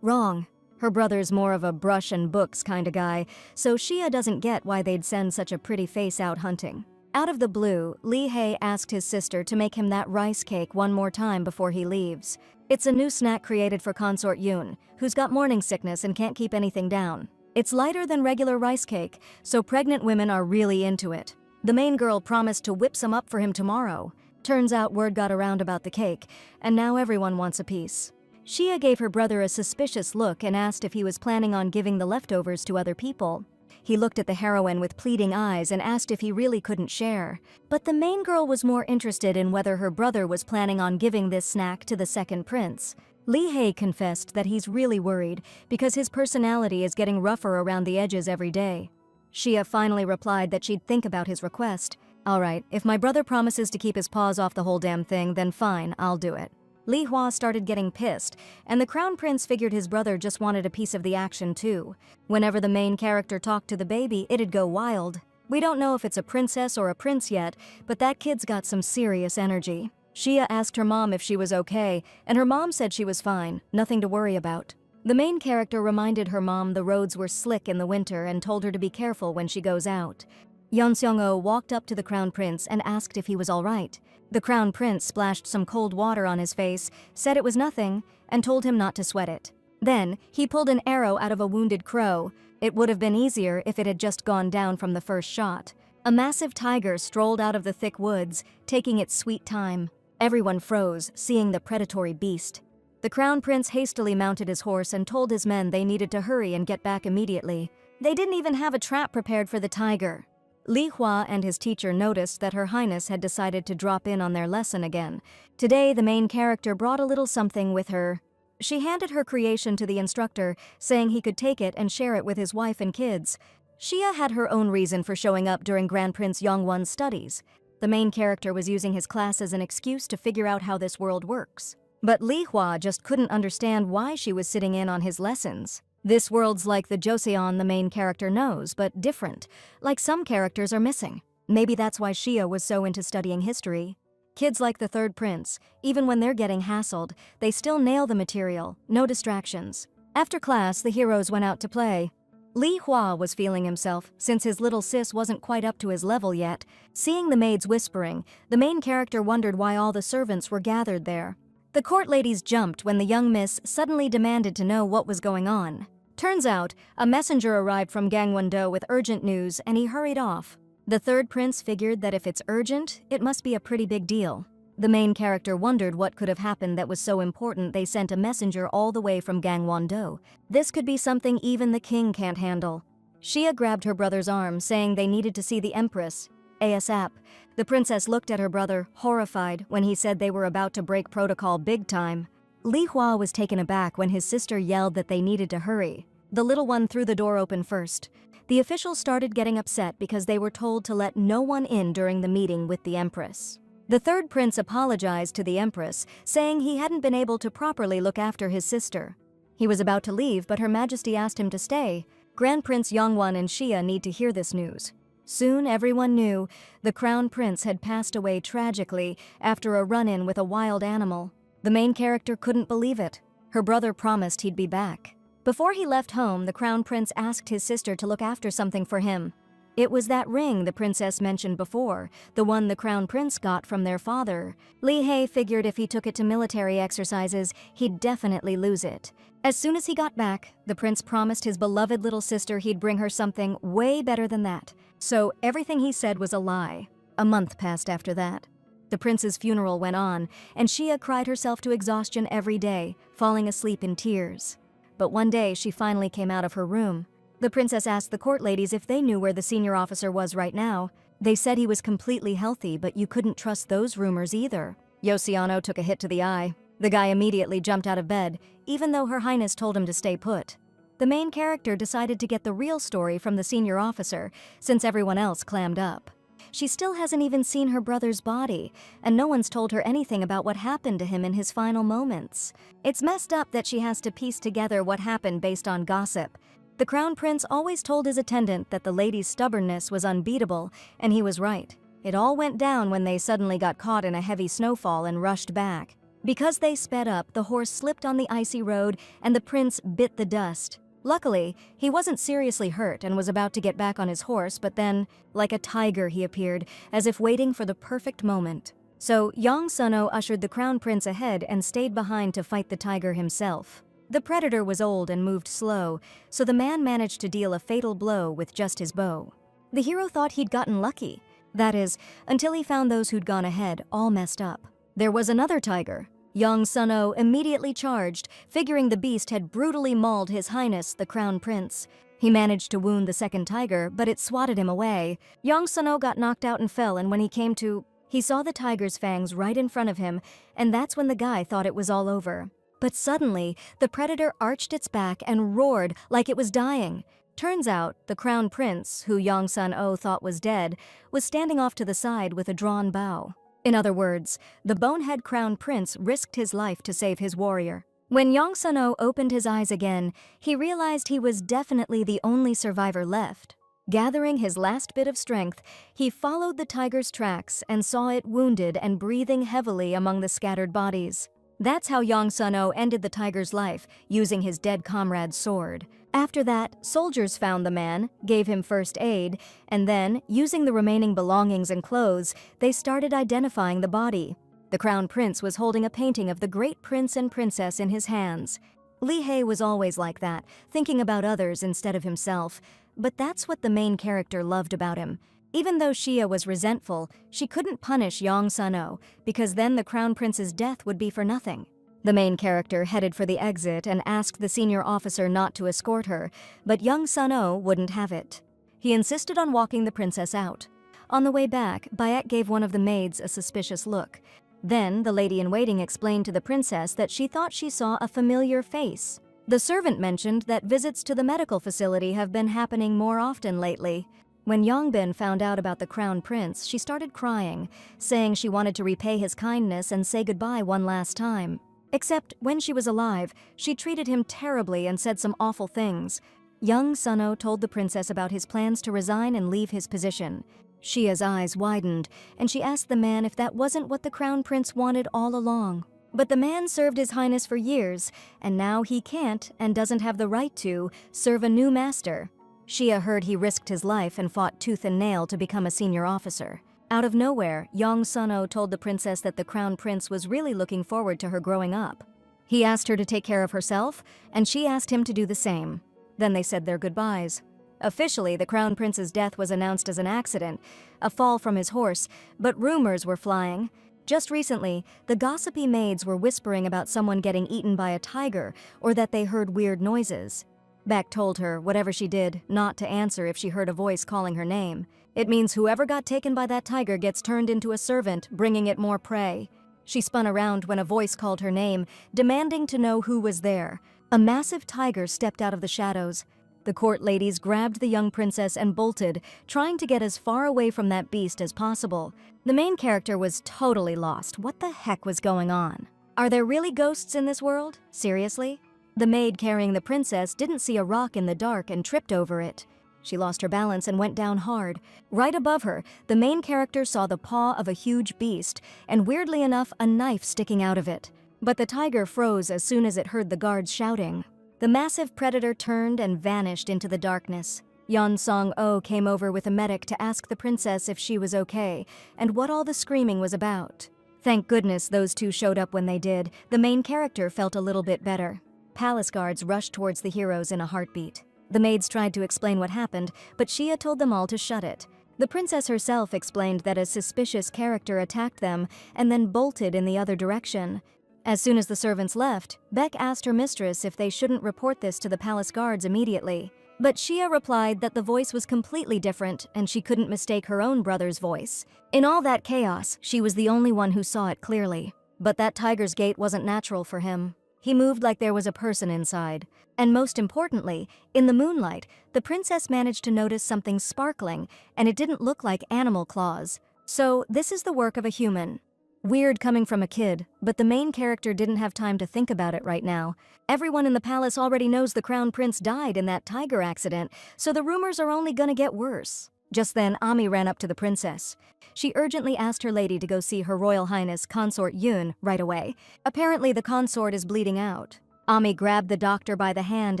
wrong. Her brother's more of a brush and books kind of guy, so Shia doesn't get why they'd send such a pretty face out hunting. Out of the blue, Lee Hae asked his sister to make him that rice cake one more time before he leaves. It's a new snack created for Consort Yoon, who's got morning sickness and can't keep anything down. It's lighter than regular rice cake, so pregnant women are really into it. The main girl promised to whip some up for him tomorrow. Turns out word got around about the cake, and now everyone wants a piece. Shia gave her brother a suspicious look and asked if he was planning on giving the leftovers to other people. He looked at the heroine with pleading eyes and asked if he really couldn't share. But the main girl was more interested in whether her brother was planning on giving this snack to the second prince. Lee Hae confessed that he's really worried because his personality is getting rougher around the edges every day. Shia finally replied that she'd think about his request. "All right, if my brother promises to keep his paws off the whole damn thing, then fine, I'll do it." Lee Hwa started getting pissed, and the Crown Prince figured his brother just wanted a piece of the action too. Whenever the main character talked to the baby, it'd go wild. We don't know if it's a princess or a prince yet, but that kid's got some serious energy. Shia asked her mom if she was okay, and her mom said she was fine, nothing to worry about. The main character reminded her mom the roads were slick in the winter and told her to be careful when she goes out. Yeon Seong-oh walked up to the Crown Prince and asked if he was all right. The Crown Prince splashed some cold water on his face, said it was nothing, and told him not to sweat it. Then, he pulled an arrow out of a wounded crow. It would have been easier if it had just gone down from the first shot. A massive tiger strolled out of the thick woods, taking its sweet time. Everyone froze, seeing the predatory beast. The Crown Prince hastily mounted his horse and told his men they needed to hurry and get back immediately. They didn't even have a trap prepared for the tiger. Lee Hwa and his teacher noticed that Her Highness had decided to drop in on their lesson again. Today, the main character brought a little something with her. She handed her creation to the instructor, saying he could take it and share it with his wife and kids. Shia had her own reason for showing up during Grand Prince Yongwon's studies. The main character was using his class as an excuse to figure out how this world works. But Lee Hwa just couldn't understand why she was sitting in on his lessons. This world's like the Joseon the main character knows, but different. Like some characters are missing. Maybe that's why Shia was so into studying history. Kids like the third prince, even when they're getting hassled, they still nail the material, no distractions. After class, the heroes went out to play. Lee Hwa was feeling himself, since his little sis wasn't quite up to his level yet. Seeing the maids whispering, the main character wondered why all the servants were gathered there. The court ladies jumped when the young miss suddenly demanded to know what was going on. Turns out, a messenger arrived from Gangwon-do with urgent news, and he hurried off. The third prince figured that if it's urgent, it must be a pretty big deal. The main character wondered what could have happened that was so important they sent a messenger all the way from Gangwon-do. This could be something even the king can't handle. Shia grabbed her brother's arm, saying they needed to see the Empress, ASAP. The princess looked at her brother, horrified, when he said they were about to break protocol big time. Lee Hwa was taken aback when his sister yelled that they needed to hurry. The little one threw the door open first. The officials started getting upset because they were told to let no one in during the meeting with the Empress. The third prince apologized to the Empress, saying he hadn't been able to properly look after his sister. He was about to leave, but Her Majesty asked him to stay. Grand Prince Yongwon and Shia need to hear this news. Soon everyone knew the Crown Prince had passed away tragically after a run-in with a wild animal. The main character couldn't believe it. Her brother promised he'd be back. Before he left home, the Crown Prince asked his sister to look after something for him. It was that ring the princess mentioned before, the one the Crown Prince got from their father. Lee Hae figured if he took it to military exercises, he'd definitely lose it. As soon as he got back, the prince promised his beloved little sister he'd bring her something way better than that. So everything he said was a lie. A month passed after that. The prince's funeral went on, and Shia cried herself to exhaustion every day, falling asleep in tears. But one day, she finally came out of her room. The princess asked the court ladies if they knew where the senior officer was right now. They said he was completely healthy, but you couldn't trust those rumors either. Yosiano took a hit to the eye. The guy immediately jumped out of bed, even though Her Highness told him to stay put. The main character decided to get the real story from the senior officer, since everyone else clammed up. She still hasn't even seen her brother's body, and no one's told her anything about what happened to him in his final moments. It's messed up that she has to piece together what happened based on gossip. The Crown Prince always told his attendant that the lady's stubbornness was unbeatable, and he was right. It all went down when they suddenly got caught in a heavy snowfall and rushed back. Because they sped up, the horse slipped on the icy road, and the prince bit the dust. Luckily, he wasn't seriously hurt and was about to get back on his horse, but then, like a tiger, he appeared, as if waiting for the perfect moment. So Yong Sun-oh ushered the Crown Prince ahead and stayed behind to fight the tiger himself. The predator was old and moved slow, so the man managed to deal a fatal blow with just his bow. The hero thought he'd gotten lucky. That is, until he found those who'd gone ahead all messed up. There was another tiger. Yong Sun-oh immediately charged, figuring the beast had brutally mauled His Highness, the Crown Prince. He managed to wound the second tiger, but it swatted him away. Yong Sun-oh got knocked out and fell, and when he came to, he saw the tiger's fangs right in front of him, and that's when the guy thought it was all over. But suddenly, the predator arched its back and roared like it was dying. Turns out, the Crown Prince, who Yong Sun-oh thought was dead, was standing off to the side with a drawn bow. In other words, the bonehead Crown Prince risked his life to save his warrior. When Yong Sun-oh opened his eyes again, he realized he was definitely the only survivor left. Gathering his last bit of strength, he followed the tiger's tracks and saw it wounded and breathing heavily among the scattered bodies. That's how Yong Sun-oh ended the tiger's life, using his dead comrade's sword. After that, soldiers found the man, gave him first aid, and then, using the remaining belongings and clothes, they started identifying the body. The Crown Prince was holding a painting of the great prince and princess in his hands. Lee Hae was always like that, thinking about others instead of himself, but that's what the main character loved about him. Even though Shia was resentful, she couldn't punish Yong Sun-oh, because then the Crown Prince's death would be for nothing. The main character headed for the exit and asked the senior officer not to escort her, but Yong Sun-oh wouldn't have it. He insisted on walking the princess out. On the way back, Bayek gave one of the maids a suspicious look. Then, the lady-in-waiting explained to the princess that she thought she saw a familiar face. The servant mentioned that visits to the medical facility have been happening more often lately. When Yongbin found out about the Crown Prince, she started crying, saying she wanted to repay his kindness and say goodbye one last time. Except, when she was alive, she treated him terribly and said some awful things. Yong Sun-oh told the princess about his plans to resign and leave his position. Shia's eyes widened, and she asked the man if that wasn't what the Crown Prince wanted all along. But the man served His Highness for years, and now he can't, and doesn't have the right to, serve a new master. Shia heard he risked his life and fought tooth and nail to become a senior officer. Out of nowhere, Yong Sun-oh told the princess that the Crown Prince was really looking forward to her growing up. He asked her to take care of herself, and she asked him to do the same. Then they said their goodbyes. Officially, the Crown Prince's death was announced as an accident, a fall from his horse, but rumors were flying. Just recently, the gossipy maids were whispering about someone getting eaten by a tiger, or that they heard weird noises. Beck told her, whatever she did, not to answer if she heard a voice calling her name. It means whoever got taken by that tiger gets turned into a servant, bringing it more prey. She spun around when a voice called her name, demanding to know who was there. A massive tiger stepped out of the shadows. The court ladies grabbed the young princess and bolted, trying to get as far away from that beast as possible. The main character was totally lost. What the heck was going on? Are there really ghosts in this world? Seriously? The maid carrying the princess didn't see a rock in the dark and tripped over it. She lost her balance and went down hard. Right above her, the main character saw the paw of a huge beast, and weirdly enough, a knife sticking out of it. But the tiger froze as soon as it heard the guards shouting. The massive predator turned and vanished into the darkness. Yon Song-oh came over with a medic to ask the princess if she was okay, and what all the screaming was about. Thank goodness those two showed up when they did. The main character felt a little bit better. Palace guards rushed towards the heroes in a heartbeat. The maids tried to explain what happened, but Shia told them all to shut it. The princess herself explained that a suspicious character attacked them and then bolted in the other direction. As soon as the servants left, Beck asked her mistress if they shouldn't report this to the palace guards immediately. But Shia replied that the voice was completely different and she couldn't mistake her own brother's voice. In all that chaos, she was the only one who saw it clearly. But that tiger's gait wasn't natural for him. He moved like there was a person inside. And most importantly, in the moonlight, the princess managed to notice something sparkling, and it didn't look like animal claws. So, this is the work of a human. Weird coming from a kid, but the main character didn't have time to think about it right now. Everyone in the palace already knows the crown prince died in that tiger accident, so the rumors are only gonna get worse. Just then, Ami ran up to the princess. She urgently asked her lady to go see Her Royal Highness Consort Yun right away. Apparently, the consort is bleeding out. Ami grabbed the doctor by the hand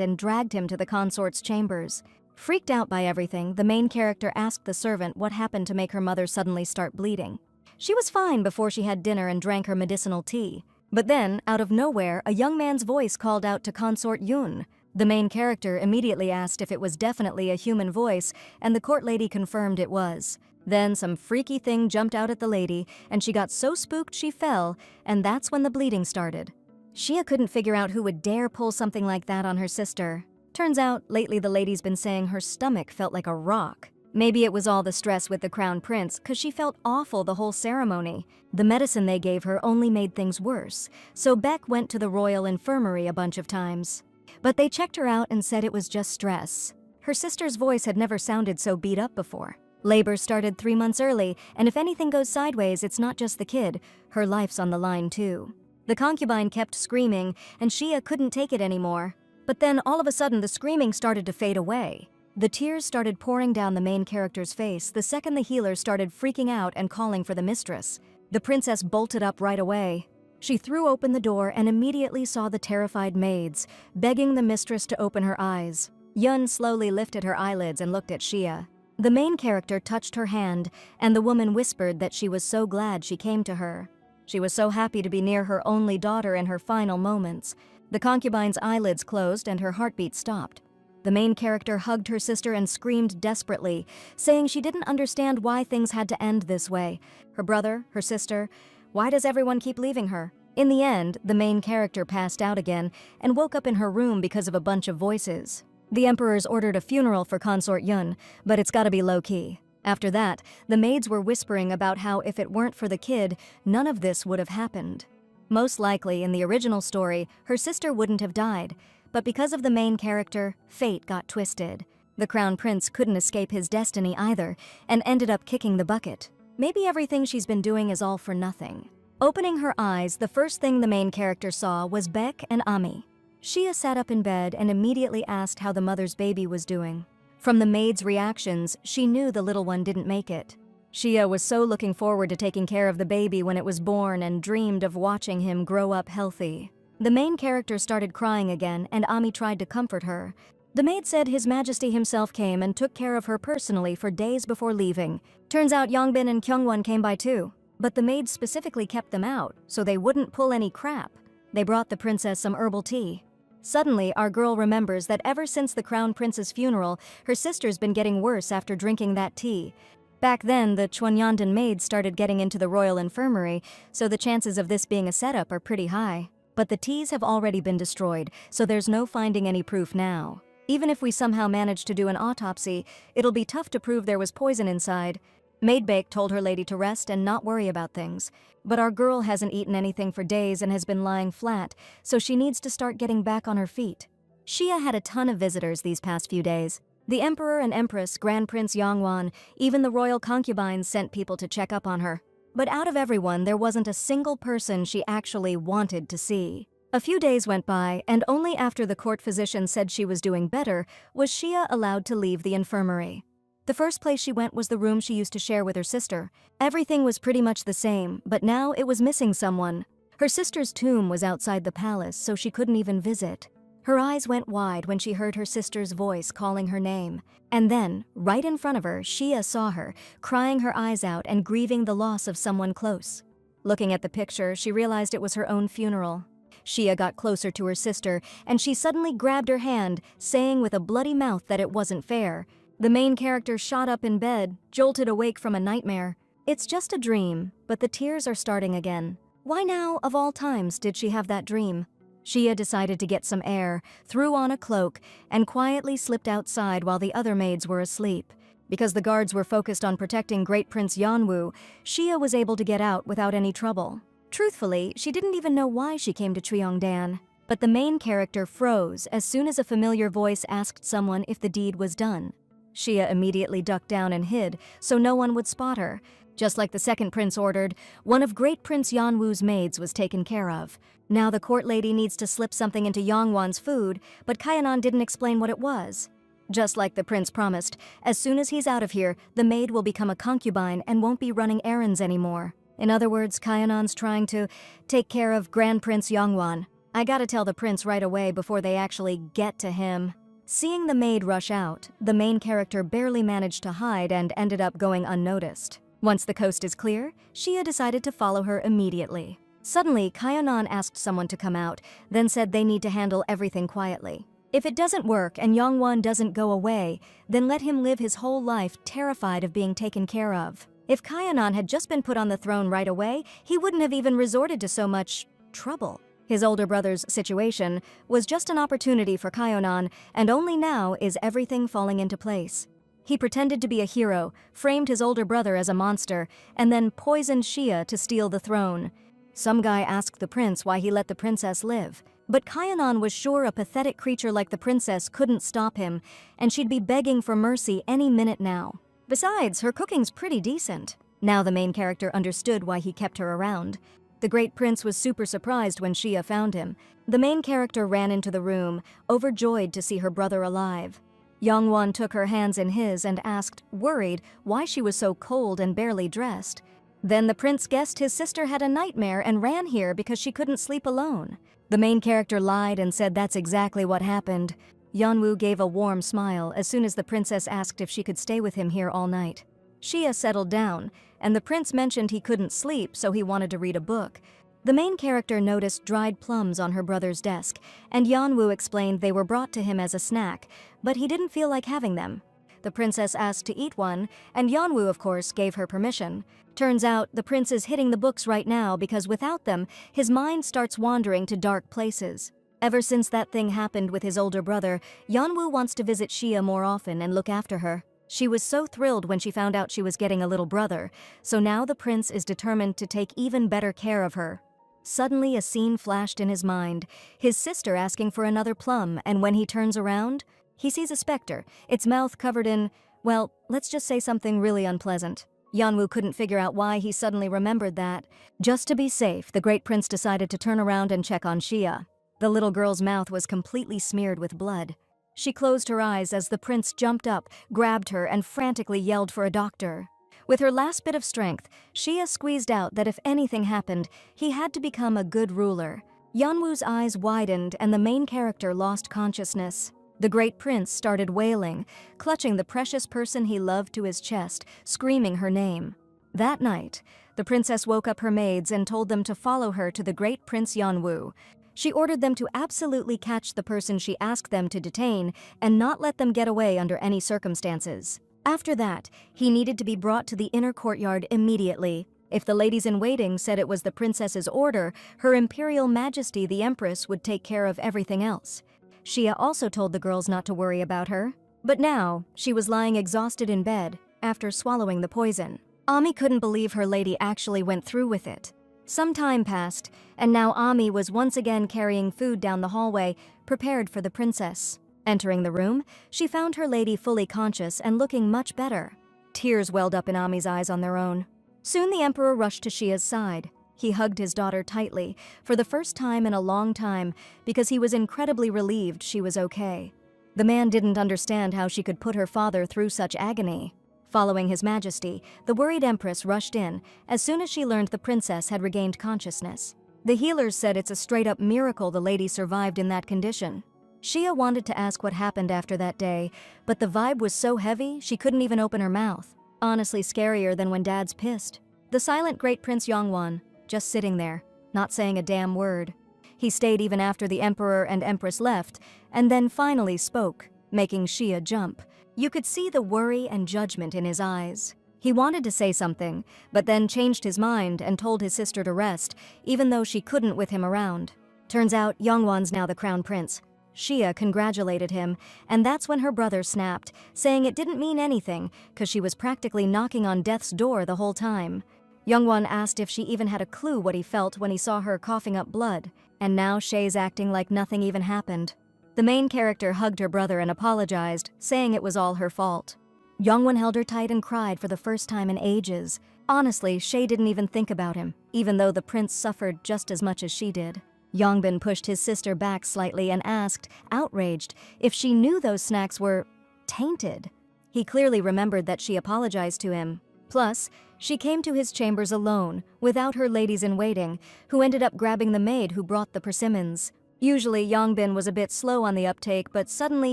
and dragged him to the consort's chambers. Freaked out by everything, the main character asked the servant what happened to make her mother suddenly start bleeding. She was fine before she had dinner and drank her medicinal tea. But then, out of nowhere, a young man's voice called out to Consort Yun. The main character immediately asked if it was definitely a human voice, and the court lady confirmed it was. Then some freaky thing jumped out at the lady, and she got so spooked she fell, and that's when the bleeding started. Shia couldn't figure out who would dare pull something like that on her sister. Turns out, lately the lady's been saying her stomach felt like a rock. Maybe it was all the stress with the crown prince, 'cause she felt awful the whole ceremony. The medicine they gave her only made things worse, so Beck went to the royal infirmary a bunch of times. But they checked her out and said it was just stress. Her sister's voice had never sounded so beat up before. Labor started 3 months early, and if anything goes sideways, it's not just the kid. Her life's on the line too. The concubine kept screaming, and Shia couldn't take it anymore. But then all of a sudden the screaming started to fade away. The tears started pouring down the main character's face the second the healer started freaking out and calling for the mistress. The princess bolted up right away. She threw open the door and immediately saw the terrified maids, begging the mistress to open her eyes. Yun slowly lifted her eyelids and looked at Shia. The main character touched her hand, and the woman whispered that she was so glad she came to her. She was so happy to be near her only daughter in her final moments. The concubine's eyelids closed and her heartbeat stopped. The main character hugged her sister and screamed desperately, saying she didn't understand why things had to end this way. Her brother, her sister, why does everyone keep leaving her? In the end, the main character passed out again and woke up in her room because of a bunch of voices. The emperor's ordered a funeral for Consort Yun, but it's gotta be low-key. After that, the maids were whispering about how if it weren't for the kid, none of this would have happened. Most likely, in the original story, her sister wouldn't have died, but because of the main character, fate got twisted. The crown prince couldn't escape his destiny either, and ended up kicking the bucket. Maybe everything she's been doing is all for nothing. Opening her eyes, the first thing the main character saw was Beck and Ami. Shia sat up in bed and immediately asked how the mother's baby was doing. From the maid's reactions, she knew the little one didn't make it. Shia was so looking forward to taking care of the baby when it was born and dreamed of watching him grow up healthy. The main character started crying again, and Ami tried to comfort her. The maid said His Majesty himself came and took care of her personally for days before leaving. Turns out Yongbin and Kyungwon came by too, but the maid specifically kept them out so they wouldn't pull any crap. They brought the princess some herbal tea. Suddenly, our girl remembers that ever since the crown prince's funeral, her sister's been getting worse after drinking that tea. Back then, the Chwonyandan maids started getting into the royal infirmary, so the chances of this being a setup are pretty high. But the teas have already been destroyed, so there's no finding any proof now. Even if we somehow manage to do an autopsy, it'll be tough to prove there was poison inside. Maidbake told her lady to rest and not worry about things. But our girl hasn't eaten anything for days and has been lying flat, so she needs to start getting back on her feet. Shia had a ton of visitors these past few days. The Emperor and Empress, Grand Prince Yongwan, even the royal concubines sent people to check up on her. But out of everyone, there wasn't a single person she actually wanted to see. A few days went by, and only after the court physician said she was doing better was Shia allowed to leave the infirmary. The first place she went was the room she used to share with her sister. Everything was pretty much the same, but now it was missing someone. Her sister's tomb was outside the palace, so she couldn't even visit. Her eyes went wide when she heard her sister's voice calling her name. And then, right in front of her, Shia saw her, crying her eyes out and grieving the loss of someone close. Looking at the picture, she realized it was her own funeral. Shia got closer to her sister, and she suddenly grabbed her hand, saying with a bloody mouth that it wasn't fair. The main character shot up in bed, jolted awake from a nightmare. It's just a dream, but the tears are starting again. Why now, of all times, did she have that dream? Shia decided to get some air, threw on a cloak, and quietly slipped outside while the other maids were asleep. Because the guards were focused on protecting Great Prince Yanwu, Shia was able to get out without any trouble. Truthfully, she didn't even know why she came to Treongdan. But the main character froze as soon as a familiar voice asked someone if the deed was done. Xia immediately ducked down and hid so no one would spot her. Just like the second prince ordered, one of Great Prince Yanwu's maids was taken care of. Now the court lady needs to slip something into Yangwan's food, but Kaianan didn't explain what it was. Just like the prince promised, as soon as he's out of here, the maid will become a concubine and won't be running errands anymore. In other words, Kaianan's trying to take care of Grand Prince Yangwan. I gotta tell the prince right away before they actually get to him. Seeing the maid rush out, the main character barely managed to hide and ended up going unnoticed. Once the coast is clear, Xia decided to follow her immediately. Suddenly, Kaianan asked someone to come out, then said they need to handle everything quietly. If it doesn't work and Yangwan doesn't go away, then let him live his whole life terrified of being taken care of. If Kaianan had just been put on the throne right away, he wouldn't have even resorted to so much trouble. His older brother's situation was just an opportunity for Kaianan, and only now is everything falling into place. He pretended to be a hero, framed his older brother as a monster, and then poisoned Xia to steal the throne. Some guy asked the prince why he let the princess live. But Kaianan was sure a pathetic creature like the princess couldn't stop him, and she'd be begging for mercy any minute now. Besides, her cooking's pretty decent. Now the main character understood why he kept her around. The great prince was super surprised when Xia found him. The main character ran into the room, overjoyed to see her brother alive. Yangwan took her hands in his and asked, worried, why she was so cold and barely dressed. Then the prince guessed his sister had a nightmare and ran here because she couldn't sleep alone. The main character lied and said that's exactly what happened. Yanwu gave a warm smile as soon as the princess asked if she could stay with him here all night. Xia settled down, and the prince mentioned he couldn't sleep, so he wanted to read a book. The main character noticed dried plums on her brother's desk, and Yanwu explained they were brought to him as a snack, but he didn't feel like having them. The princess asked to eat one, and Yanwu, of course, gave her permission. Turns out, the prince is hitting the books right now because without them, his mind starts wandering to dark places. Ever since that thing happened with his older brother, Yanwu wants to visit Xia more often and look after her. She was so thrilled when she found out she was getting a little brother, so now the prince is determined to take even better care of her. Suddenly, a scene flashed in his mind, his sister asking for another plum, and when he turns around, he sees a specter, its mouth covered in, well, let's just say something really unpleasant. Yanwu couldn't figure out why he suddenly remembered that. Just to be safe, the great prince decided to turn around and check on Xia. The little girl's mouth was completely smeared with blood. She closed her eyes as the prince jumped up, grabbed her, and frantically yelled for a doctor. With her last bit of strength, Xia squeezed out that if anything happened, he had to become a good ruler. Yanwu's eyes widened and the main character lost consciousness. The great prince started wailing, clutching the precious person he loved to his chest, screaming her name. That night, the princess woke up her maids and told them to follow her to the great Prince Yanwu. She ordered them to absolutely catch the person she asked them to detain and not let them get away under any circumstances. After that, he needed to be brought to the inner courtyard immediately. If the ladies-in-waiting said it was the princess's order, Her Imperial Majesty the Empress would take care of everything else. Xia also told the girls not to worry about her. But now, she was lying exhausted in bed after swallowing the poison. Ami couldn't believe her lady actually went through with it. Some time passed, and now Ami was once again carrying food down the hallway, prepared for the princess. Entering the room, she found her lady fully conscious and looking much better. Tears welled up in Ami's eyes on their own. Soon the emperor rushed to Xia's side. He hugged his daughter tightly, for the first time in a long time, because he was incredibly relieved she was okay. The man didn't understand how she could put her father through such agony. Following His Majesty, the worried empress rushed in as soon as she learned the princess had regained consciousness. The healers said it's a straight-up miracle the lady survived in that condition. Xia wanted to ask what happened after that day, but the vibe was so heavy she couldn't even open her mouth. Honestly scarier than when Dad's pissed. The silent great Prince Yangwan, just sitting there, not saying a damn word. He stayed even after the emperor and empress left, and then finally spoke, making Xia jump. You could see the worry and judgment in his eyes. He wanted to say something, but then changed his mind and told his sister to rest, even though she couldn't with him around. Turns out Yangwan's now the crown prince. Xia congratulated him, and that's when her brother snapped, saying it didn't mean anything, because she was practically knocking on death's door the whole time. Yangwan asked if she even had a clue what he felt when he saw her coughing up blood. And now Shay's acting like nothing even happened. The main character hugged her brother and apologized, saying it was all her fault. Youngwon held her tight and cried for the first time in ages. Honestly, Shay didn't even think about him, even though the prince suffered just as much as she did. Yongbin pushed his sister back slightly and asked, outraged, if she knew those snacks were tainted. He clearly remembered that she apologized to him. Plus, she came to his chambers alone, without her ladies-in-waiting, who ended up grabbing the maid who brought the persimmons. Usually, Yongbin was a bit slow on the uptake, but suddenly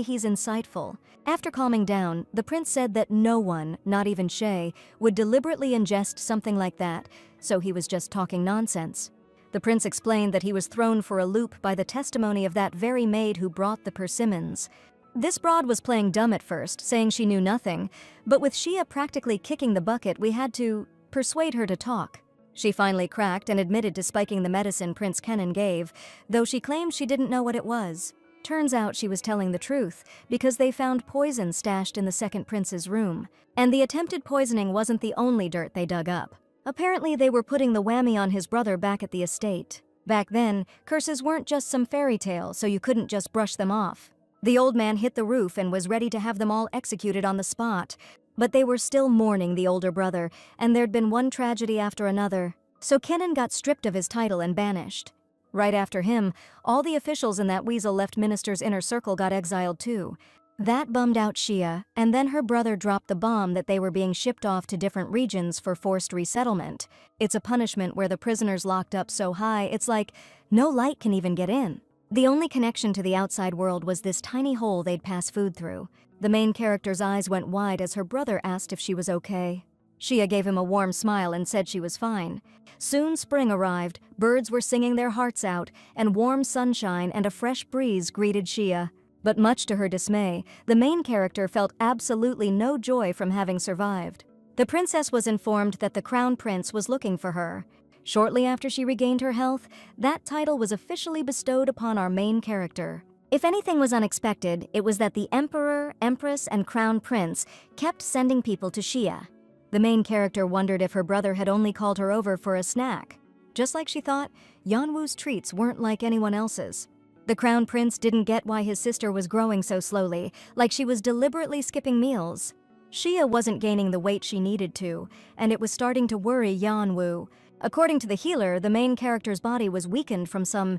he's insightful. After calming down, the prince said that no one, not even Shay, would deliberately ingest something like that, so he was just talking nonsense. The prince explained that he was thrown for a loop by the testimony of that very maid who brought the persimmons. This broad was playing dumb at first, saying she knew nothing, but with Shia practically kicking the bucket, we had to persuade her to talk. She finally cracked and admitted to spiking the medicine Prince Kenan gave, though she claimed she didn't know what it was. Turns out she was telling the truth, because they found poison stashed in the second prince's room. And the attempted poisoning wasn't the only dirt they dug up. Apparently they were putting the whammy on his brother back at the estate. Back then, curses weren't just some fairy tale, so you couldn't just brush them off. The old man hit the roof and was ready to have them all executed on the spot. But they were still mourning the older brother, and there'd been one tragedy after another. So Kenan got stripped of his title and banished. Right after him, all the officials in that weasel-left minister's inner circle got exiled too. That bummed out Shia, and then her brother dropped the bomb that they were being shipped off to different regions for forced resettlement. It's a punishment where the prisoners locked up so high, it's like no light can even get in. The only connection to the outside world was this tiny hole they'd pass food through. The main character's eyes went wide as her brother asked if she was okay. Shia gave him a warm smile and said she was fine. Soon spring arrived, birds were singing their hearts out, and warm sunshine and a fresh breeze greeted Shia. But much to her dismay, the main character felt absolutely no joy from having survived. The princess was informed that the crown prince was looking for her. Shortly after she regained her health, that title was officially bestowed upon our main character. If anything was unexpected, it was that the emperor, empress, and crown prince kept sending people to Shia. The main character wondered if her brother had only called her over for a snack. Just like she thought, Yeonwoo's treats weren't like anyone else's. The crown prince didn't get why his sister was growing so slowly, like she was deliberately skipping meals. Shia wasn't gaining the weight she needed to, and it was starting to worry Yeonwoo. According to the healer, the main character's body was weakened from some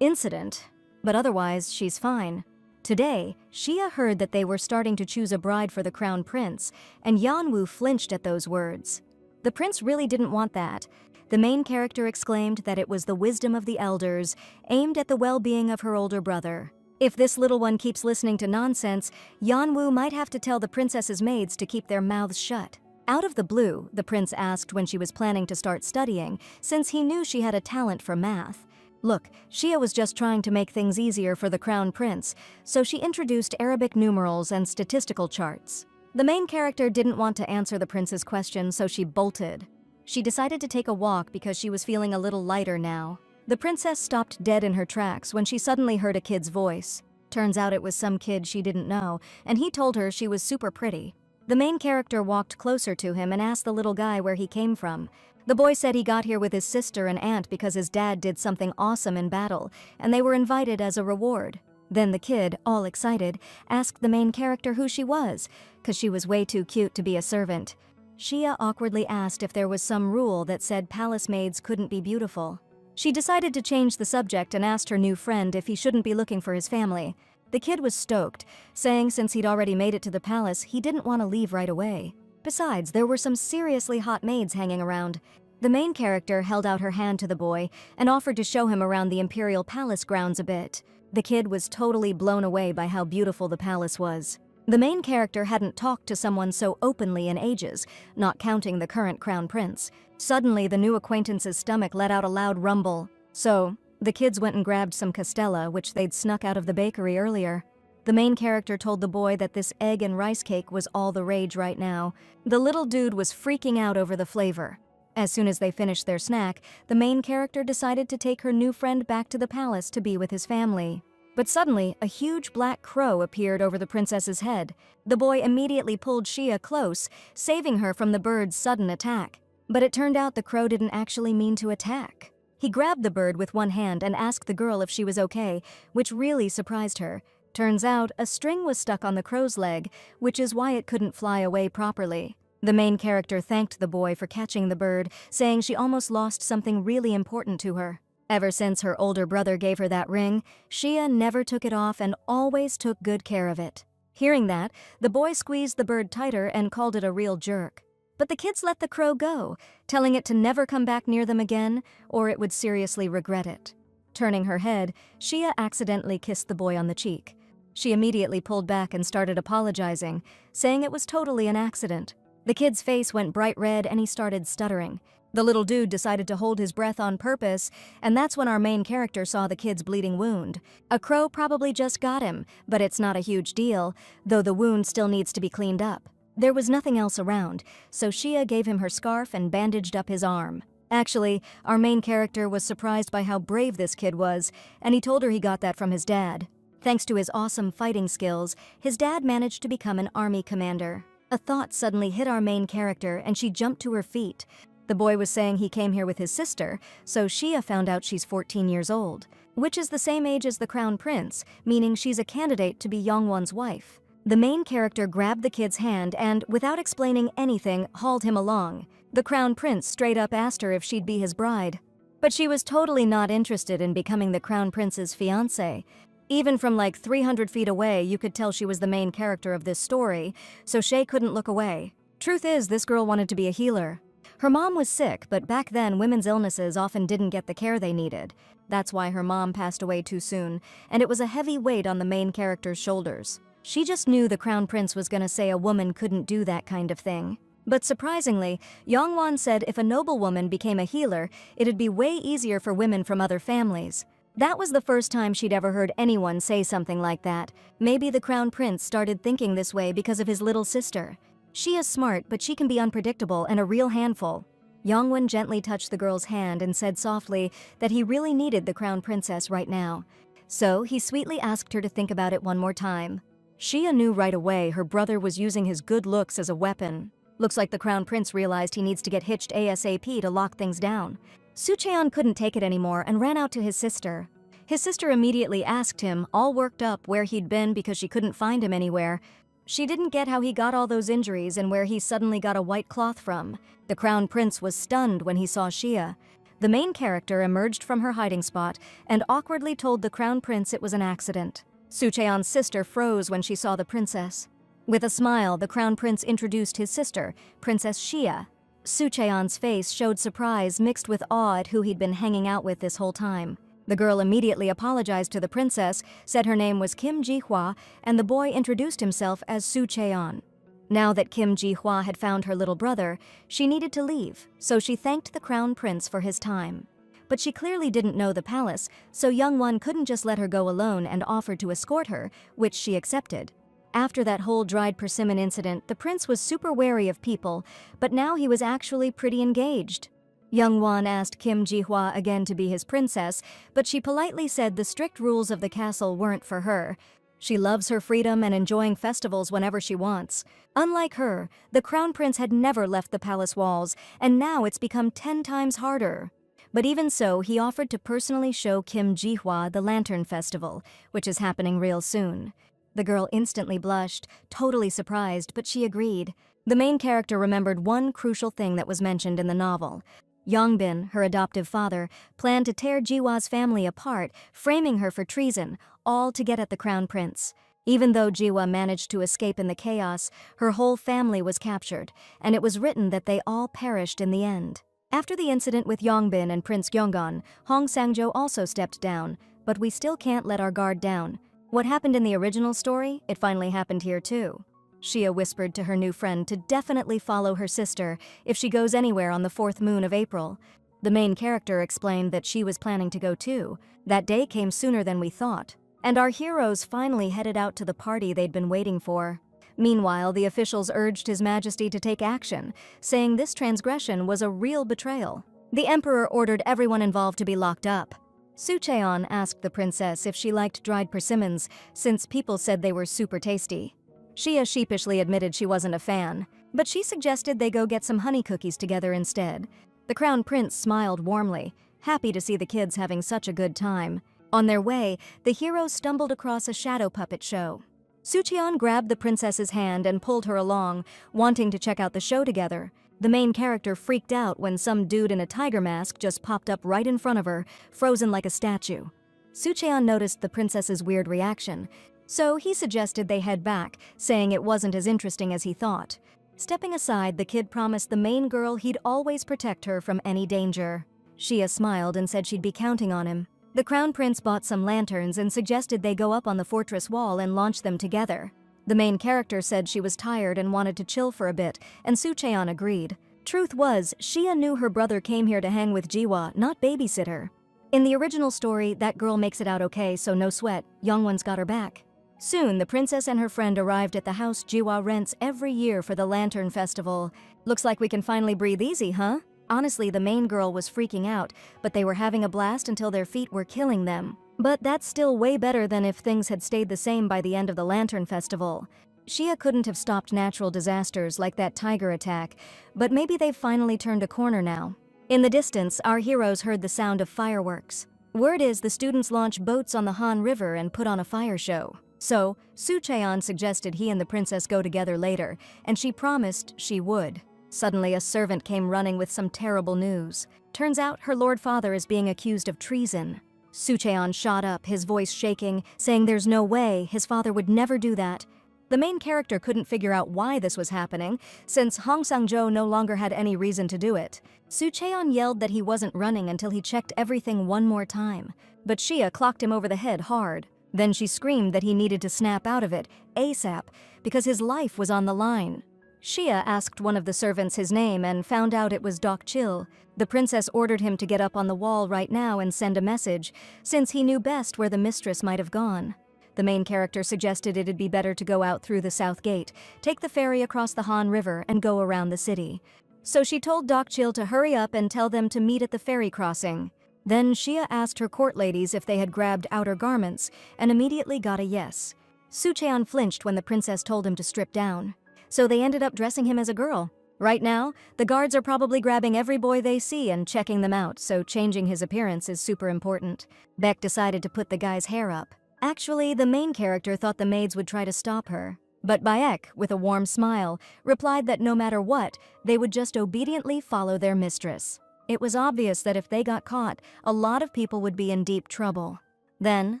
incident, but otherwise, she's fine. Today, Shia heard that they were starting to choose a bride for the crown prince, and Yeonwoo flinched at those words. The prince really didn't want that. The main character exclaimed that it was the wisdom of the elders, aimed at the well-being of her older brother. If this little one keeps listening to nonsense, Yeonwoo might have to tell the princess's maids to keep their mouths shut. Out of the blue, the prince asked when she was planning to start studying, since he knew she had a talent for math. Look, Shia was just trying to make things easier for the crown prince, so she introduced Arabic numerals and statistical charts. The main character didn't want to answer the prince's question, so she bolted. She decided to take a walk because she was feeling a little lighter now. The princess stopped dead in her tracks when she suddenly heard a kid's voice. Turns out it was some kid she didn't know, and he told her she was super pretty. The main character walked closer to him and asked the little guy where he came from. The boy said he got here with his sister and aunt because his dad did something awesome in battle, and they were invited as a reward. Then the kid, all excited, asked the main character who she was, because she was way too cute to be a servant. Shia awkwardly asked if there was some rule that said palace maids couldn't be beautiful. She decided to change the subject and asked her new friend if he shouldn't be looking for his family. The kid was stoked, saying since he'd already made it to the palace, he didn't want to leave right away. Besides, there were some seriously hot maids hanging around. The main character held out her hand to the boy and offered to show him around the imperial palace grounds a bit. The kid was totally blown away by how beautiful the palace was. The main character hadn't talked to someone so openly in ages, not counting the current crown prince. Suddenly, the new acquaintance's stomach let out a loud rumble. So, the kids went and grabbed some castella, which they'd snuck out of the bakery earlier. The main character told the boy that this egg and rice cake was all the rage right now. The little dude was freaking out over the flavor. As soon as they finished their snack, the main character decided to take her new friend back to the palace to be with his family. But suddenly, a huge black crow appeared over the princess's head. The boy immediately pulled Shia close, saving her from the bird's sudden attack. But it turned out the crow didn't actually mean to attack. He grabbed the bird with one hand and asked the girl if she was okay, which really surprised her. Turns out, a string was stuck on the crow's leg, which is why it couldn't fly away properly. The main character thanked the boy for catching the bird, saying she almost lost something really important to her. Ever since her older brother gave her that ring, Shia never took it off and always took good care of it. Hearing that, the boy squeezed the bird tighter and called it a real jerk. But the kids let the crow go, telling it to never come back near them again, or it would seriously regret it. Turning her head, Shia accidentally kissed the boy on the cheek. She immediately pulled back and started apologizing, saying it was totally an accident. The kid's face went bright red and he started stuttering. The little dude decided to hold his breath on purpose, and that's when our main character saw the kid's bleeding wound. A crow probably just got him, but it's not a huge deal, though the wound still needs to be cleaned up. There was nothing else around, so Shia gave him her scarf and bandaged up his arm. Actually, our main character was surprised by how brave this kid was, and he told her he got that from his dad. Thanks to his awesome fighting skills, his dad managed to become an army commander. A thought suddenly hit our main character and she jumped to her feet. The boy was saying he came here with his sister, so Shia found out she's 14 years old, which is the same age as the crown prince, meaning she's a candidate to be Yongwon's wife. The main character grabbed the kid's hand and, without explaining anything, hauled him along. The crown prince straight up asked her if she'd be his bride. But she was totally not interested in becoming the crown prince's fiancé. Even from like 300 feet away, you could tell she was the main character of this story, so Shay couldn't look away. Truth is, this girl wanted to be a healer. Her mom was sick, but back then women's illnesses often didn't get the care they needed. That's why her mom passed away too soon, and it was a heavy weight on the main character's shoulders. She just knew the crown prince was gonna say a woman couldn't do that kind of thing. But surprisingly, Yongwon said if a noblewoman became a healer, it'd be way easier for women from other families. That was the first time she'd ever heard anyone say something like that. Maybe the crown prince started thinking this way because of his little sister. She is smart, but she can be unpredictable and a real handful. Yongwon gently touched the girl's hand and said softly that he really needed the crown princess right now. So he sweetly asked her to think about it one more time. Shia knew right away her brother was using his good looks as a weapon. Looks like the crown prince realized he needs to get hitched ASAP to lock things down. Sucheon couldn't take it anymore and ran out to his sister. His sister immediately asked him, all worked up, where he'd been because she couldn't find him anywhere. She didn't get how he got all those injuries and where he suddenly got a white cloth from. The crown prince was stunned when he saw Shia. The main character emerged from her hiding spot and awkwardly told the crown prince it was an accident. Sucheon's sister froze when she saw the princess. With a smile, the crown prince introduced his sister, Princess Shia. Sucheon's face showed surprise mixed with awe at who he'd been hanging out with this whole time. The girl immediately apologized to the princess, said her name was Kim Ji-hwa, and the boy introduced himself as Sucheon. Now that Kim Ji-hwa had found her little brother, she needed to leave, so she thanked the crown prince for his time. But she clearly didn't know the palace, so Yongwon couldn't just let her go alone and offered to escort her, which she accepted. After that whole dried persimmon incident, the prince was super wary of people, but now he was actually pretty engaged. Yongwon asked Kim Ji-hwa again to be his princess, but she politely said the strict rules of the castle weren't for her. She loves her freedom and enjoying festivals whenever she wants. Unlike her, the crown prince had never left the palace walls, and now it's become 10 times harder. But even so, he offered to personally show Kim Ji-hwa the Lantern Festival, which is happening real soon. The girl instantly blushed, totally surprised, but she agreed. The main character remembered one crucial thing that was mentioned in the novel. Yongbin, her adoptive father, planned to tear Jiwa's family apart, framing her for treason, all to get at the crown prince. Even though Jiwa managed to escape in the chaos, her whole family was captured, and it was written that they all perished in the end. After the incident with Yongbin and Prince Gyeonggon, Hong Sangjo also stepped down, but we still can't let our guard down. What happened in the original story, it finally happened here too. Shia whispered to her new friend to definitely follow her sister if she goes anywhere on the 4th moon of April. The main character explained that she was planning to go too. That day came sooner than we thought, and our heroes finally headed out to the party they'd been waiting for. Meanwhile, the officials urged His Majesty to take action, saying this transgression was a real betrayal. The emperor ordered everyone involved to be locked up. Sucheon asked the princess if she liked dried persimmons, since people said they were super tasty. Shia sheepishly admitted she wasn't a fan, but she suggested they go get some honey cookies together instead. The crown prince smiled warmly. happy to see the kids having such a good time. On their way, the heroes stumbled across a shadow puppet show. Sucheon grabbed the princess's hand and pulled her along, wanting to check out the show together. The main character freaked out when some dude in a tiger mask just popped up right in front of her, frozen like a statue. Sucheon noticed the princess's weird reaction, so he suggested they head back, saying it wasn't as interesting as he thought. Stepping aside, the kid promised the main girl he'd always protect her from any danger. Shia smiled and said she'd be counting on him. The crown prince bought some lanterns and suggested they go up on the fortress wall and launch them together. The main character said she was tired and wanted to chill for a bit, and Sucheon agreed. Truth was, Shia knew her brother came here to hang with Jiwa, not babysit her. In the original story, that girl makes it out okay, so no sweat, Youngwon's got her back. Soon, the princess and her friend arrived at the house Jiwa rents every year for the Lantern Festival. Looks like we can finally breathe easy, huh? Honestly, the main girl was freaking out, but they were having a blast until their feet were killing them. But that's still way better than if things had stayed the same by the end of the Lantern Festival. Shia couldn't have stopped natural disasters like that tiger attack, but maybe they've finally turned a corner now. In the distance, our heroes heard the sound of fireworks. Word is the students launch boats on the Han River and put on a fire show. So, Sucheon suggested he and the princess go together later, and she promised she would. Suddenly, a servant came running with some terrible news. Turns out her lord father is being accused of treason. Sucheon shot up, his voice shaking, saying there's no way, his father would never do that. The main character couldn't figure out why this was happening, since Hong Sang-jo no longer had any reason to do it. Sucheon yelled that he wasn't running until he checked everything one more time, but Shia clocked him over the head hard. Then she screamed that he needed to snap out of it, ASAP, because his life was on the line. Shia asked one of the servants his name and found out it was Dokchil. The princess ordered him to get up on the wall right now and send a message, since he knew best where the mistress might have gone. The main character suggested it'd be better to go out through the south gate, take the ferry across the Han River, and go around the city. So she told Dokchil to hurry up and tell them to meet at the ferry crossing. Then Shia asked her court ladies if they had grabbed outer garments, and immediately got a yes. Sucheon flinched when the princess told him to strip down. So they ended up dressing him as a girl. Right now, the guards are probably grabbing every boy they see and checking them out, so changing his appearance is super important. Beck decided to put the guy's hair up. Actually, the main character thought the maids would try to stop her. But Baek, with a warm smile, replied that no matter what, they would just obediently follow their mistress. It was obvious that if they got caught, a lot of people would be in deep trouble. Then,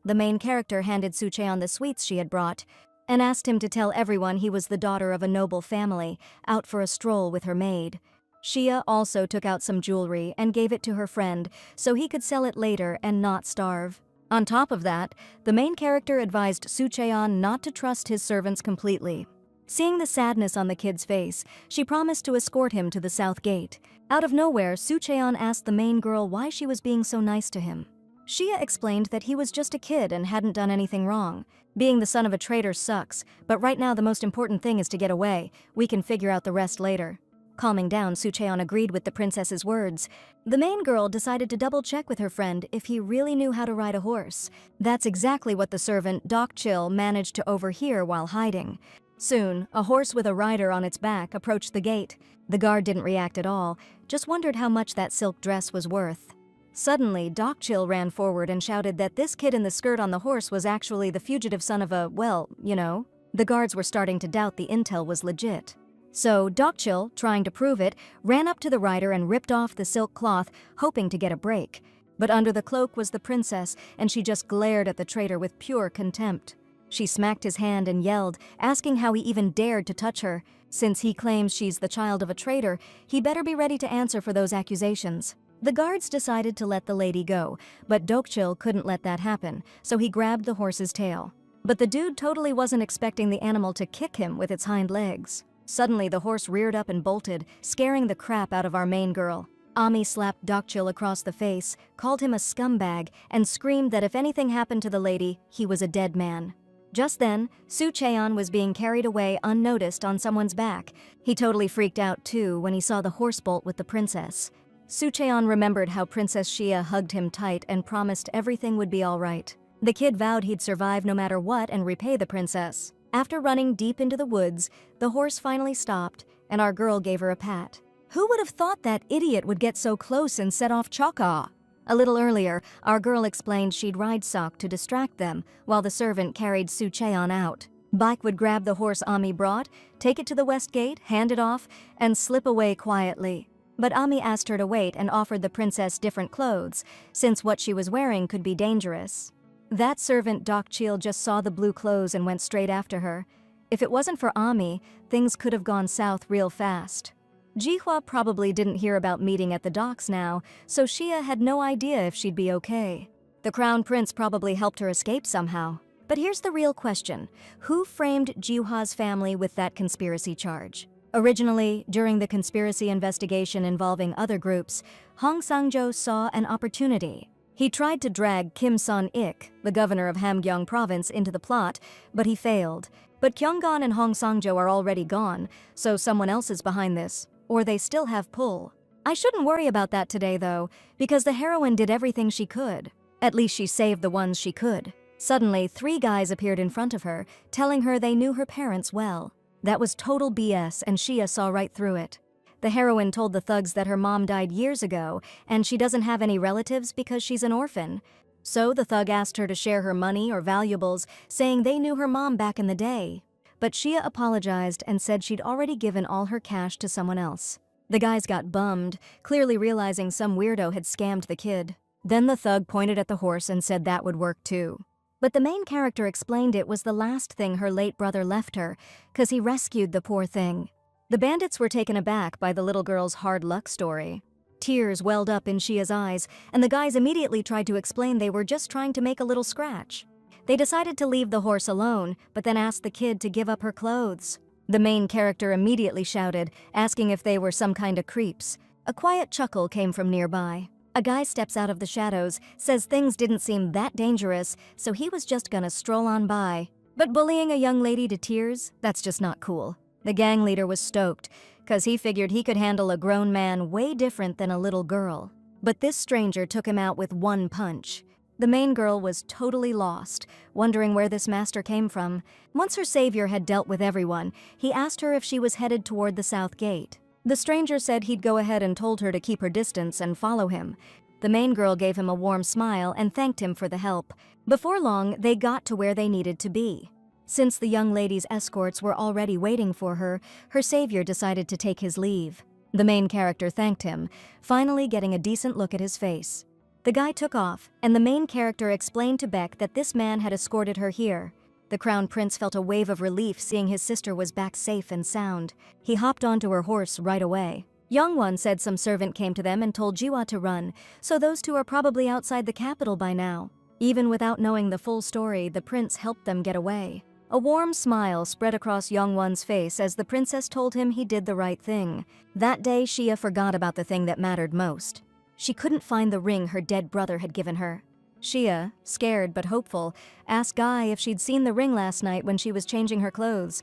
the main character handed Sucheon the sweets she had brought, and asked him to tell everyone he was the daughter of a noble family, out for a stroll with her maid. Shia also took out some jewelry and gave it to her friend so he could sell it later and not starve. On top of that, the main character advised Sucheon not to trust his servants completely. Seeing the sadness on the kid's face, she promised to escort him to the south gate. Out of nowhere, Sucheon asked the main girl why she was being so nice to him. Shia explained that he was just a kid and hadn't done anything wrong. Being the son of a traitor sucks, but right now the most important thing is to get away. We can figure out the rest later. Calming down, Sucheon agreed with the princess's words. The main girl decided to double-check with her friend if he really knew how to ride a horse. That's exactly what the servant, Dokchil, managed to overhear while hiding. Soon, a horse with a rider on its back approached the gate. The guard didn't react at all, just wondered how much that silk dress was worth. Suddenly, Dokchil ran forward and shouted that this kid in the skirt on the horse was actually the fugitive son of a, well, you know. The guards were starting to doubt the intel was legit. So Dokchil, trying to prove it, ran up to the rider and ripped off the silk cloth, hoping to get a break. But under the cloak was the princess, and she just glared at the traitor with pure contempt. She smacked his hand and yelled, asking how he even dared to touch her. Since he claims she's the child of a traitor, he better be ready to answer for those accusations. The guards decided to let the lady go, but Dokchil couldn't let that happen, so he grabbed the horse's tail. But the dude totally wasn't expecting the animal to kick him with its hind legs. Suddenly, the horse reared up and bolted, scaring the crap out of our main girl. Ami slapped Dokchil across the face, called him a scumbag, and screamed that if anything happened to the lady, he was a dead man. Just then, Sucheon was being carried away unnoticed on someone's back. He totally freaked out too when he saw the horse bolt with the princess. Sucheon remembered how Princess Shia hugged him tight and promised everything would be all right. The kid vowed he'd survive no matter what and repay the princess. After running deep into the woods, the horse finally stopped, and our girl gave her a pat. Who would have thought that idiot would get so close and set off Chaka? A little earlier, our girl explained she'd ride Sok to distract them while the servant carried Su Cheon out. Baek would grab the horse Ami brought, take it to the west gate, hand it off, and slip away quietly. But Ami asked her to wait and offered the princess different clothes, since what she was wearing could be dangerous. That servant Dokchil just saw the blue clothes and went straight after her. If it wasn't for Ami, things could have gone south real fast. Jihwa probably didn't hear about meeting at the docks now, so Xia had no idea if she'd be okay. The crown prince probably helped her escape somehow. But here's the real question. Who framed Jihwa's family with that conspiracy charge? Originally, during the conspiracy investigation involving other groups, Hong Sang-jo saw an opportunity. He tried to drag Kim Son-ik, the governor of Hamgyong province, into the plot, but he failed. But Kyunggon and Hong Sang-jo are already gone, so someone else is behind this. Or they still have pull. I shouldn't worry about that today, though, because the heroine did everything she could. At least she saved the ones she could. Suddenly, 3 guys appeared in front of her, telling her they knew her parents well. That was total BS, and Xia saw right through it. The heroine told the thugs that her mom died years ago, and she doesn't have any relatives because she's an orphan. So the thug asked her to share her money or valuables, saying they knew her mom back in the day. But Xia apologized and said she'd already given all her cash to someone else. The guys got bummed, clearly realizing some weirdo had scammed the kid. Then the thug pointed at the horse and said that would work too. But the main character explained it was the last thing her late brother left her, 'cause he rescued the poor thing. The bandits were taken aback by the little girl's hard luck story. Tears welled up in Xia's eyes, and the guys immediately tried to explain they were just trying to make a little scratch. They decided to leave the horse alone, but then asked the kid to give up her clothes. The main character immediately shouted, asking if they were some kind of creeps. A quiet chuckle came from nearby. A guy steps out of the shadows, says things didn't seem that dangerous, so he was just gonna stroll on by. But bullying a young lady to tears? That's just not cool. The gang leader was stoked, 'cause he figured he could handle a grown man way different than a little girl. But this stranger took him out with one punch. The main girl was totally lost, wondering where this master came from. Once her savior had dealt with everyone, he asked her if she was headed toward the south gate. The stranger said he'd go ahead and told her to keep her distance and follow him. The main girl gave him a warm smile and thanked him for the help. Before long, they got to where they needed to be. Since the young lady's escorts were already waiting for her, her savior decided to take his leave. The main character thanked him, finally getting a decent look at his face. The guy took off, and the main character explained to Beck that this man had escorted her here. The crown prince felt a wave of relief seeing his sister was back safe and sound. He hopped onto her horse right away. Youngwon said some servant came to them and told Jiwa to run, so those two are probably outside the capital by now. Even without knowing the full story, the prince helped them get away. A warm smile spread across Youngwon's face as the princess told him he did the right thing. That day, Xia forgot about the thing that mattered most. She couldn't find the ring her dead brother had given her. Xia, scared but hopeful, asked Guy if she'd seen the ring last night when she was changing her clothes.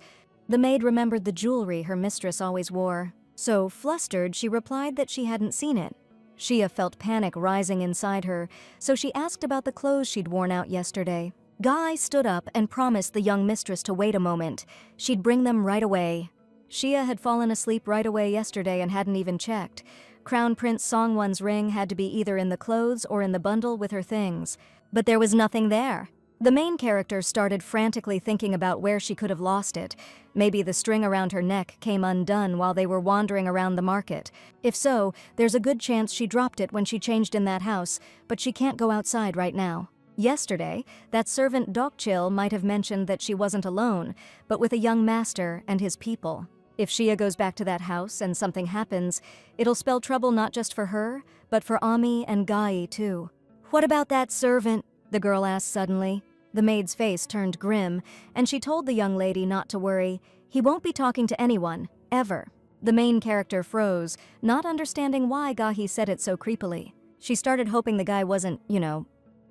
The maid remembered the jewelry her mistress always wore. So, flustered, she replied that she hadn't seen it. Xia felt panic rising inside her, so she asked about the clothes she'd worn out yesterday. Guy stood up and promised the young mistress to wait a moment. She'd bring them right away. Xia had fallen asleep right away yesterday and hadn't even checked. Crown Prince Songwon's ring had to be either in the clothes or in the bundle with her things. But there was nothing there. The main character started frantically thinking about where she could have lost it. Maybe the string around her neck came undone while they were wandering around the market. If so, there's a good chance she dropped it when she changed in that house, but she can't go outside right now. Yesterday, that servant Dokchil might have mentioned that she wasn't alone, but with a young master and his people. If Xia goes back to that house and something happens, it'll spell trouble not just for her, but for Ami and Gai too. "What about that servant?" the girl asked suddenly. The maid's face turned grim, and she told the young lady not to worry. He won't be talking to anyone, ever. The main character froze, not understanding why Gahi said it so creepily. She started hoping the guy wasn't,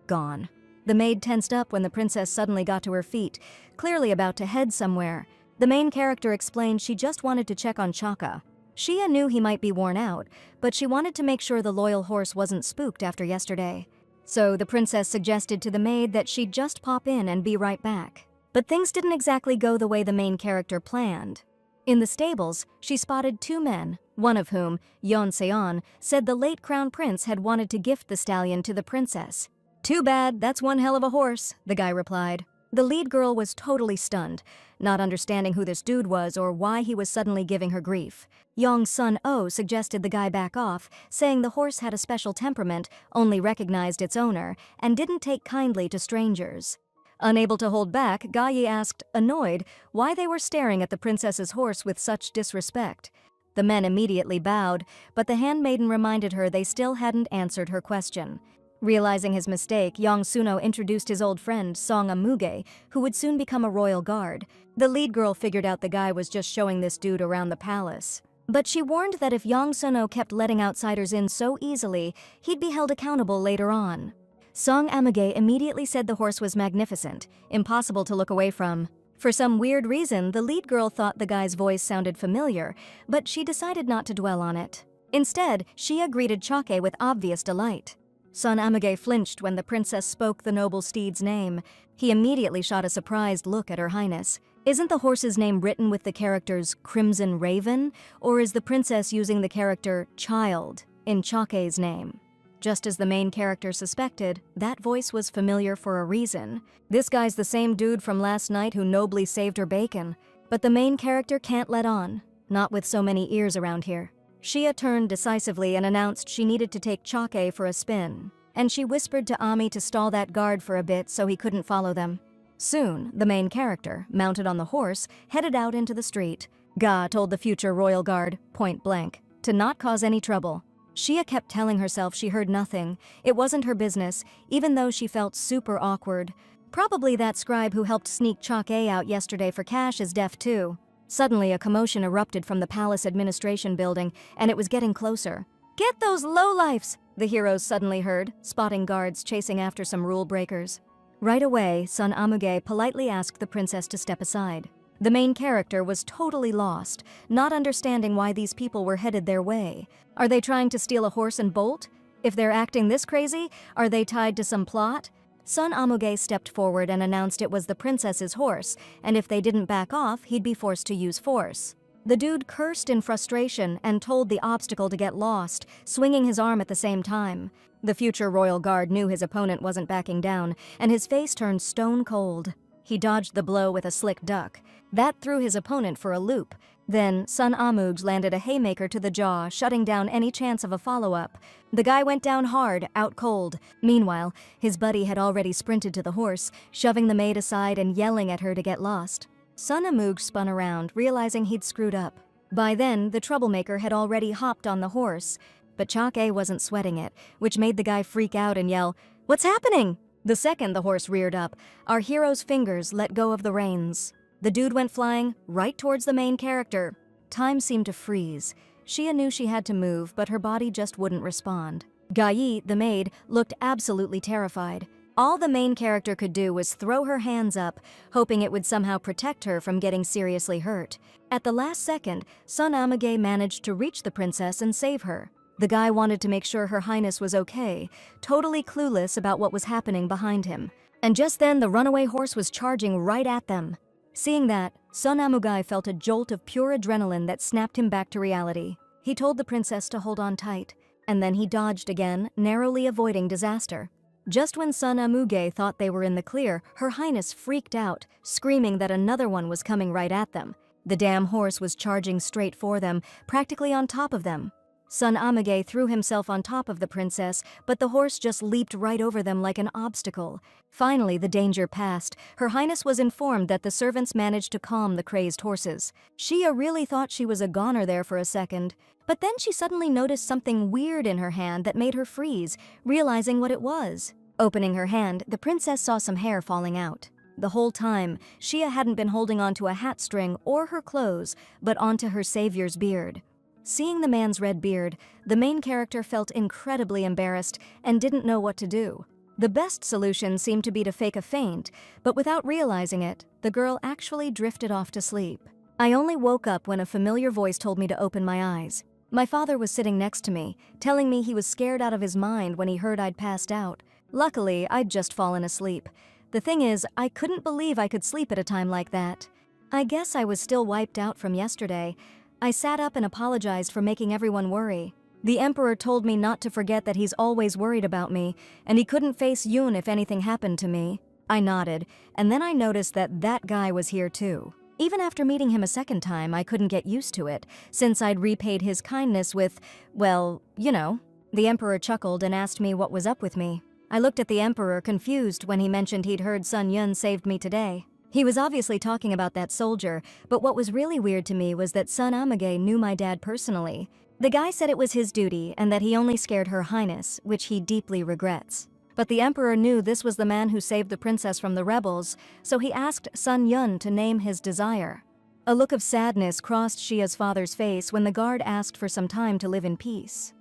gone. The maid tensed up when the princess suddenly got to her feet, clearly about to head somewhere. The main character explained she just wanted to check on Chaka. Xia knew he might be worn out, but she wanted to make sure the loyal horse wasn't spooked after yesterday. So the princess suggested to the maid that she'd just pop in and be right back. But things didn't exactly go the way the main character planned. In the stables, she spotted two men, one of whom, Yeon Seon, said the late crown prince had wanted to gift the stallion to the princess. "Too bad, that's one hell of a horse," the guy replied. The lead girl was totally stunned, not understanding who this dude was or why he was suddenly giving her grief. Yong's son Oh suggested the guy back off, saying the horse had a special temperament, only recognized its owner, and didn't take kindly to strangers. Unable to hold back, Gayi asked, annoyed, why they were staring at the princess's horse with such disrespect. The men immediately bowed, but the handmaiden reminded her they still hadn't answered her question. Realizing his mistake, Yong Suno introduced his old friend, Song Amuge, who would soon become a royal guard. The lead girl figured out the guy was just showing this dude around the palace. But she warned that if Yong Suno kept letting outsiders in so easily, he'd be held accountable later on. Song Amuge immediately said the horse was magnificent, impossible to look away from. For some weird reason, the lead girl thought the guy's voice sounded familiar, but she decided not to dwell on it. Instead, Shia greeted Chake with obvious delight. Son Amuge flinched when the princess spoke the noble steed's name. He immediately shot a surprised look at Her Highness. Isn't the horse's name written with the characters Crimson Raven, or is the princess using the character Child in Chake's name? Just as the main character suspected, that voice was familiar for a reason. This guy's the same dude from last night who nobly saved her bacon. But the main character can't let on, not with so many ears around here. Shia turned decisively and announced she needed to take Chake for a spin, and she whispered to Ami to stall that guard for a bit so he couldn't follow them. Soon, the main character, mounted on the horse, headed out into the street. Ga told the future royal guard, point blank, to not cause any trouble. Shia kept telling herself she heard nothing. It wasn't her business, even though she felt super awkward. Probably that scribe who helped sneak Chake out yesterday for cash is deaf too. Suddenly, a commotion erupted from the palace administration building, and it was getting closer. "Get those lowlifes!" the heroes suddenly heard, spotting guards chasing after some rule breakers. Right away, Son Amuge politely asked the princess to step aside. The main character was totally lost, not understanding why these people were headed their way. Are they trying to steal a horse and bolt? If they're acting this crazy, are they tied to some plot? Son Amuge stepped forward and announced it was the princess's horse, and if they didn't back off, he'd be forced to use force. The dude cursed in frustration and told the obstacle to get lost, swinging his arm at the same time. The future royal guard knew his opponent wasn't backing down, and his face turned stone cold. He dodged the blow with a slick duck. That threw his opponent for a loop. Then, Son Amuge landed a haymaker to the jaw, shutting down any chance of a follow-up. The guy went down hard, out cold. Meanwhile, his buddy had already sprinted to the horse, shoving the maid aside and yelling at her to get lost. Son Amuge spun around, realizing he'd screwed up. By then, the troublemaker had already hopped on the horse. But Chake wasn't sweating it, which made the guy freak out and yell, "What's happening?" The second the horse reared up, our hero's fingers let go of the reins. The dude went flying right towards the main character. Time seemed to freeze. Shia knew she had to move, but her body just wouldn't respond. Gayi, the maid, looked absolutely terrified. All the main character could do was throw her hands up, hoping it would somehow protect her from getting seriously hurt. At the last second, Son Amuge managed to reach the princess and save her. The guy wanted to make sure Her Highness was okay, totally clueless about what was happening behind him. And just then, the runaway horse was charging right at them. Seeing that, Son Amuge felt a jolt of pure adrenaline that snapped him back to reality. He told the princess to hold on tight, and then he dodged again, narrowly avoiding disaster. Just when Son Amuge thought they were in the clear, Her Highness freaked out, screaming that another one was coming right at them. The damn horse was charging straight for them, practically on top of them. Son Amuge threw himself on top of the princess, but the horse just leaped right over them like an obstacle. Finally, the danger passed. Her Highness was informed that the servants managed to calm the crazed horses. Shia really thought she was a goner there for a second, but then she suddenly noticed something weird in her hand that made her freeze, realizing what it was. Opening her hand, the princess saw some hair falling out. The whole time, Shia hadn't been holding onto a hat string or her clothes, but onto her savior's beard. Seeing the man's red beard, the main character felt incredibly embarrassed and didn't know what to do. The best solution seemed to be to fake a faint, but without realizing it, the girl actually drifted off to sleep. I only woke up when a familiar voice told me to open my eyes. My father was sitting next to me, telling me he was scared out of his mind when he heard I'd passed out. Luckily, I'd just fallen asleep. The thing is, I couldn't believe I could sleep at a time like that. I guess I was still wiped out from yesterday. I sat up and apologized for making everyone worry. The Emperor told me not to forget that he's always worried about me, and he couldn't face Yoon if anything happened to me. I nodded, and then I noticed that that guy was here too. Even after meeting him a second time, I couldn't get used to it, since I'd repaid his kindness with, well, you know. The Emperor chuckled and asked me what was up with me. I looked at the Emperor, confused when he mentioned he'd heard Sun Yun saved me today. He was obviously talking about that soldier, but what was really weird to me was that Sun Amage knew my dad personally. The guy said it was his duty and that he only scared Her Highness, which he deeply regrets. But the Emperor knew this was the man who saved the princess from the rebels, so he asked Sun Yun to name his desire. A look of sadness crossed Xia's father's face when the guard asked for some time to live in peace.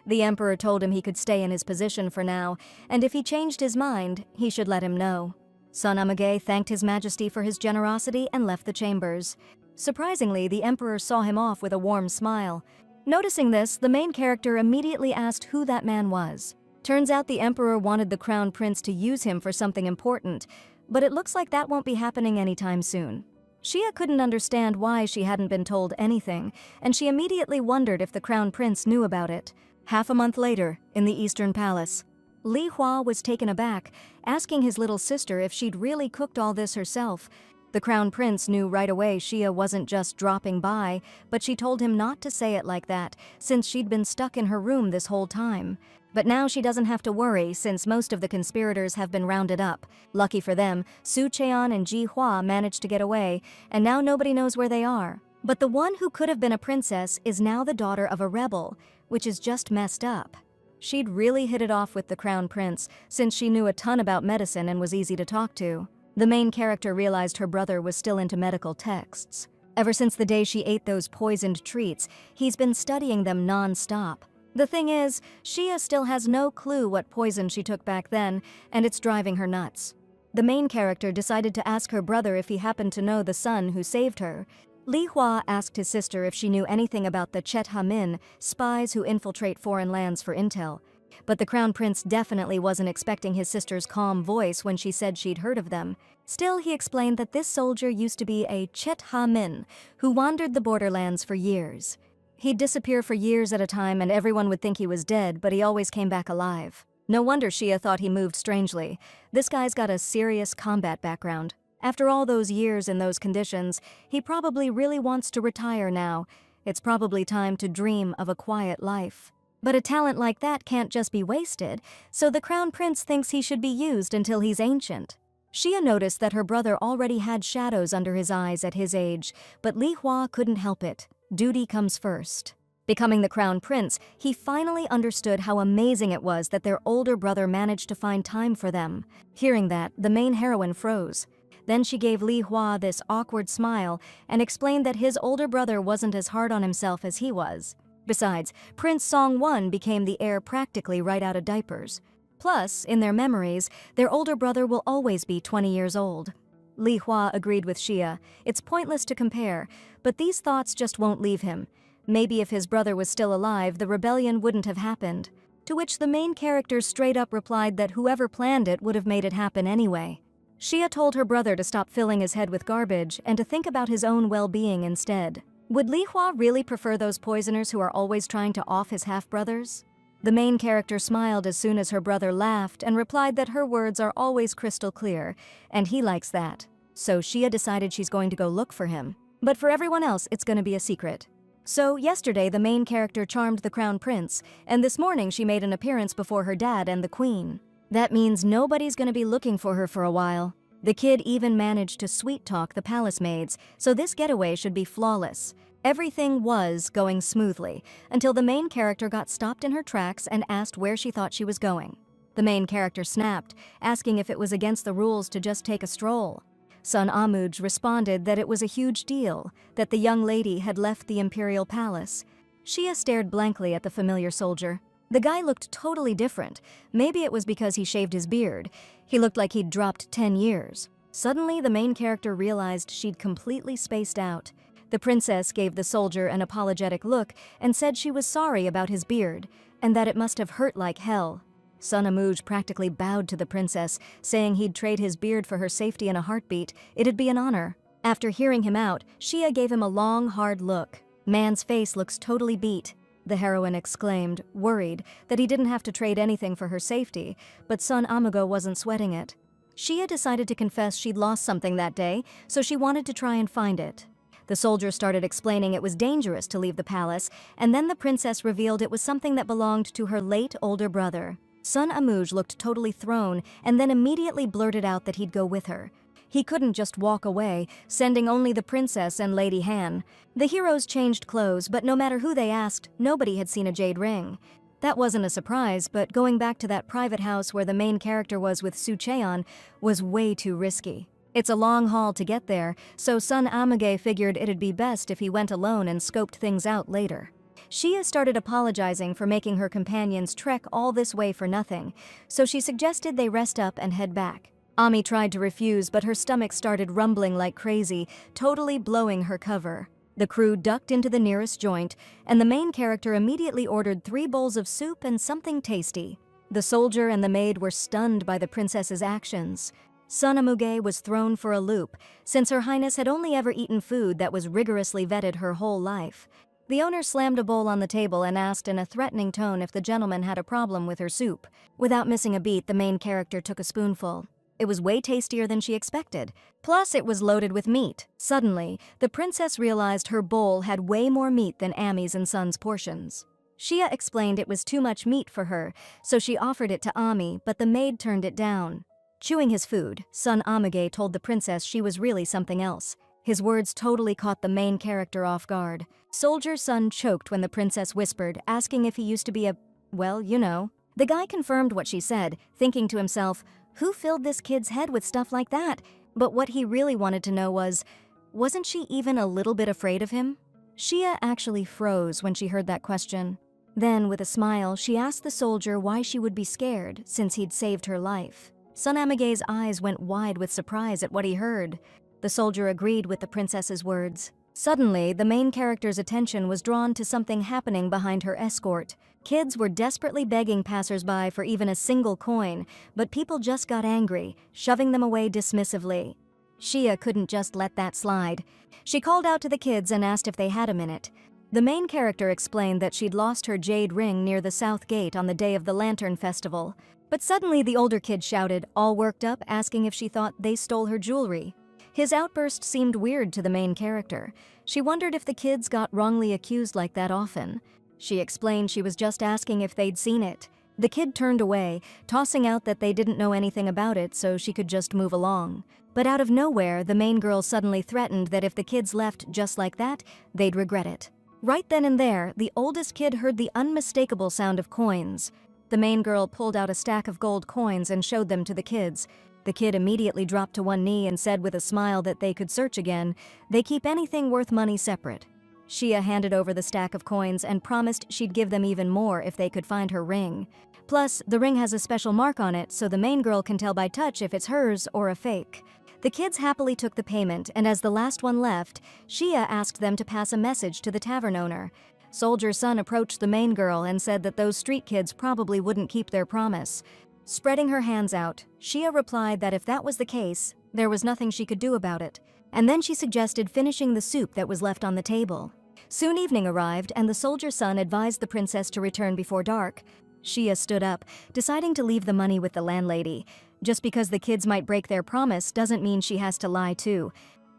The Emperor told him he could stay in his position for now, and if he changed his mind, he should let him know. Sun Amage thanked His Majesty for his generosity and left the chambers. Surprisingly, the Emperor saw him off with a warm smile. Noticing this, the main character immediately asked who that man was. Turns out the Emperor wanted the Crown Prince to use him for something important, but it looks like that won't be happening anytime soon. Xia couldn't understand why she hadn't been told anything, and she immediately wondered if the Crown Prince knew about it. Half a month later, in the Eastern Palace, Li Hua was taken aback, asking his little sister if she'd really cooked all this herself. The Crown Prince knew right away Xia wasn't just dropping by, but she told him not to say it like that, since she'd been stuck in her room this whole time. But now she doesn't have to worry, since most of the conspirators have been rounded up. Lucky for them, Su Cheon and Ji Hua managed to get away, and now nobody knows where they are. But the one who could have been a princess is now the daughter of a rebel, which is just messed up. She'd really hit it off with the Crown Prince, since she knew a ton about medicine and was easy to talk to. The main character realized her brother was still into medical texts. Ever since the day she ate those poisoned treats, he's been studying them non-stop. The thing is, Xia still has no clue what poison she took back then, and it's driving her nuts. The main character decided to ask her brother if he happened to know the son who saved her. Li Hua asked his sister if she knew anything about the Chet Ha-min, spies who infiltrate foreign lands for intel. But the Crown Prince definitely wasn't expecting his sister's calm voice when she said she'd heard of them. Still, he explained that this soldier used to be a Chet Ha-min, who wandered the borderlands for years. He'd disappear for years at a time and everyone would think he was dead, but he always came back alive. No wonder Xia thought he moved strangely. This guy's got a serious combat background. After all those years in those conditions, he probably really wants to retire now. It's probably time to dream of a quiet life. But a talent like that can't just be wasted, so the Crown Prince thinks he should be used until he's ancient. Xia noticed that her brother already had shadows under his eyes at his age, but Li Hua couldn't help it. Duty comes first. Becoming the Crown Prince, he finally understood how amazing it was that their older brother managed to find time for them. Hearing that, the main heroine froze. Then she gave Li Hua this awkward smile and explained that his older brother wasn't as hard on himself as he was. Besides, Prince Song-won became the heir practically right out of diapers. Plus, in their memories, their older brother will always be 20 years old. Li Hua agreed with Xia. It's pointless to compare, but these thoughts just won't leave him. Maybe if his brother was still alive, the rebellion wouldn't have happened. To which the main character straight up replied that whoever planned it would have made it happen anyway. Xia told her brother to stop filling his head with garbage and to think about his own well-being instead. Would Li Hua really prefer those poisoners who are always trying to off his half-brothers? The main character smiled as soon as her brother laughed and replied that her words are always crystal clear, and he likes that. So Xia decided she's going to go look for him. But for everyone else, it's going to be a secret. So yesterday, the main character charmed the Crown Prince, and this morning she made an appearance before her dad and the Queen. That means nobody's going to be looking for her for a while. The kid even managed to sweet-talk the palace maids, so this getaway should be flawless. Everything was going smoothly, until the main character got stopped in her tracks and asked where she thought she was going. The main character snapped, asking if it was against the rules to just take a stroll. Sun Amuj responded that it was a huge deal, that the young lady had left the imperial palace. Xia stared blankly at the familiar soldier. The guy looked totally different. Maybe it was because he shaved his beard. He looked like he'd dropped 10 years. Suddenly, the main character realized she'd completely spaced out. The princess gave the soldier an apologetic look and said she was sorry about his beard, and that it must have hurt like hell. Sun Amuj practically bowed to the princess, saying he'd trade his beard for her safety in a heartbeat. It'd be an honor. After hearing him out, Shia gave him a long, hard look. "Man's face looks totally beat," the heroine exclaimed, worried that he didn't have to trade anything for her safety, but Sun Amugo wasn't sweating it. Shia decided to confess she'd lost something that day, so she wanted to try and find it. The soldier started explaining it was dangerous to leave the palace, and then the princess revealed it was something that belonged to her late older brother. Sun Amuj looked totally thrown and then immediately blurted out that he'd go with her. He couldn't just walk away, sending only the princess and Lady Han. The heroes changed clothes, but no matter who they asked, nobody had seen a jade ring. That wasn't a surprise, but going back to that private house where the main character was with Su Cheon was way too risky. It's a long haul to get there, so Sun Amage figured it'd be best if he went alone and scoped things out later. Shia started apologizing for making her companions trek all this way for nothing, so she suggested they rest up and head back. Ami tried to refuse, but her stomach started rumbling like crazy, totally blowing her cover. The crew ducked into the nearest joint, and the main character immediately ordered 3 bowls of soup and something tasty. The soldier and the maid were stunned by the princess's actions. Sun Amuge was thrown for a loop, since Her Highness had only ever eaten food that was rigorously vetted her whole life. The owner slammed a bowl on the table and asked in a threatening tone if the gentleman had a problem with her soup. Without missing a beat, the main character took a spoonful. It was way tastier than she expected. Plus, it was loaded with meat. Suddenly, the princess realized her bowl had way more meat than Ami's and Sun's portions. Shia explained it was too much meat for her, so she offered it to Ami, but the maid turned it down. Chewing his food, Sun Amage told the princess she was really something else. His words totally caught the main character off guard. Soldier Sun choked when the princess whispered, asking if he used to be a, well, you know. The guy confirmed what she said, thinking to himself, who filled this kid's head with stuff like that? But what he really wanted to know was, wasn't she even a little bit afraid of him? Shia actually froze when she heard that question. Then, with a smile, she asked the soldier why she would be scared, since he'd saved her life. Sun Amage's eyes went wide with surprise at what he heard. The soldier agreed with the princess's words. Suddenly, the main character's attention was drawn to something happening behind her escort. Kids were desperately begging passersby for even a single coin, but people just got angry, shoving them away dismissively. Shia couldn't just let that slide. She called out to the kids and asked if they had a minute. The main character explained that she'd lost her jade ring near the South Gate on the day of the Lantern Festival. But suddenly the older kid shouted, all worked up, asking if she thought they stole her jewelry. His outburst seemed weird to the main character. She wondered if the kids got wrongly accused like that often. She explained she was just asking if they'd seen it. The kid turned away, tossing out that they didn't know anything about it so she could just move along. But out of nowhere, the main girl suddenly threatened that if the kids left just like that, they'd regret it. Right then and there, the oldest kid heard the unmistakable sound of coins. The main girl pulled out a stack of gold coins and showed them to the kids. The kid immediately dropped to one knee and said with a smile that they could search again. They keep anything worth money separate. Shia handed over the stack of coins and promised she'd give them even more if they could find her ring. Plus, the ring has a special mark on it, so the main girl can tell by touch if it's hers or a fake. The kids happily took the payment, and as the last one left, Shia asked them to pass a message to the tavern owner. Soldier Sun approached the main girl and said that those street kids probably wouldn't keep their promise. Spreading her hands out, Shia replied that if that was the case, there was nothing she could do about it. And then she suggested finishing the soup that was left on the table. Soon evening arrived, and the soldier Sun advised the princess to return before dark. Shia stood up, deciding to leave the money with the landlady. Just because the kids might break their promise doesn't mean she has to lie too.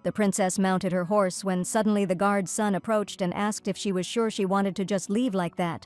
The princess mounted her horse when suddenly the guard's son approached and asked if she was sure she wanted to just leave like that.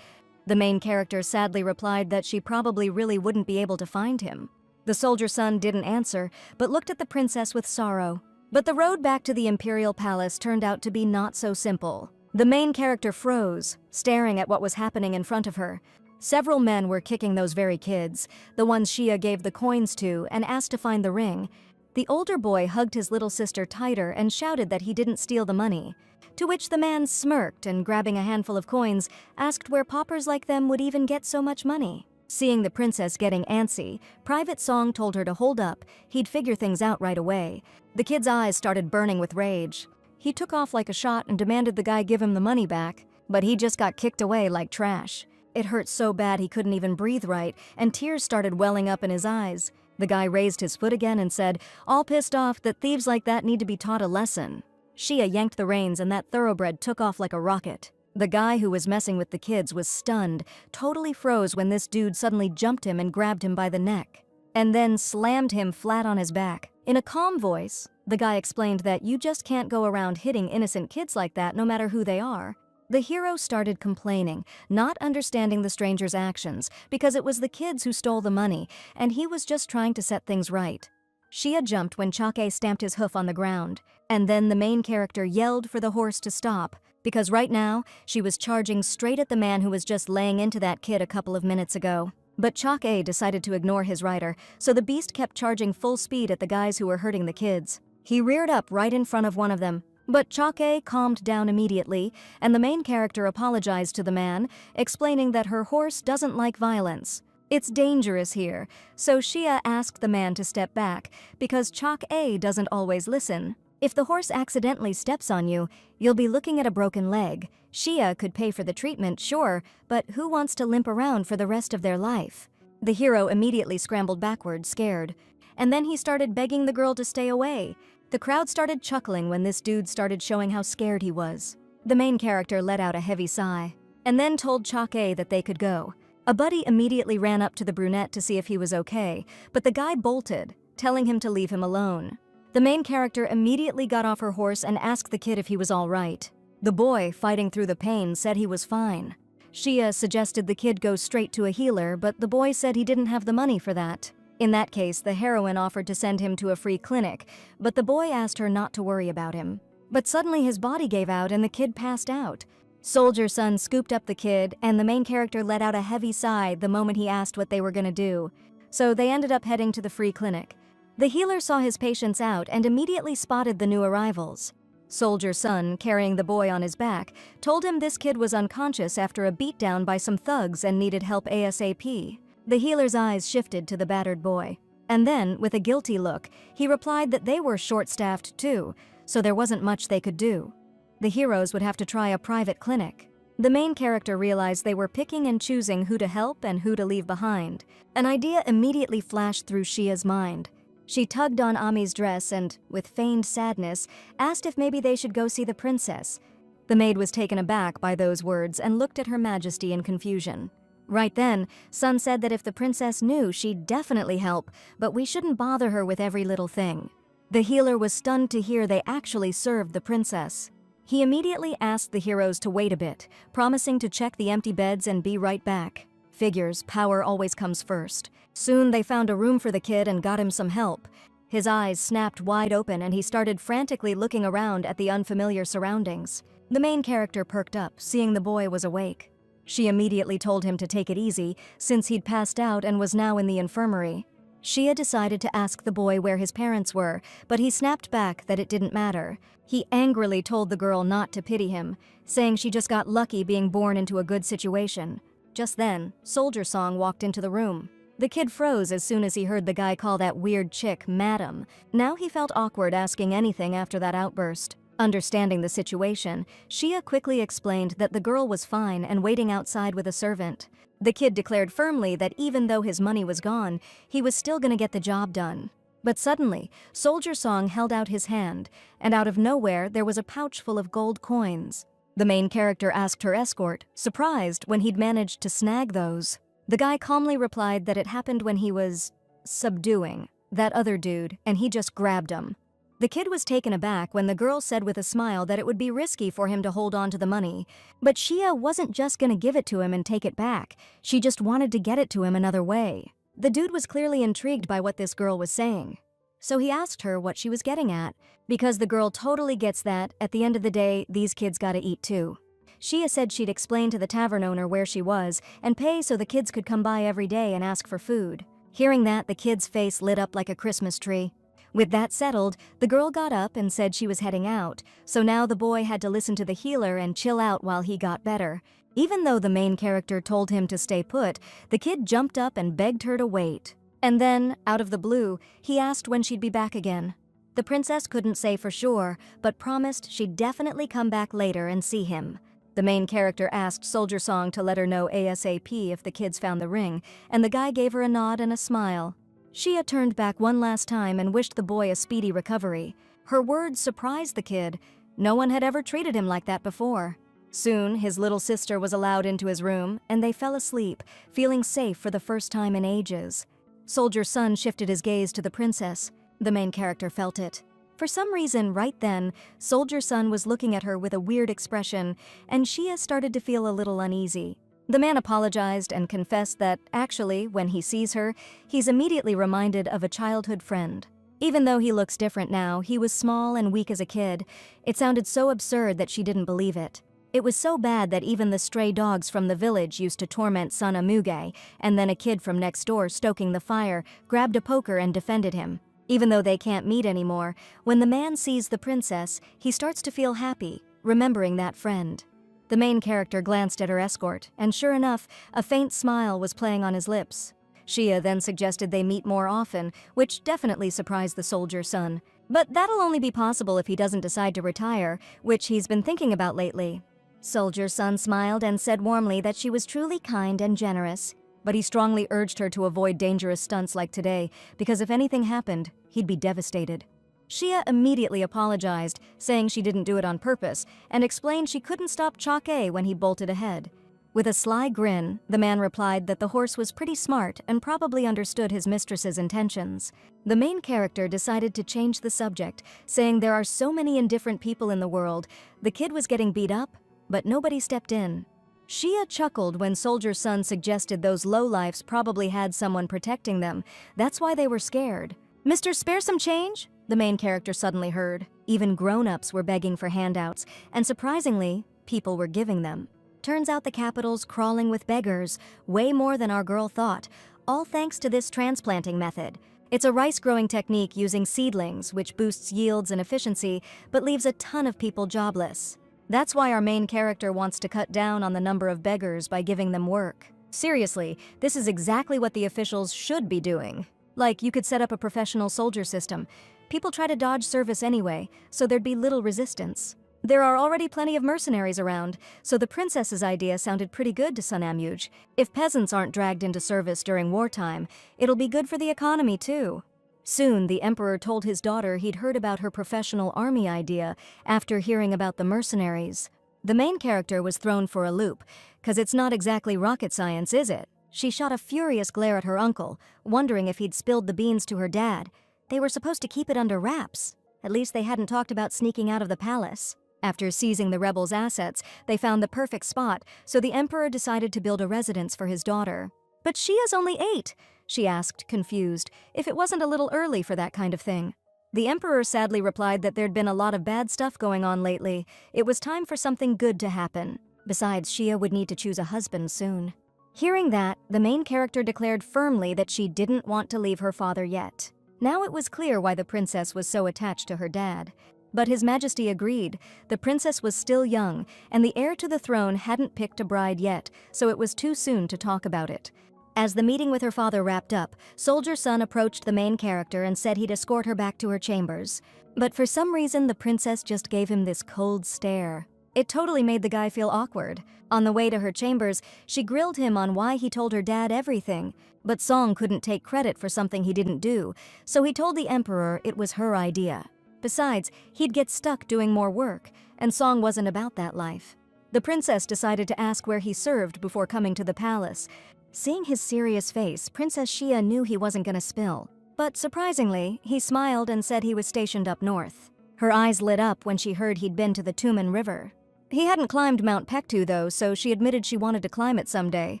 The main character sadly replied that she probably really wouldn't be able to find him. The soldier son didn't answer, but looked at the princess with sorrow. But the road back to the imperial palace turned out to be not so simple. The main character froze, staring at what was happening in front of her. Several men were kicking those very kids, the ones Shia gave the coins to, and asked to find the ring. The older boy hugged his little sister tighter and shouted that he didn't steal the money. To which the man smirked and, grabbing a handful of coins, asked where paupers like them would even get so much money. Seeing the princess getting antsy, Private Song told her to hold up, he'd figure things out right away. The kid's eyes started burning with rage. He took off like a shot and demanded the guy give him the money back, but he just got kicked away like trash. It hurt so bad he couldn't even breathe right, and tears started welling up in his eyes. The guy raised his foot again and said, all pissed off, that thieves like that need to be taught a lesson. Shia yanked the reins and that thoroughbred took off like a rocket. The guy who was messing with the kids was stunned, totally froze when this dude suddenly jumped him and grabbed him by the neck, and then slammed him flat on his back. In a calm voice, the guy explained that you just can't go around hitting innocent kids like that no matter who they are. The hero started complaining, not understanding the stranger's actions, because it was the kids who stole the money, and he was just trying to set things right. Shia jumped when Chake stamped his hoof on the ground, and then the main character yelled for the horse to stop, because right now, she was charging straight at the man who was just laying into that kid a couple of minutes ago. But Chake decided to ignore his rider, so the beast kept charging full speed at the guys who were hurting the kids. He reared up right in front of one of them, but Chake calmed down immediately, and the main character apologized to the man, explaining that her horse doesn't like violence. It's dangerous here, so Shia asked the man to step back, because Chake doesn't always listen. If the horse accidentally steps on you, you'll be looking at a broken leg. Shia could pay for the treatment, sure, but who wants to limp around for the rest of their life? The hero immediately scrambled backward, scared. And then he started begging the girl to stay away. The crowd started chuckling when this dude started showing how scared he was. The main character let out a heavy sigh, and then told Chake that they could go. A buddy immediately ran up to the brunette to see if he was okay, but the guy bolted, telling him to leave him alone. The main character immediately got off her horse and asked the kid if he was all right. The boy, fighting through the pain, said he was fine. Shia suggested the kid go straight to a healer, but the boy said he didn't have the money for that. In that case, the heroine offered to send him to a free clinic, but the boy asked her not to worry about him. But suddenly his body gave out and the kid passed out. Soldier Son scooped up the kid, and the main character let out a heavy sigh the moment he asked what they were gonna do. So they ended up heading to the free clinic. The healer saw his patients out and immediately spotted the new arrivals. Soldier Son, carrying the boy on his back, told him this kid was unconscious after a beatdown by some thugs and needed help ASAP. The healer's eyes shifted to the battered boy. And then, with a guilty look, he replied that they were short-staffed too, so there wasn't much they could do. The heroes would have to try a private clinic. The main character realized they were picking and choosing who to help and who to leave behind. An idea immediately flashed through Shia's mind. She tugged on Ami's dress and, with feigned sadness, asked if maybe they should go see the princess. The maid was taken aback by those words and looked at Her Majesty in confusion. Right then, Sun said that if the princess knew, she'd definitely help, but we shouldn't bother her with every little thing. The healer was stunned to hear they actually served the princess. He immediately asked the heroes to wait a bit, promising to check the empty beds and be right back. Figures, power always comes first. Soon they found a room for the kid and got him some help. His eyes snapped wide open and he started frantically looking around at the unfamiliar surroundings. The main character perked up, seeing the boy was awake. She immediately told him to take it easy, since he'd passed out and was now in the infirmary. Shia decided to ask the boy where his parents were, but he snapped back that it didn't matter. He angrily told the girl not to pity him, saying she just got lucky being born into a good situation. Just then, Soldier Song walked into the room. The kid froze as soon as he heard the guy call that weird chick Madam. Now he felt awkward asking anything after that outburst. Understanding the situation, Shia quickly explained that the girl was fine and waiting outside with a servant. The kid declared firmly that even though his money was gone, he was still gonna get the job done. But suddenly, Soldier Song held out his hand, and out of nowhere there was a pouch full of gold coins. The main character asked her escort, surprised when he'd managed to snag those. The guy calmly replied that it happened when he was subduing that other dude, and he just grabbed him. The kid was taken aback when the girl said with a smile that it would be risky for him to hold on to the money. But Shia wasn't just gonna give it to him and take it back. She just wanted to get it to him another way. The dude was clearly intrigued by what this girl was saying. So he asked her what she was getting at, because the girl totally gets that, at the end of the day, these kids gotta eat too. Shia said she'd explain to the tavern owner where she was and pay so the kids could come by every day and ask for food. Hearing that, the kid's face lit up like a Christmas tree. With that settled, the girl got up and said she was heading out, so now the boy had to listen to the healer and chill out while he got better. Even though the main character told him to stay put, the kid jumped up and begged her to wait. And then, out of the blue, he asked when she'd be back again. The princess couldn't say for sure, but promised she'd definitely come back later and see him. The main character asked Soldier Song to let her know ASAP if the kids found the ring, and the guy gave her a nod and a smile. Shia turned back one last time and wished the boy a speedy recovery. Her words surprised the kid. No one had ever treated him like that before. Soon, his little sister was allowed into his room, and they fell asleep, feeling safe for the first time in ages. Soldier Sun shifted his gaze to the princess. The main character felt it. For some reason, right then, Soldier Sun was looking at her with a weird expression, and Shia started to feel a little uneasy. The man apologized and confessed that, actually, when he sees her, he's immediately reminded of a childhood friend. Even though he looks different now, he was small and weak as a kid. It sounded so absurd that she didn't believe it. It was so bad that even the stray dogs from the village used to torment Sun Amuge, and then a kid from next door stoking the fire grabbed a poker and defended him. Even though they can't meet anymore, when the man sees the princess, he starts to feel happy, remembering that friend. The main character glanced at her escort, and sure enough, a faint smile was playing on his lips. Shia then suggested they meet more often, which definitely surprised the Soldier Sun. But that'll only be possible if he doesn't decide to retire, which he's been thinking about lately. Soldier Sun smiled and said warmly that she was truly kind and generous, but he strongly urged her to avoid dangerous stunts like today, because if anything happened, he'd be devastated. Shia immediately apologized, saying she didn't do it on purpose, and explained she couldn't stop Chake when he bolted ahead. With a sly grin, the man replied that the horse was pretty smart and probably understood his mistress's intentions. The main character decided to change the subject, saying there are so many indifferent people in the world. The kid was getting beat up, but nobody stepped in. Shia chuckled when Soldier Sun suggested those lowlifes probably had someone protecting them. That's why they were scared. "Mister, spare some change?" the main character suddenly heard. Even grown-ups were begging for handouts, and surprisingly, people were giving them. Turns out the capital's crawling with beggars, way more than our girl thought, all thanks to this transplanting method. It's a rice-growing technique using seedlings, which boosts yields and efficiency, but leaves a ton of people jobless. That's why our main character wants to cut down on the number of beggars by giving them work. Seriously, this is exactly what the officials should be doing. Like, you could set up a professional soldier system. People try to dodge service anyway, so there'd be little resistance. There are already plenty of mercenaries around, so the princess's idea sounded pretty good to Sun Amuge. If peasants aren't dragged into service during wartime, it'll be good for the economy too. Soon, the emperor told his daughter he'd heard about her professional army idea after hearing about the mercenaries. The main character was thrown for a loop, 'cause it's not exactly rocket science, is it? She shot a furious glare at her uncle, wondering if he'd spilled the beans to her dad. They were supposed to keep it under wraps. At least they hadn't talked about sneaking out of the palace. After seizing the rebels' assets, they found the perfect spot, so the emperor decided to build a residence for his daughter. "But Shia's only 8, she asked, confused, if it wasn't a little early for that kind of thing. The emperor sadly replied that there'd been a lot of bad stuff going on lately. It was time for something good to happen. Besides, Shia would need to choose a husband soon. Hearing that, the main character declared firmly that she didn't want to leave her father yet. Now it was clear why the princess was so attached to her dad. But His Majesty agreed. The princess was still young, and the heir to the throne hadn't picked a bride yet, so it was too soon to talk about it. As the meeting with her father wrapped up, Soldier Sun approached the main character and said he'd escort her back to her chambers. But for some reason, the princess just gave him this cold stare. It totally made the guy feel awkward. On the way to her chambers, she grilled him on why he told her dad everything. But Song couldn't take credit for something he didn't do, so he told the emperor it was her idea. Besides, he'd get stuck doing more work, and Song wasn't about that life. The princess decided to ask where he served before coming to the palace. Seeing his serious face, Princess Shia knew he wasn't gonna spill. But surprisingly, he smiled and said he was stationed up north. Her eyes lit up when she heard he'd been to the Tumen River. He hadn't climbed Mount Pektu though, so she admitted she wanted to climb it someday.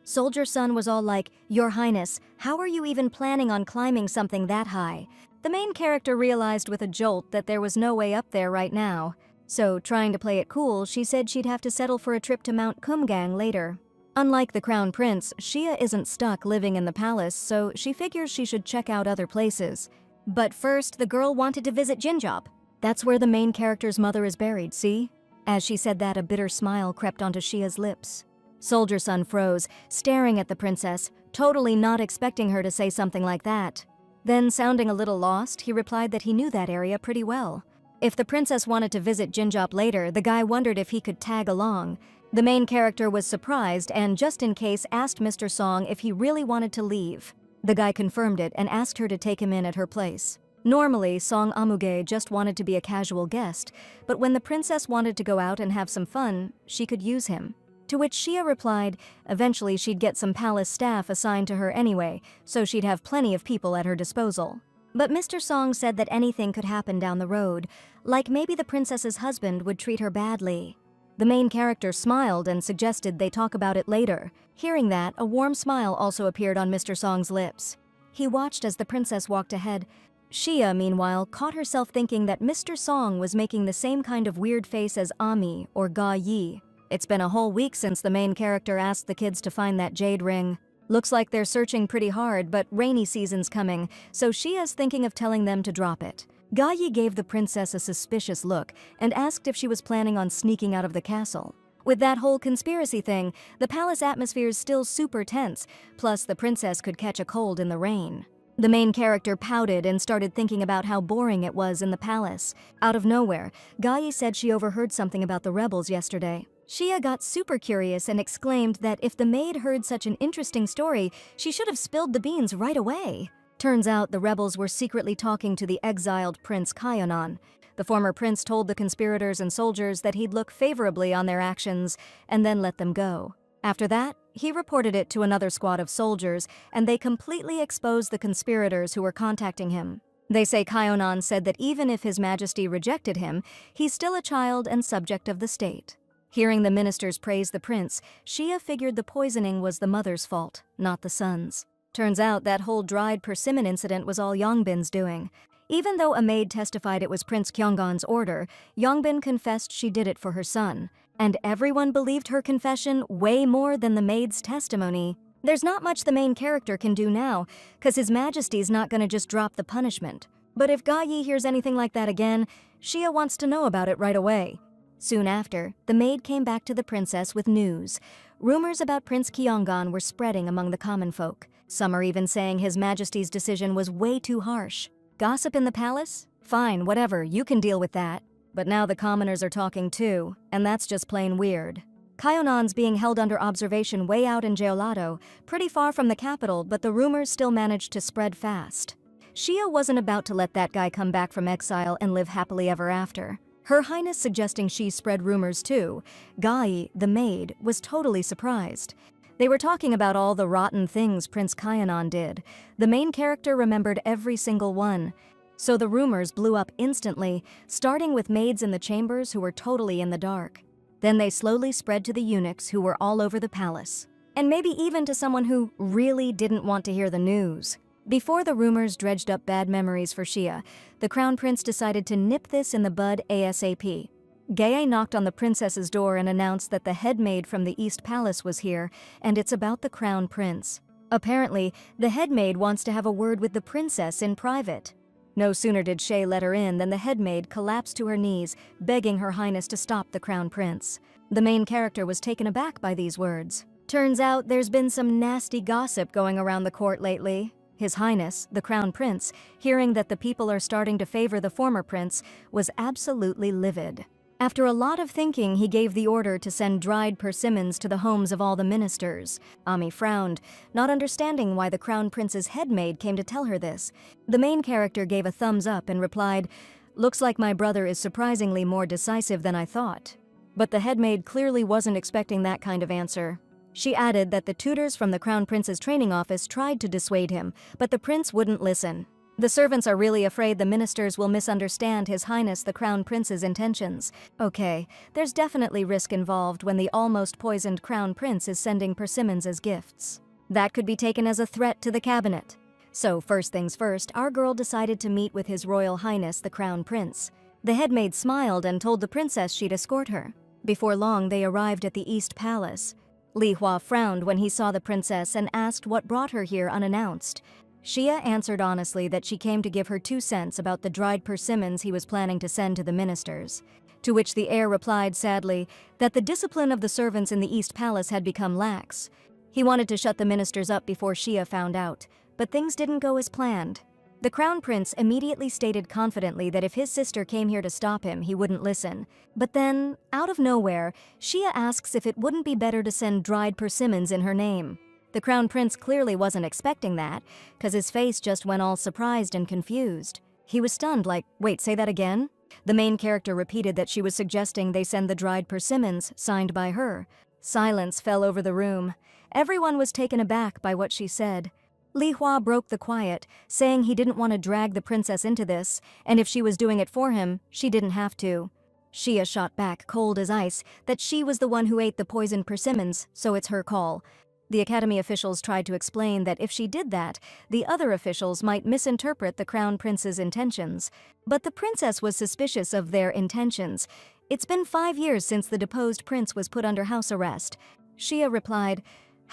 Soldier Sun was all like, "Your Highness, how are you even planning on climbing something that high?" The main character realized with a jolt that there was no way up there right now. So, trying to play it cool, she said she'd have to settle for a trip to Mount Kumgang later. Unlike the Crown Prince, Shia isn't stuck living in the palace, so she figures she should check out other places. But first, the girl wanted to visit Jinjop. That's where the main character's mother is buried, see? As she said that, a bitter smile crept onto Shia's lips. Soldier Sun froze, staring at the princess, totally not expecting her to say something like that. Then, sounding a little lost, he replied that he knew that area pretty well. If the princess wanted to visit Jinjop later, the guy wondered if he could tag along. The main character was surprised and, just in case, asked Mr. Song if he really wanted to leave. The guy confirmed it and asked her to take him in at her place. Normally, Song Amuge just wanted to be a casual guest, but when the princess wanted to go out and have some fun, she could use him. To which Xia replied, eventually she'd get some palace staff assigned to her anyway, so she'd have plenty of people at her disposal. But Mr. Song said that anything could happen down the road, like maybe the princess's husband would treat her badly. The main character smiled and suggested they talk about it later. Hearing that, a warm smile also appeared on Mr. Song's lips. He watched as the princess walked ahead. Xia, meanwhile, caught herself thinking that Mr. Song was making the same kind of weird face as Ami or Ga Yi. It's been a whole week since the main character asked the kids to find that jade ring. Looks like they're searching pretty hard, but rainy season's coming, so Xia's thinking of telling them to drop it. Ga Yi gave the princess a suspicious look and asked if she was planning on sneaking out of the castle. With that whole conspiracy thing, the palace atmosphere's still super tense, plus the princess could catch a cold in the rain. The main character pouted and started thinking about how boring it was in the palace. Out of nowhere, Ga Yi said she overheard something about the rebels yesterday. Xia got super curious and exclaimed that if the maid heard such an interesting story, she should have spilled the beans right away. Turns out the rebels were secretly talking to the exiled Prince Kaionan. The former prince told the conspirators and soldiers that he'd look favorably on their actions and then let them go. After that, he reported it to another squad of soldiers, and they completely exposed the conspirators who were contacting him. They say Kaionan said that even if His Majesty rejected him, he's still a child and subject of the state. Hearing the ministers praise the prince, Xia figured the poisoning was the mother's fault, not the son's. Turns out that whole dried persimmon incident was all Yongbin's doing. Even though a maid testified it was Prince Kyonggon's order, Yongbin confessed she did it for her son. And everyone believed her confession way more than the maid's testimony. There's not much the main character can do now, cause His Majesty's not gonna just drop the punishment. But if Ga Yi hears anything like that again, Xia wants to know about it right away. Soon after, the maid came back to the princess with news. Rumors about Prince Kyonggon were spreading among the common folk. Some are even saying His Majesty's decision was way too harsh. Gossip in the palace? Fine, whatever, you can deal with that. But now the commoners are talking too, and that's just plain weird. Kaionan's being held under observation way out in Jeollado, pretty far from the capital, but the rumors still managed to spread fast. Xia wasn't about to let that guy come back from exile and live happily ever after. Her Highness suggesting she spread rumors too. Gai, the maid, was totally surprised. They were talking about all the rotten things Prince Kaionan did. The main character remembered every single one. So the rumors blew up instantly, starting with maids in the chambers who were totally in the dark. Then they slowly spread to the eunuchs who were all over the palace. And maybe even to someone who really didn't want to hear the news. Before the rumors dredged up bad memories for Xia, the crown prince decided to nip this in the bud ASAP. Gaye knocked on the princess's door and announced that the head maid from the East Palace was here, and it's about the crown prince. Apparently, the head maid wants to have a word with the princess in private. No sooner did Shay let her in than the head maid collapsed to her knees, begging Her Highness to stop the crown prince. The main character was taken aback by these words. Turns out there's been some nasty gossip going around the court lately. His Highness, the crown prince, hearing that the people are starting to favor the former prince, was absolutely livid. After a lot of thinking, he gave the order to send dried persimmons to the homes of all the ministers. Ami frowned, not understanding why the crown prince's head maid came to tell her this. The main character gave a thumbs up and replied, "Looks like my brother is surprisingly more decisive than I thought." But the head maid clearly wasn't expecting that kind of answer. She added that the tutors from the crown prince's training office tried to dissuade him, but the prince wouldn't listen. The servants are really afraid the ministers will misunderstand His Highness the Crown Prince's intentions. Okay, there's definitely risk involved when the almost poisoned Crown Prince is sending persimmons as gifts. That could be taken as a threat to the cabinet. So first things first, our girl decided to meet with His Royal Highness the Crown Prince. The headmaid smiled and told the princess she'd escort her. Before long, they arrived at the East Palace. Li Hua frowned when he saw the princess and asked what brought her here unannounced. Xia answered honestly that she came to give her 2 cents about the dried persimmons he was planning to send to the ministers. To which the heir replied sadly that the discipline of the servants in the East Palace had become lax. He wanted to shut the ministers up before Xia found out, but things didn't go as planned. The crown prince immediately stated confidently that if his sister came here to stop him, he wouldn't listen. But then, out of nowhere, Xia asks if it wouldn't be better to send dried persimmons in her name. The Crown Prince clearly wasn't expecting that, because his face just went all surprised and confused. He was stunned, like, wait, say that again? The main character repeated that she was suggesting they send the dried persimmons, signed by her. Silence fell over the room. Everyone was taken aback by what she said. Li Hua broke the quiet, saying he didn't want to drag the princess into this, and if she was doing it for him, she didn't have to. Xia shot back, cold as ice, that she was the one who ate the poisoned persimmons, so it's her call. The Academy officials tried to explain that if she did that, the other officials might misinterpret the Crown Prince's intentions. But the princess was suspicious of their intentions. It's been 5 years since the deposed prince was put under house arrest. Xia replied,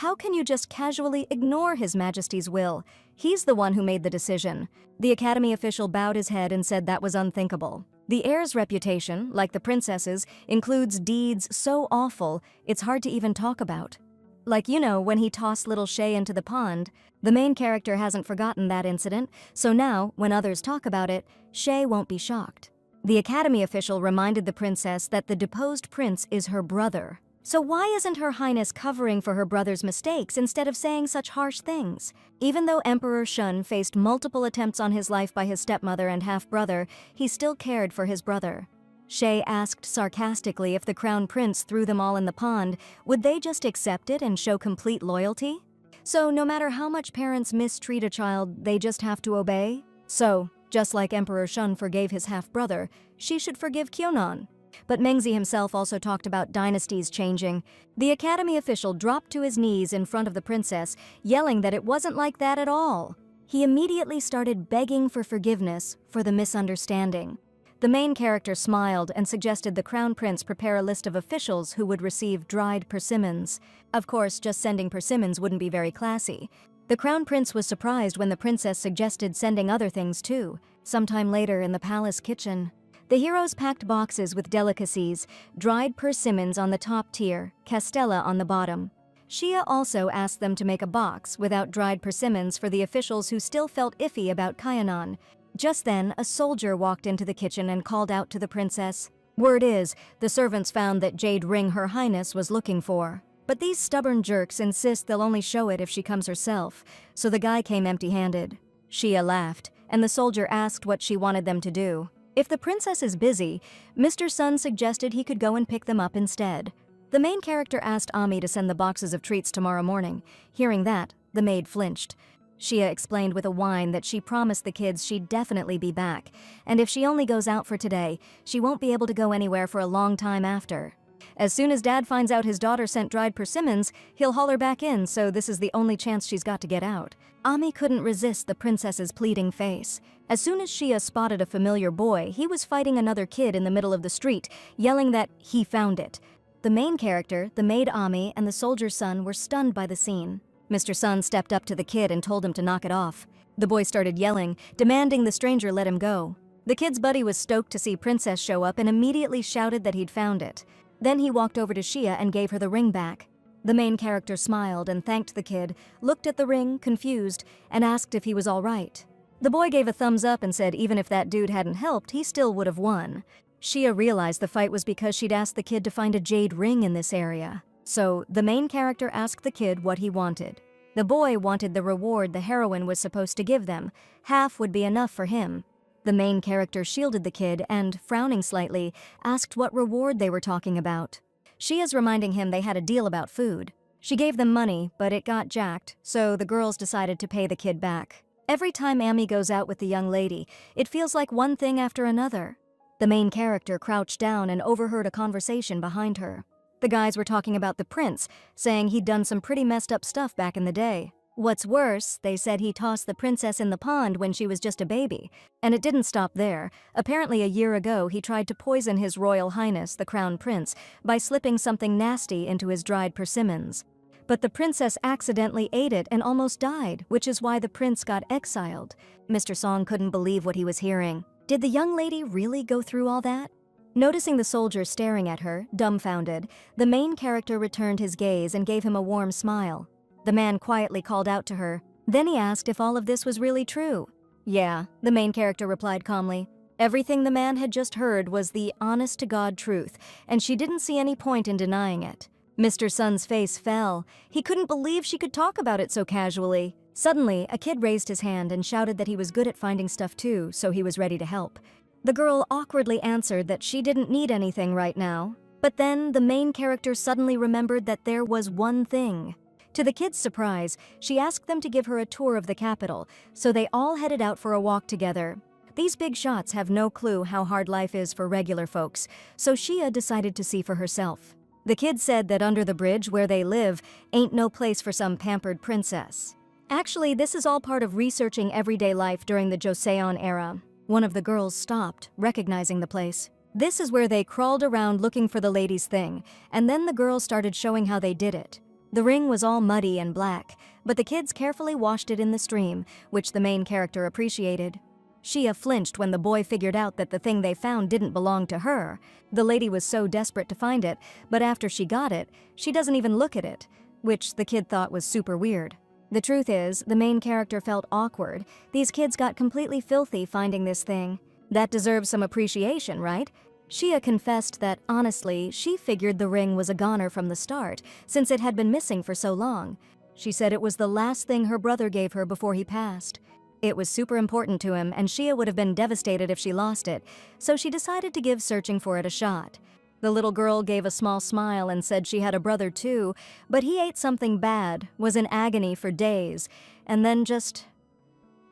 "How can you just casually ignore His Majesty's will? He's the one who made the decision." The Academy official bowed his head and said that was unthinkable. The heir's reputation, like the princess's, includes deeds so awful, it's hard to even talk about. Like, when he tossed little Shay into the pond. The main character hasn't forgotten that incident, so now, when others talk about it, Shay won't be shocked. The Academy official reminded the princess that the deposed prince is her brother. So why isn't Her Highness covering for her brother's mistakes instead of saying such harsh things? Even though Emperor Shun faced multiple attempts on his life by his stepmother and half-brother, he still cared for his brother. Shay asked sarcastically if the Crown Prince threw them all in the pond, would they just accept it and show complete loyalty? So no matter how much parents mistreat a child, they just have to obey? So, just like Emperor Shun forgave his half-brother, she should forgive Kyonan. But Mengzi himself also talked about dynasties changing. The Academy official dropped to his knees in front of the princess, yelling that it wasn't like that at all. He immediately started begging for forgiveness for the misunderstanding. The main character smiled and suggested the Crown Prince prepare a list of officials who would receive dried persimmons. Of course, just sending persimmons wouldn't be very classy. The Crown Prince was surprised when the princess suggested sending other things too, sometime later in the palace kitchen. The heroes packed boxes with delicacies, dried persimmons on the top tier, castella on the bottom. Xia also asked them to make a box without dried persimmons for the officials who still felt iffy about Kyonan. Just then, a soldier walked into the kitchen and called out to the princess. Word is, the servants found that jade ring Her Highness was looking for. But these stubborn jerks insist they'll only show it if she comes herself, so the guy came empty-handed. Xia laughed, and the soldier asked what she wanted them to do. If the princess is busy, Mr. Sun suggested he could go and pick them up instead. The main character asked Ami to send the boxes of treats tomorrow morning. Hearing that, the maid flinched. Xia explained with a whine that she promised the kids she'd definitely be back, and if she only goes out for today, she won't be able to go anywhere for a long time after. As soon as Dad finds out his daughter sent dried persimmons, he'll haul her back in, so this is the only chance she's got to get out. Ami couldn't resist the princess's pleading face. As soon as Xia spotted a familiar boy, he was fighting another kid in the middle of the street, yelling that he found it. The main character, the maid Ami, and the soldier's son were stunned by the scene. Mr. Sun stepped up to the kid and told him to knock it off. The boy started yelling, demanding the stranger let him go. The kid's buddy was stoked to see Princess show up and immediately shouted that he'd found it. Then he walked over to Xia and gave her the ring back. The main character smiled and thanked the kid, looked at the ring, confused, and asked if he was all right. The boy gave a thumbs up and said even if that dude hadn't helped, he still would have won. Xia realized the fight was because she'd asked the kid to find a jade ring in this area. So, the main character asked the kid what he wanted. The boy wanted the reward the heroine was supposed to give them. Half would be enough for him. The main character shielded the kid and, frowning slightly, asked what reward they were talking about. Xia's reminding him they had a deal about food. She gave them money, but it got jacked, so the girls decided to pay the kid back. Every time Ami goes out with the young lady, it feels like one thing after another. The main character crouched down and overheard a conversation behind her. The guys were talking about the prince, saying he'd done some pretty messed up stuff back in the day. What's worse, they said he tossed the princess in the pond when she was just a baby. And it didn't stop there. Apparently a year ago, he tried to poison His Royal Highness, the Crown Prince, by slipping something nasty into his dried persimmons. But the princess accidentally ate it and almost died, which is why the prince got exiled. Mr. Song couldn't believe what he was hearing. Did the young lady really go through all that? Noticing the soldier staring at her, dumbfounded, the main character returned his gaze and gave him a warm smile. The man quietly called out to her. Then he asked if all of this was really true. Yeah, the main character replied calmly. Everything the man had just heard was the honest-to-God truth, and she didn't see any point in denying it. Mr. Sun's face fell. He couldn't believe she could talk about it so casually. Suddenly, a kid raised his hand and shouted that he was good at finding stuff too, so he was ready to help. The girl awkwardly answered that she didn't need anything right now. But then, the main character suddenly remembered that there was one thing. To the kids' surprise, she asked them to give her a tour of the capital, so they all headed out for a walk together. These big shots have no clue how hard life is for regular folks, so Shia decided to see for herself. The kids said that under the bridge where they live ain't no place for some pampered princess. Actually, this is all part of researching everyday life during the Joseon era. One of the girls stopped, recognizing the place. This is where they crawled around looking for the lady's thing, and then the girl started showing how they did it. The ring was all muddy and black, but the kids carefully washed it in the stream, which the main character appreciated. Shia flinched when the boy figured out that the thing they found didn't belong to her. The lady was so desperate to find it, but after she got it, she doesn't even look at it, which the kid thought was super weird. The truth is, the main character felt awkward. These kids got completely filthy finding this thing. That deserves some appreciation, right? Shia confessed that, honestly, she figured the ring was a goner from the start, since it had been missing for so long. She said it was the last thing her brother gave her before he passed. It was super important to him, and Shia would have been devastated if she lost it, so she decided to give searching for it a shot. The little girl gave a small smile and said she had a brother too, but he ate something bad, was in agony for days, and then just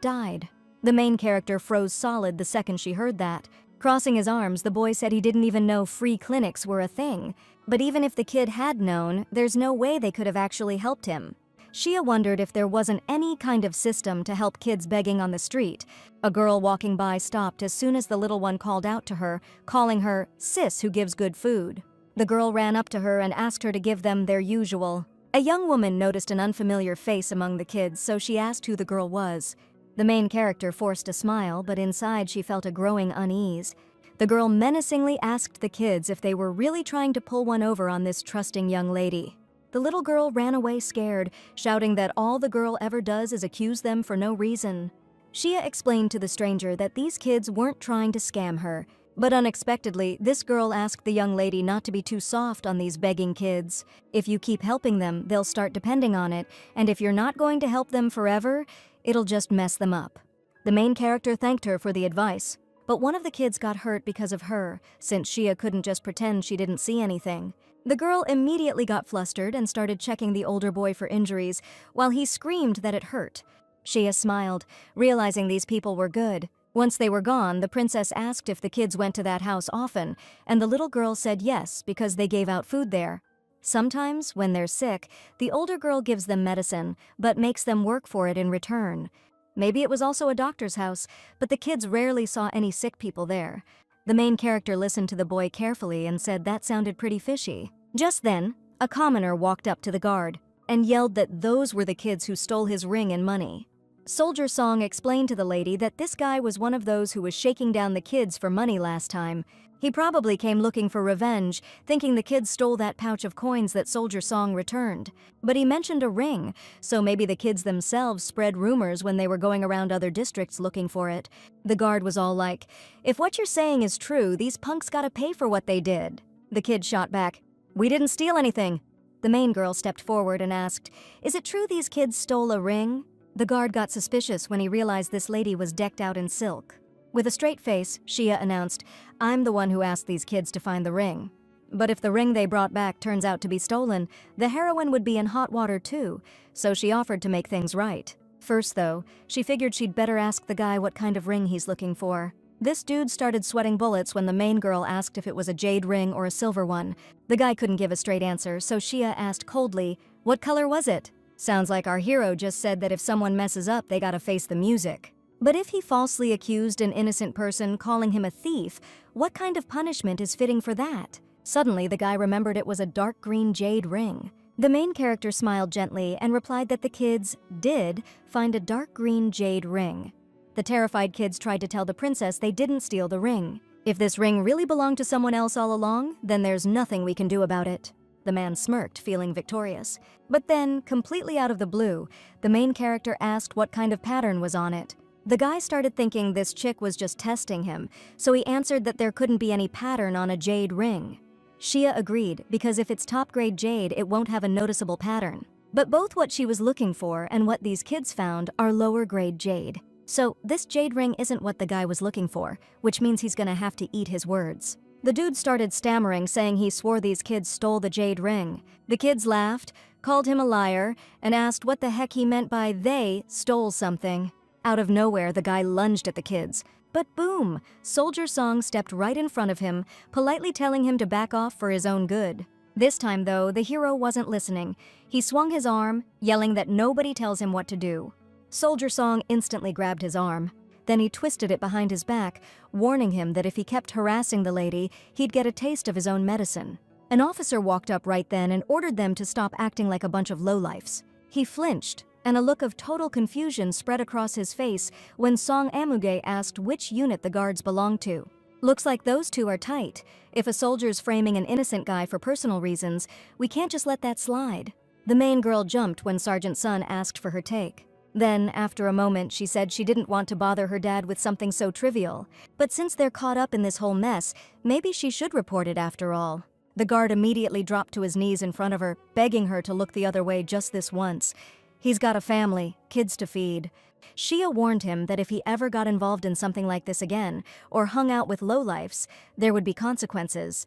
died. The main character froze solid the second she heard that. Crossing his arms, the boy said he didn't even know free clinics were a thing. But even if the kid had known, there's no way they could have actually helped him. Shia wondered if there wasn't any kind of system to help kids begging on the street. A girl walking by stopped as soon as the little one called out to her, calling her sis who gives good food. The girl ran up to her and asked her to give them their usual. A young woman noticed an unfamiliar face among the kids, so she asked who the girl was. The main character forced a smile, but inside she felt a growing unease. The girl menacingly asked the kids if they were really trying to pull one over on this trusting young lady. The little girl ran away scared, shouting that all the girl ever does is accuse them for no reason. Shia explained to the stranger that these kids weren't trying to scam her, but unexpectedly, this girl asked the young lady not to be too soft on these begging kids. If you keep helping them, they'll start depending on it, and if you're not going to help them forever, it'll just mess them up. The main character thanked her for the advice, but one of the kids got hurt because of her, since Shia couldn't just pretend she didn't see anything. The girl immediately got flustered and started checking the older boy for injuries, while he screamed that it hurt. Shia smiled, realizing these people were good. Once they were gone, the princess asked if the kids went to that house often, and the little girl said yes because they gave out food there. Sometimes, when they're sick, the older girl gives them medicine, but makes them work for it in return. Maybe it was also a doctor's house, but the kids rarely saw any sick people there. The main character listened to the boy carefully and said that sounded pretty fishy. Just then, a commoner walked up to the guard and yelled that those were the kids who stole his ring and money. Soldier Song explained to the lady that this guy was one of those who was shaking down the kids for money last time. He probably came looking for revenge, thinking the kids stole that pouch of coins that Soldier Song returned. But he mentioned a ring, so maybe the kids themselves spread rumors when they were going around other districts looking for it. The guard was all like, "If what you're saying is true, these punks gotta pay for what they did." The kid shot back, "We didn't steal anything." The main girl stepped forward and asked, "Is it true these kids stole a ring?" The guard got suspicious when he realized this lady was decked out in silk. With a straight face, Shia announced, "I'm the one who asked these kids to find the ring. But if the ring they brought back turns out to be stolen, the heroine would be in hot water too, so she offered to make things right. First though, she figured she'd better ask the guy what kind of ring he's looking for. This dude started sweating bullets when the main girl asked if it was a jade ring or a silver one. The guy couldn't give a straight answer, so Shia asked coldly, "What color was it?" Sounds like our hero just said that if someone messes up, they gotta face the music. But if he falsely accused an innocent person, calling him a thief, what kind of punishment is fitting for that? Suddenly, the guy remembered it was a dark green jade ring. The main character smiled gently and replied that the kids did find a dark green jade ring. The terrified kids tried to tell the princess they didn't steal the ring. If this ring really belonged to someone else all along, then there's nothing we can do about it. The man smirked, feeling victorious. But then, completely out of the blue, the main character asked what kind of pattern was on it. The guy started thinking this chick was just testing him, so he answered that there couldn't be any pattern on a jade ring. Shia agreed, because if it's top-grade jade, it won't have a noticeable pattern. But both what she was looking for and what these kids found are lower-grade jade. So this jade ring isn't what the guy was looking for, which means he's gonna have to eat his words. The dude started stammering, saying he swore these kids stole the jade ring. The kids laughed, called him a liar, and asked what the heck he meant by they stole something. Out of nowhere, the guy lunged at the kids. But boom! Soldier Song stepped right in front of him, politely telling him to back off for his own good. This time, though, the hero wasn't listening. He swung his arm, yelling that nobody tells him what to do. Soldier Song instantly grabbed his arm. Then he twisted it behind his back, warning him that if he kept harassing the lady, he'd get a taste of his own medicine. An officer walked up right then and ordered them to stop acting like a bunch of lowlifes. He flinched, and a look of total confusion spread across his face when Song Amuge asked which unit the guards belonged to. Looks like those two are tight. If a soldier's framing an innocent guy for personal reasons, we can't just let that slide. The main girl jumped when Sergeant Sun asked for her take. Then, after a moment, she said she didn't want to bother her dad with something so trivial. But since they're caught up in this whole mess, maybe she should report it after all. The guard immediately dropped to his knees in front of her, begging her to look the other way just this once. He's got a family, kids to feed. Shia warned him that if he ever got involved in something like this again, or hung out with lowlifes, there would be consequences.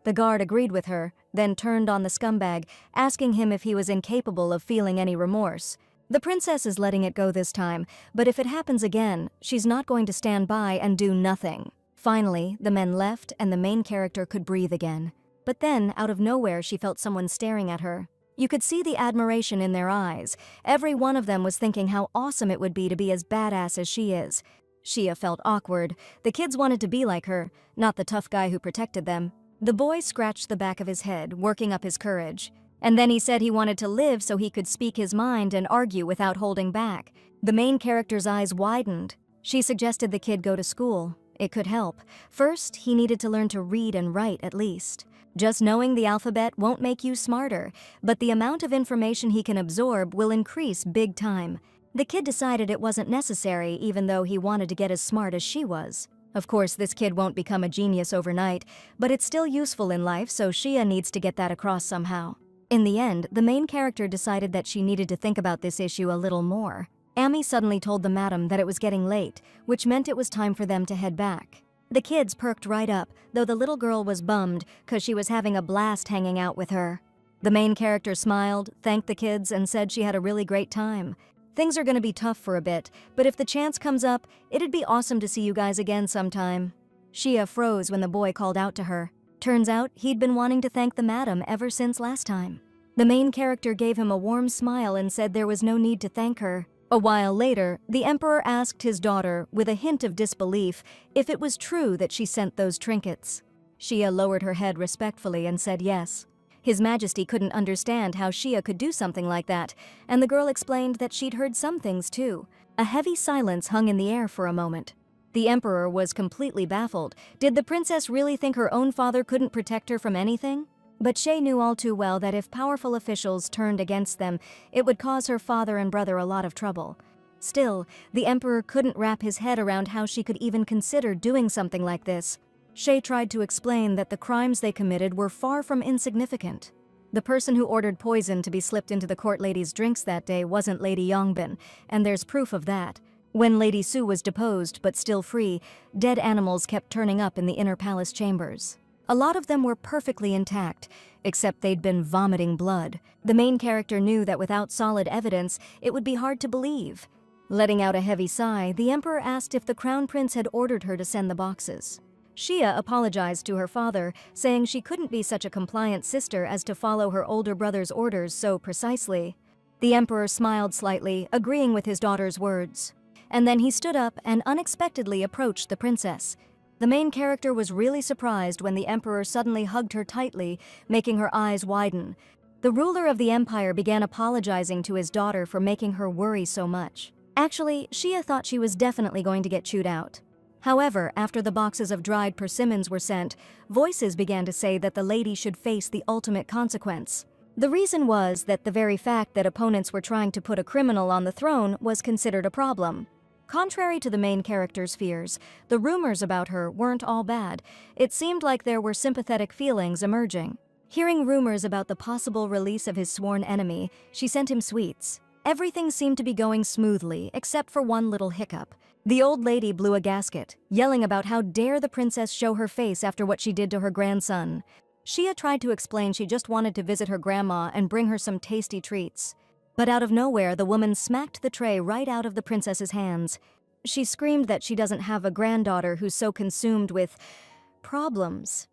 The guard agreed with her, then turned on the scumbag, asking him if he was incapable of feeling any remorse. The princess is letting it go this time, but if it happens again, she's not going to stand by and do nothing. Finally, the men left and the main character could breathe again. But then, out of nowhere, she felt someone staring at her. You could see the admiration in their eyes. Every one of them was thinking how awesome it would be to be as badass as she is. Shia felt awkward. The kids wanted to be like her, not the tough guy who protected them. The boy scratched the back of his head, working up his courage. And then he said he wanted to live so he could speak his mind and argue without holding back. The main character's eyes widened. She suggested the kid go to school. It could help. First, he needed to learn to read and write at least. Just knowing the alphabet won't make you smarter, but the amount of information he can absorb will increase big time. The kid decided it wasn't necessary, even though he wanted to get as smart as she was. Of course, this kid won't become a genius overnight, but it's still useful in life, so Shia needs to get that across somehow. In the end, the main character decided that she needed to think about this issue a little more. Amy suddenly told the madam that it was getting late, which meant it was time for them to head back. The kids perked right up, though the little girl was bummed because she was having a blast hanging out with her. The main character smiled, thanked the kids, and said she had a really great time. Things are gonna be tough for a bit, but if the chance comes up, it'd be awesome to see you guys again sometime. Shia froze when the boy called out to her. Turns out he'd been wanting to thank the madam ever since last time. The main character gave him a warm smile and said there was no need to thank her. A while later, the emperor asked his daughter, with a hint of disbelief, if it was true that she sent those trinkets. Shia lowered her head respectfully and said yes. His Majesty couldn't understand how Shia could do something like that, and the girl explained that she'd heard some things too. A heavy silence hung in the air for a moment. The emperor was completely baffled. Did the princess really think her own father couldn't protect her from anything? But Shay knew all too well that if powerful officials turned against them, it would cause her father and brother a lot of trouble. Still, the emperor couldn't wrap his head around how she could even consider doing something like this. Shay tried to explain that the crimes they committed were far from insignificant. The person who ordered poison to be slipped into the court lady's drinks that day wasn't Lady Yongbin, and there's proof of that. When Lady Su was deposed but still free, dead animals kept turning up in the inner palace chambers. A lot of them were perfectly intact, except they'd been vomiting blood. The main character knew that without solid evidence, it would be hard to believe. Letting out a heavy sigh, the emperor asked if the crown prince had ordered her to send the boxes. Shia apologized to her father, saying she couldn't be such a compliant sister as to follow her older brother's orders so precisely. The emperor smiled slightly, agreeing with his daughter's words. And then he stood up and unexpectedly approached the princess. The main character was really surprised when the emperor suddenly hugged her tightly, making her eyes widen. The ruler of the empire began apologizing to his daughter for making her worry so much. Actually, Shia thought she was definitely going to get chewed out. However, after the boxes of dried persimmons were sent, voices began to say that the lady should face the ultimate consequence. The reason was that the very fact that opponents were trying to put a criminal on the throne was considered a problem. Contrary to the main character's fears, the rumors about her weren't all bad. It seemed like there were sympathetic feelings emerging. Hearing rumors about the possible release of his sworn enemy, she sent him sweets. Everything seemed to be going smoothly, except for one little hiccup. The old lady blew a gasket, yelling about how dare the princess show her face after what she did to her grandson. Shia tried to explain she just wanted to visit her grandma and bring her some tasty treats. But out of nowhere, the woman smacked the tray right out of the princess's hands. She screamed that she doesn't have a granddaughter who's so consumed with problems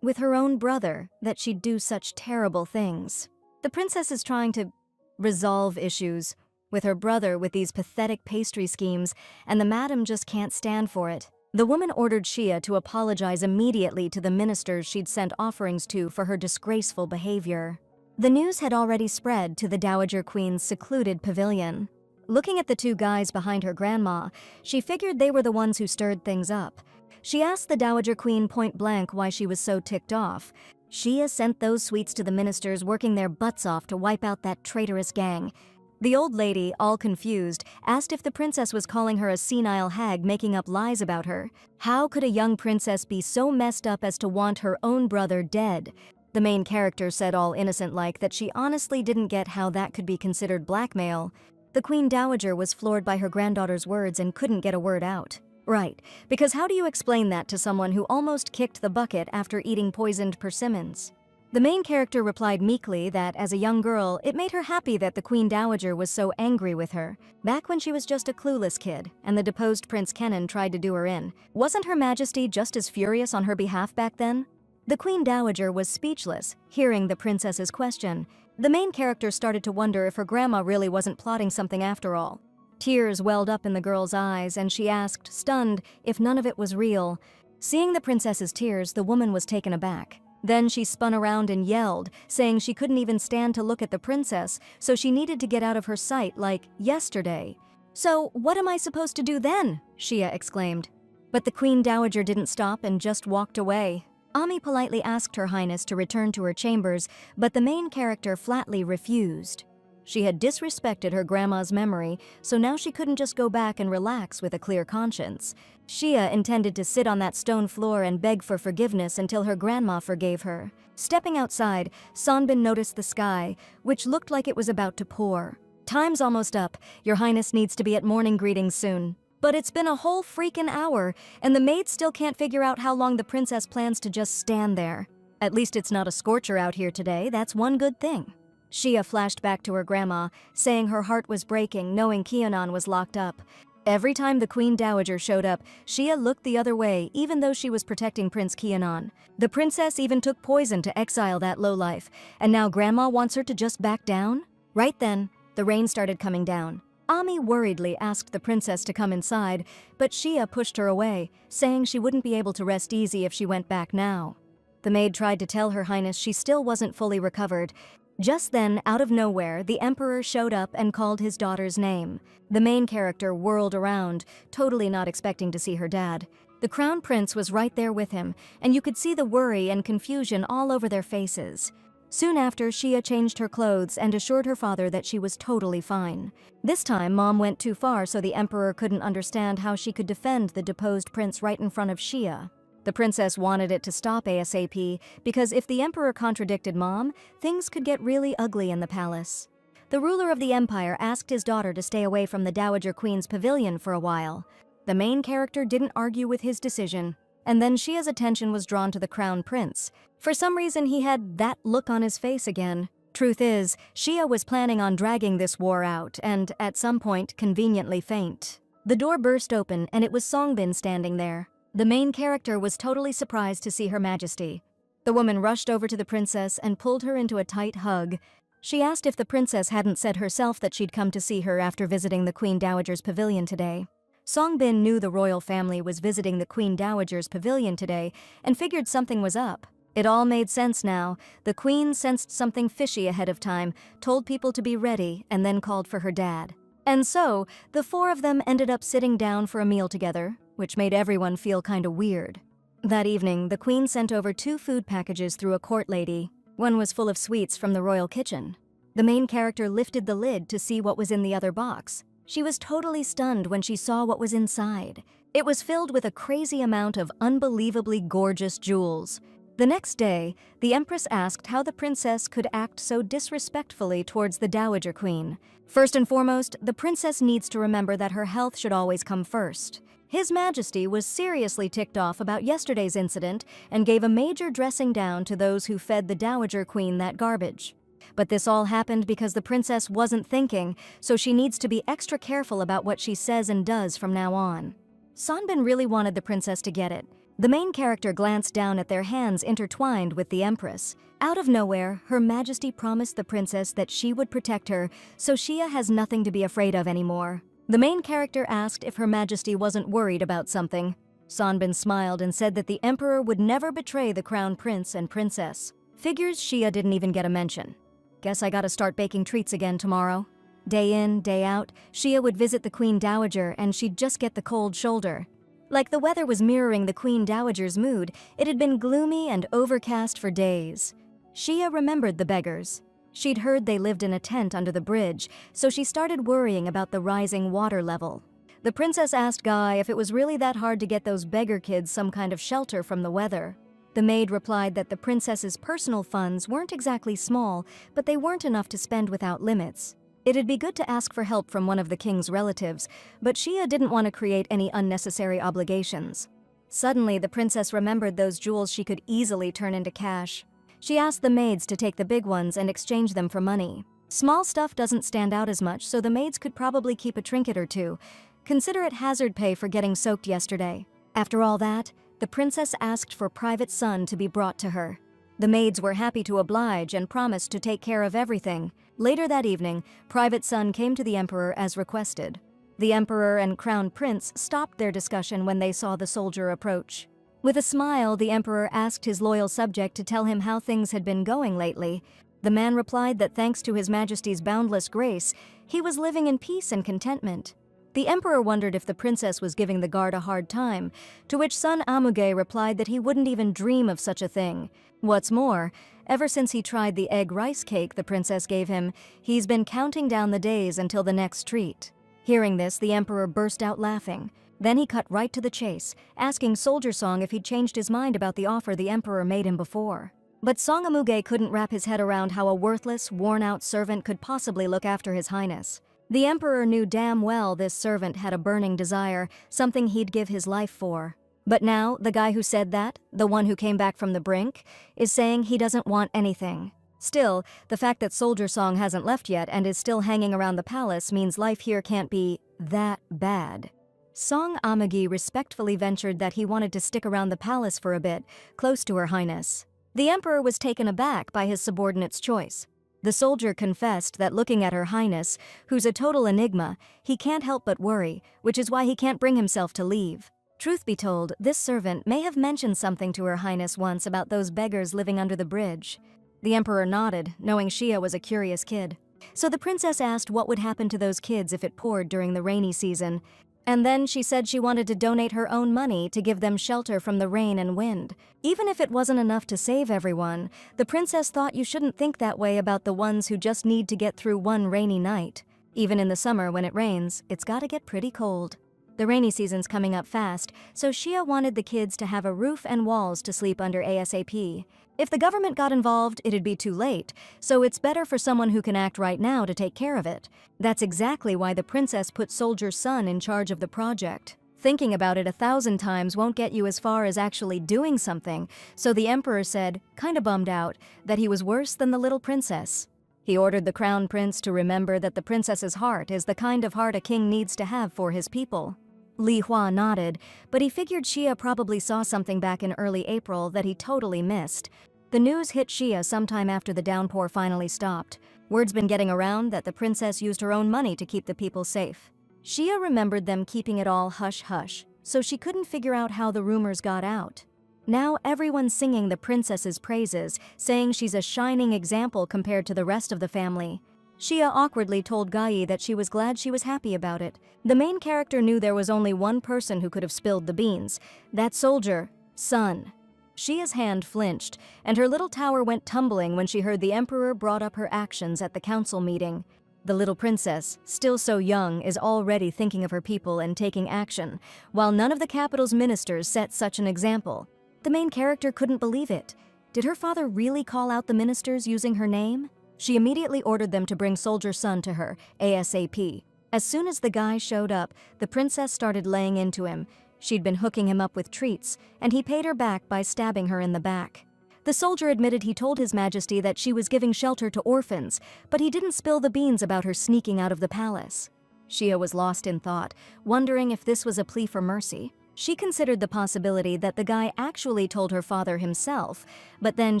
with her own brother that she'd do such terrible things. The princess is trying to resolve issues with her brother with these pathetic pastry schemes, and the madam just can't stand for it. The woman ordered Shia to apologize immediately to the ministers she'd sent offerings to for her disgraceful behavior. The news had already spread to the Dowager Queen's secluded pavilion. Looking at the two guys behind her grandma, she figured they were the ones who stirred things up. She asked the Dowager Queen point blank why she was so ticked off. Shia sent those sweets to the ministers, working their butts off to wipe out that traitorous gang. The old lady, all confused, asked if the princess was calling her a senile hag making up lies about her. How could a young princess be so messed up as to want her own brother dead? The main character said all innocent-like that she honestly didn't get how that could be considered blackmail. The Queen Dowager was floored by her granddaughter's words and couldn't get a word out. Right, because how do you explain that to someone who almost kicked the bucket after eating poisoned persimmons? The main character replied meekly that, as a young girl, it made her happy that the Queen Dowager was so angry with her. Back when she was just a clueless kid, and the deposed Prince Kenan tried to do her in, wasn't Her Majesty just as furious on her behalf back then? The Queen Dowager was speechless, hearing the princess's question. The main character started to wonder if her grandma really wasn't plotting something after all. Tears welled up in the girl's eyes, and she asked, stunned, if none of it was real. Seeing the princess's tears, the woman was taken aback. Then she spun around and yelled, saying she couldn't even stand to look at the princess, so she needed to get out of her sight like yesterday. "So, what am I supposed to do then?" Shia exclaimed. But the Queen Dowager didn't stop and just walked away. Ami politely asked Her Highness to return to her chambers, but the main character flatly refused. She had disrespected her grandma's memory, so now she couldn't just go back and relax with a clear conscience. Shia intended to sit on that stone floor and beg for forgiveness until her grandma forgave her. Stepping outside, Sonbin noticed the sky, which looked like it was about to pour. "Time's almost up. Your Highness needs to be at morning greetings soon." But it's been a whole freaking hour, and the maid still can't figure out how long the princess plans to just stand there. At least it's not a scorcher out here today, that's one good thing. Shia flashed back to her grandma, saying her heart was breaking knowing Kianan was locked up. Every time the Queen Dowager showed up, Shia looked the other way even though she was protecting Prince Kianan. The princess even took poison to exile that lowlife, and now grandma wants her to just back down? Right then, the rain started coming down. Ami worriedly asked the princess to come inside, but Shia pushed her away, saying she wouldn't be able to rest easy if she went back now. The maid tried to tell Her Highness she still wasn't fully recovered. Just then, out of nowhere, the Emperor showed up and called his daughter's name. The main character whirled around, totally not expecting to see her dad. The Crown Prince was right there with him, and you could see the worry and confusion all over their faces. Soon after, Shia changed her clothes and assured her father that she was totally fine. This time, Mom went too far, so the Emperor couldn't understand how she could defend the deposed prince right in front of Shia. The princess wanted it to stop ASAP, because if the Emperor contradicted Mom, things could get really ugly in the palace. The ruler of the empire asked his daughter to stay away from the Dowager Queen's pavilion for a while. The main character didn't argue with his decision, and then Shia's attention was drawn to the Crown Prince. For some reason, he had that look on his face again. Truth is, Shia was planning on dragging this war out, and at some point, conveniently faint. The door burst open, and it was Songbin standing there. The main character was totally surprised to see Her Majesty. The woman rushed over to the princess and pulled her into a tight hug. She asked if the princess hadn't said herself that she'd come to see her after visiting the Queen Dowager's pavilion today. Songbin knew the royal family was visiting the Queen Dowager's pavilion today and figured something was up. It all made sense now. The queen sensed something fishy ahead of time, told people to be ready, and then called for her dad. And so, the four of them ended up sitting down for a meal together, which made everyone feel kinda weird. That evening, the queen sent over 2 food packages through a court lady. One was full of sweets from the royal kitchen. The main character lifted the lid to see what was in the other box. She was totally stunned when she saw what was inside. It was filled with a crazy amount of unbelievably gorgeous jewels. The next day, the Empress asked how the princess could act so disrespectfully towards the Dowager Queen. First and foremost, the princess needs to remember that her health should always come first. His Majesty was seriously ticked off about yesterday's incident and gave a major dressing down to those who fed the Dowager Queen that garbage. But this all happened because the princess wasn't thinking, so she needs to be extra careful about what she says and does from now on. Sanbin really wanted the princess to get it. The main character glanced down at their hands intertwined with the Empress. Out of nowhere, Her Majesty promised the princess that she would protect her, so Xia has nothing to be afraid of anymore. The main character asked if Her Majesty wasn't worried about something. Sanbin smiled and said that the Emperor would never betray the Crown Prince and Princess. Figures Xia didn't even get a mention. Guess I gotta start baking treats again tomorrow. Day in, day out, Xia would visit the Queen Dowager and she'd just get the cold shoulder. Like the weather was mirroring the Queen Dowager's mood, it had been gloomy and overcast for days. Xia remembered the beggars. She'd heard they lived in a tent under the bridge, so she started worrying about the rising water level. The princess asked Guy if it was really that hard to get those beggar kids some kind of shelter from the weather. The maid replied that the princess's personal funds weren't exactly small, but they weren't enough to spend without limits. It'd be good to ask for help from one of the king's relatives, but Xia didn't want to create any unnecessary obligations. Suddenly, the princess remembered those jewels she could easily turn into cash. She asked the maids to take the big ones and exchange them for money. Small stuff doesn't stand out as much, so the maids could probably keep a trinket or two. Consider it hazard pay for getting soaked yesterday. After all that, the princess asked for Private Son to be brought to her. The maids were happy to oblige and promised to take care of everything. Later that evening, Private Son came to the Emperor as requested. The Emperor and Crown Prince stopped their discussion when they saw the soldier approach. With a smile, the Emperor asked his loyal subject to tell him how things had been going lately. The man replied that thanks to His Majesty's boundless grace, he was living in peace and contentment. The Emperor wondered if the princess was giving the guard a hard time, to which son Amuge replied that he wouldn't even dream of such a thing. What's more, ever since he tried the egg rice cake the princess gave him, he's been counting down the days until the next treat. Hearing this, the Emperor burst out laughing. Then he cut right to the chase, asking Soldier Song if he'd changed his mind about the offer the Emperor made him before. But Song Amuge couldn't wrap his head around how a worthless, worn-out servant could possibly look after His Highness. The Emperor knew damn well this servant had a burning desire, something he'd give his life for. But now, the guy who said that, the one who came back from the brink, is saying he doesn't want anything. Still, the fact that Soldier Song hasn't left yet and is still hanging around the palace means life here can't be that bad. Song Amuge respectfully ventured that he wanted to stick around the palace for a bit, close to Her Highness. The Emperor was taken aback by his subordinate's choice. The soldier confessed that looking at Her Highness, who's a total enigma, he can't help but worry, which is why he can't bring himself to leave. Truth be told, this servant may have mentioned something to Her Highness once about those beggars living under the bridge. The Emperor nodded, knowing Xia was a curious kid. So the princess asked what would happen to those kids if it poured during the rainy season. And then she said she wanted to donate her own money to give them shelter from the rain and wind. Even if it wasn't enough to save everyone, the princess thought you shouldn't think that way about the ones who just need to get through one rainy night. Even in the summer when it rains, it's gotta get pretty cold. The rainy season's coming up fast, so Xia wanted the kids to have a roof and walls to sleep under ASAP. If the government got involved, it'd be too late, so it's better for someone who can act right now to take care of it. That's exactly why the princess put Soldier Son in charge of the project. Thinking about it 1,000 times won't get you as far as actually doing something, so the Emperor said, kinda bummed out, that he was worse than the little princess. He ordered the Crown Prince to remember that the princess's heart is the kind of heart a king needs to have for his people. Li Hua nodded, but he figured Xia probably saw something back in early April that he totally missed. The news hit Xia sometime after the downpour finally stopped. Word's been getting around that the princess used her own money to keep the people safe. Xia remembered them keeping it all hush-hush, so she couldn't figure out how the rumors got out. Now everyone's singing the princess's praises, saying she's a shining example compared to the rest of the family. Xia awkwardly told Gai that she was glad she was happy about it. The main character knew there was only one person who could have spilled the beans. That soldier, Sun. Xia's hand flinched, and her little tower went tumbling when she heard the Emperor brought up her actions at the council meeting. The little princess, still so young, is already thinking of her people and taking action, while none of the capital's ministers set such an example. The main character couldn't believe it. Did her father really call out the ministers using her name? She immediately ordered them to bring Soldier Son to her, ASAP. As soon as the guy showed up, the princess started laying into him. She'd been hooking him up with treats, and he paid her back by stabbing her in the back. The soldier admitted he told His Majesty that she was giving shelter to orphans, but he didn't spill the beans about her sneaking out of the palace. Shia was lost in thought, wondering if this was a plea for mercy. She considered the possibility that the guy actually told her father himself, but then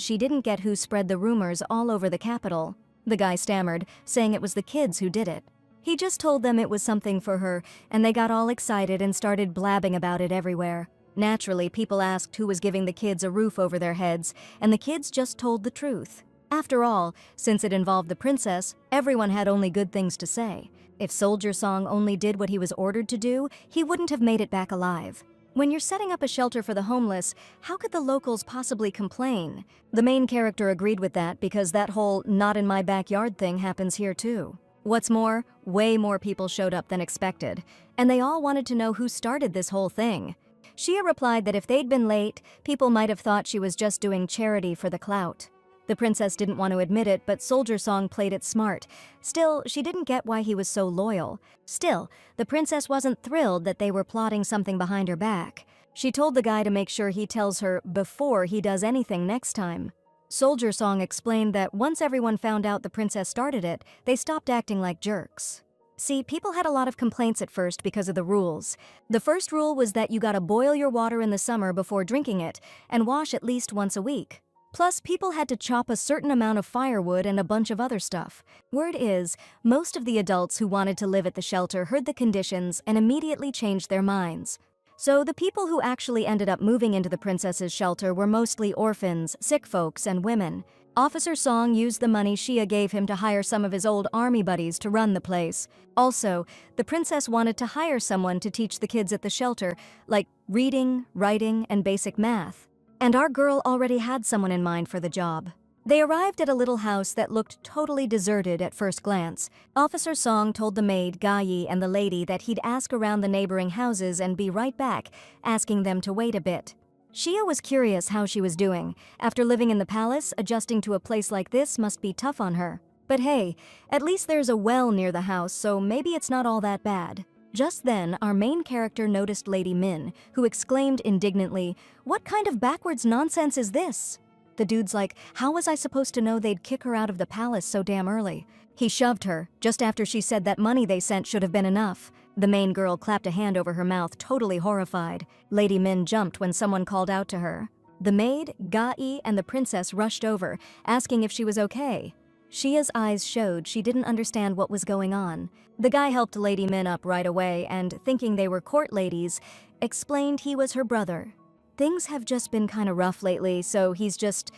she didn't get who spread the rumors all over the capital. The guy stammered, saying it was the kids who did it. He just told them it was something for her, and they got all excited and started blabbing about it everywhere. Naturally, people asked who was giving the kids a roof over their heads, and the kids just told the truth. After all, since it involved the princess, everyone had only good things to say. If Soldier Song only did what he was ordered to do, he wouldn't have made it back alive. When you're setting up a shelter for the homeless, how could the locals possibly complain? The main character agreed with that because that whole not in my backyard thing happens here too. What's more, way more people showed up than expected, and they all wanted to know who started this whole thing. Shia replied that if they'd been late, people might have thought she was just doing charity for the clout. The princess didn't want to admit it, but Soldier Song played it smart. Still, she didn't get why he was so loyal. Still, the princess wasn't thrilled that they were plotting something behind her back. She told the guy to make sure he tells her before he does anything next time. Soldier Song explained that once everyone found out the princess started it, they stopped acting like jerks. See, people had a lot of complaints at first because of the rules. The first rule was that you gotta boil your water in the summer before drinking it, and wash at least once a week. Plus, people had to chop a certain amount of firewood and a bunch of other stuff. Word is, most of the adults who wanted to live at the shelter heard the conditions and immediately changed their minds. So the people who actually ended up moving into the princess's shelter were mostly orphans, sick folks, and women. Officer Song used the money Shia gave him to hire some of his old army buddies to run the place. Also, the princess wanted to hire someone to teach the kids at the shelter, like reading, writing, and basic math. And our girl already had someone in mind for the job. They arrived at a little house that looked totally deserted at first glance. Officer Song told the maid, Gayi, and the lady that he'd ask around the neighboring houses and be right back, asking them to wait a bit. Shia was curious how she was doing. After living in the palace, adjusting to a place like this must be tough on her. But hey, at least there's a well near the house, so maybe it's not all that bad. Just then, our main character noticed Lady Min, who exclaimed indignantly, "What kind of backwards nonsense is this?" The dude's like, how was I supposed to know they'd kick her out of the palace so damn early? He shoved her, just after she said that money they sent should have been enough. The main girl clapped a hand over her mouth, totally horrified. Lady Min jumped when someone called out to her. The maid, Ga'i, and the princess rushed over, asking if she was okay. Shia's eyes showed she didn't understand what was going on. The guy helped Lady Min up right away and, thinking they were court ladies, explained he was her brother. Things have just been kinda rough lately, so he's just,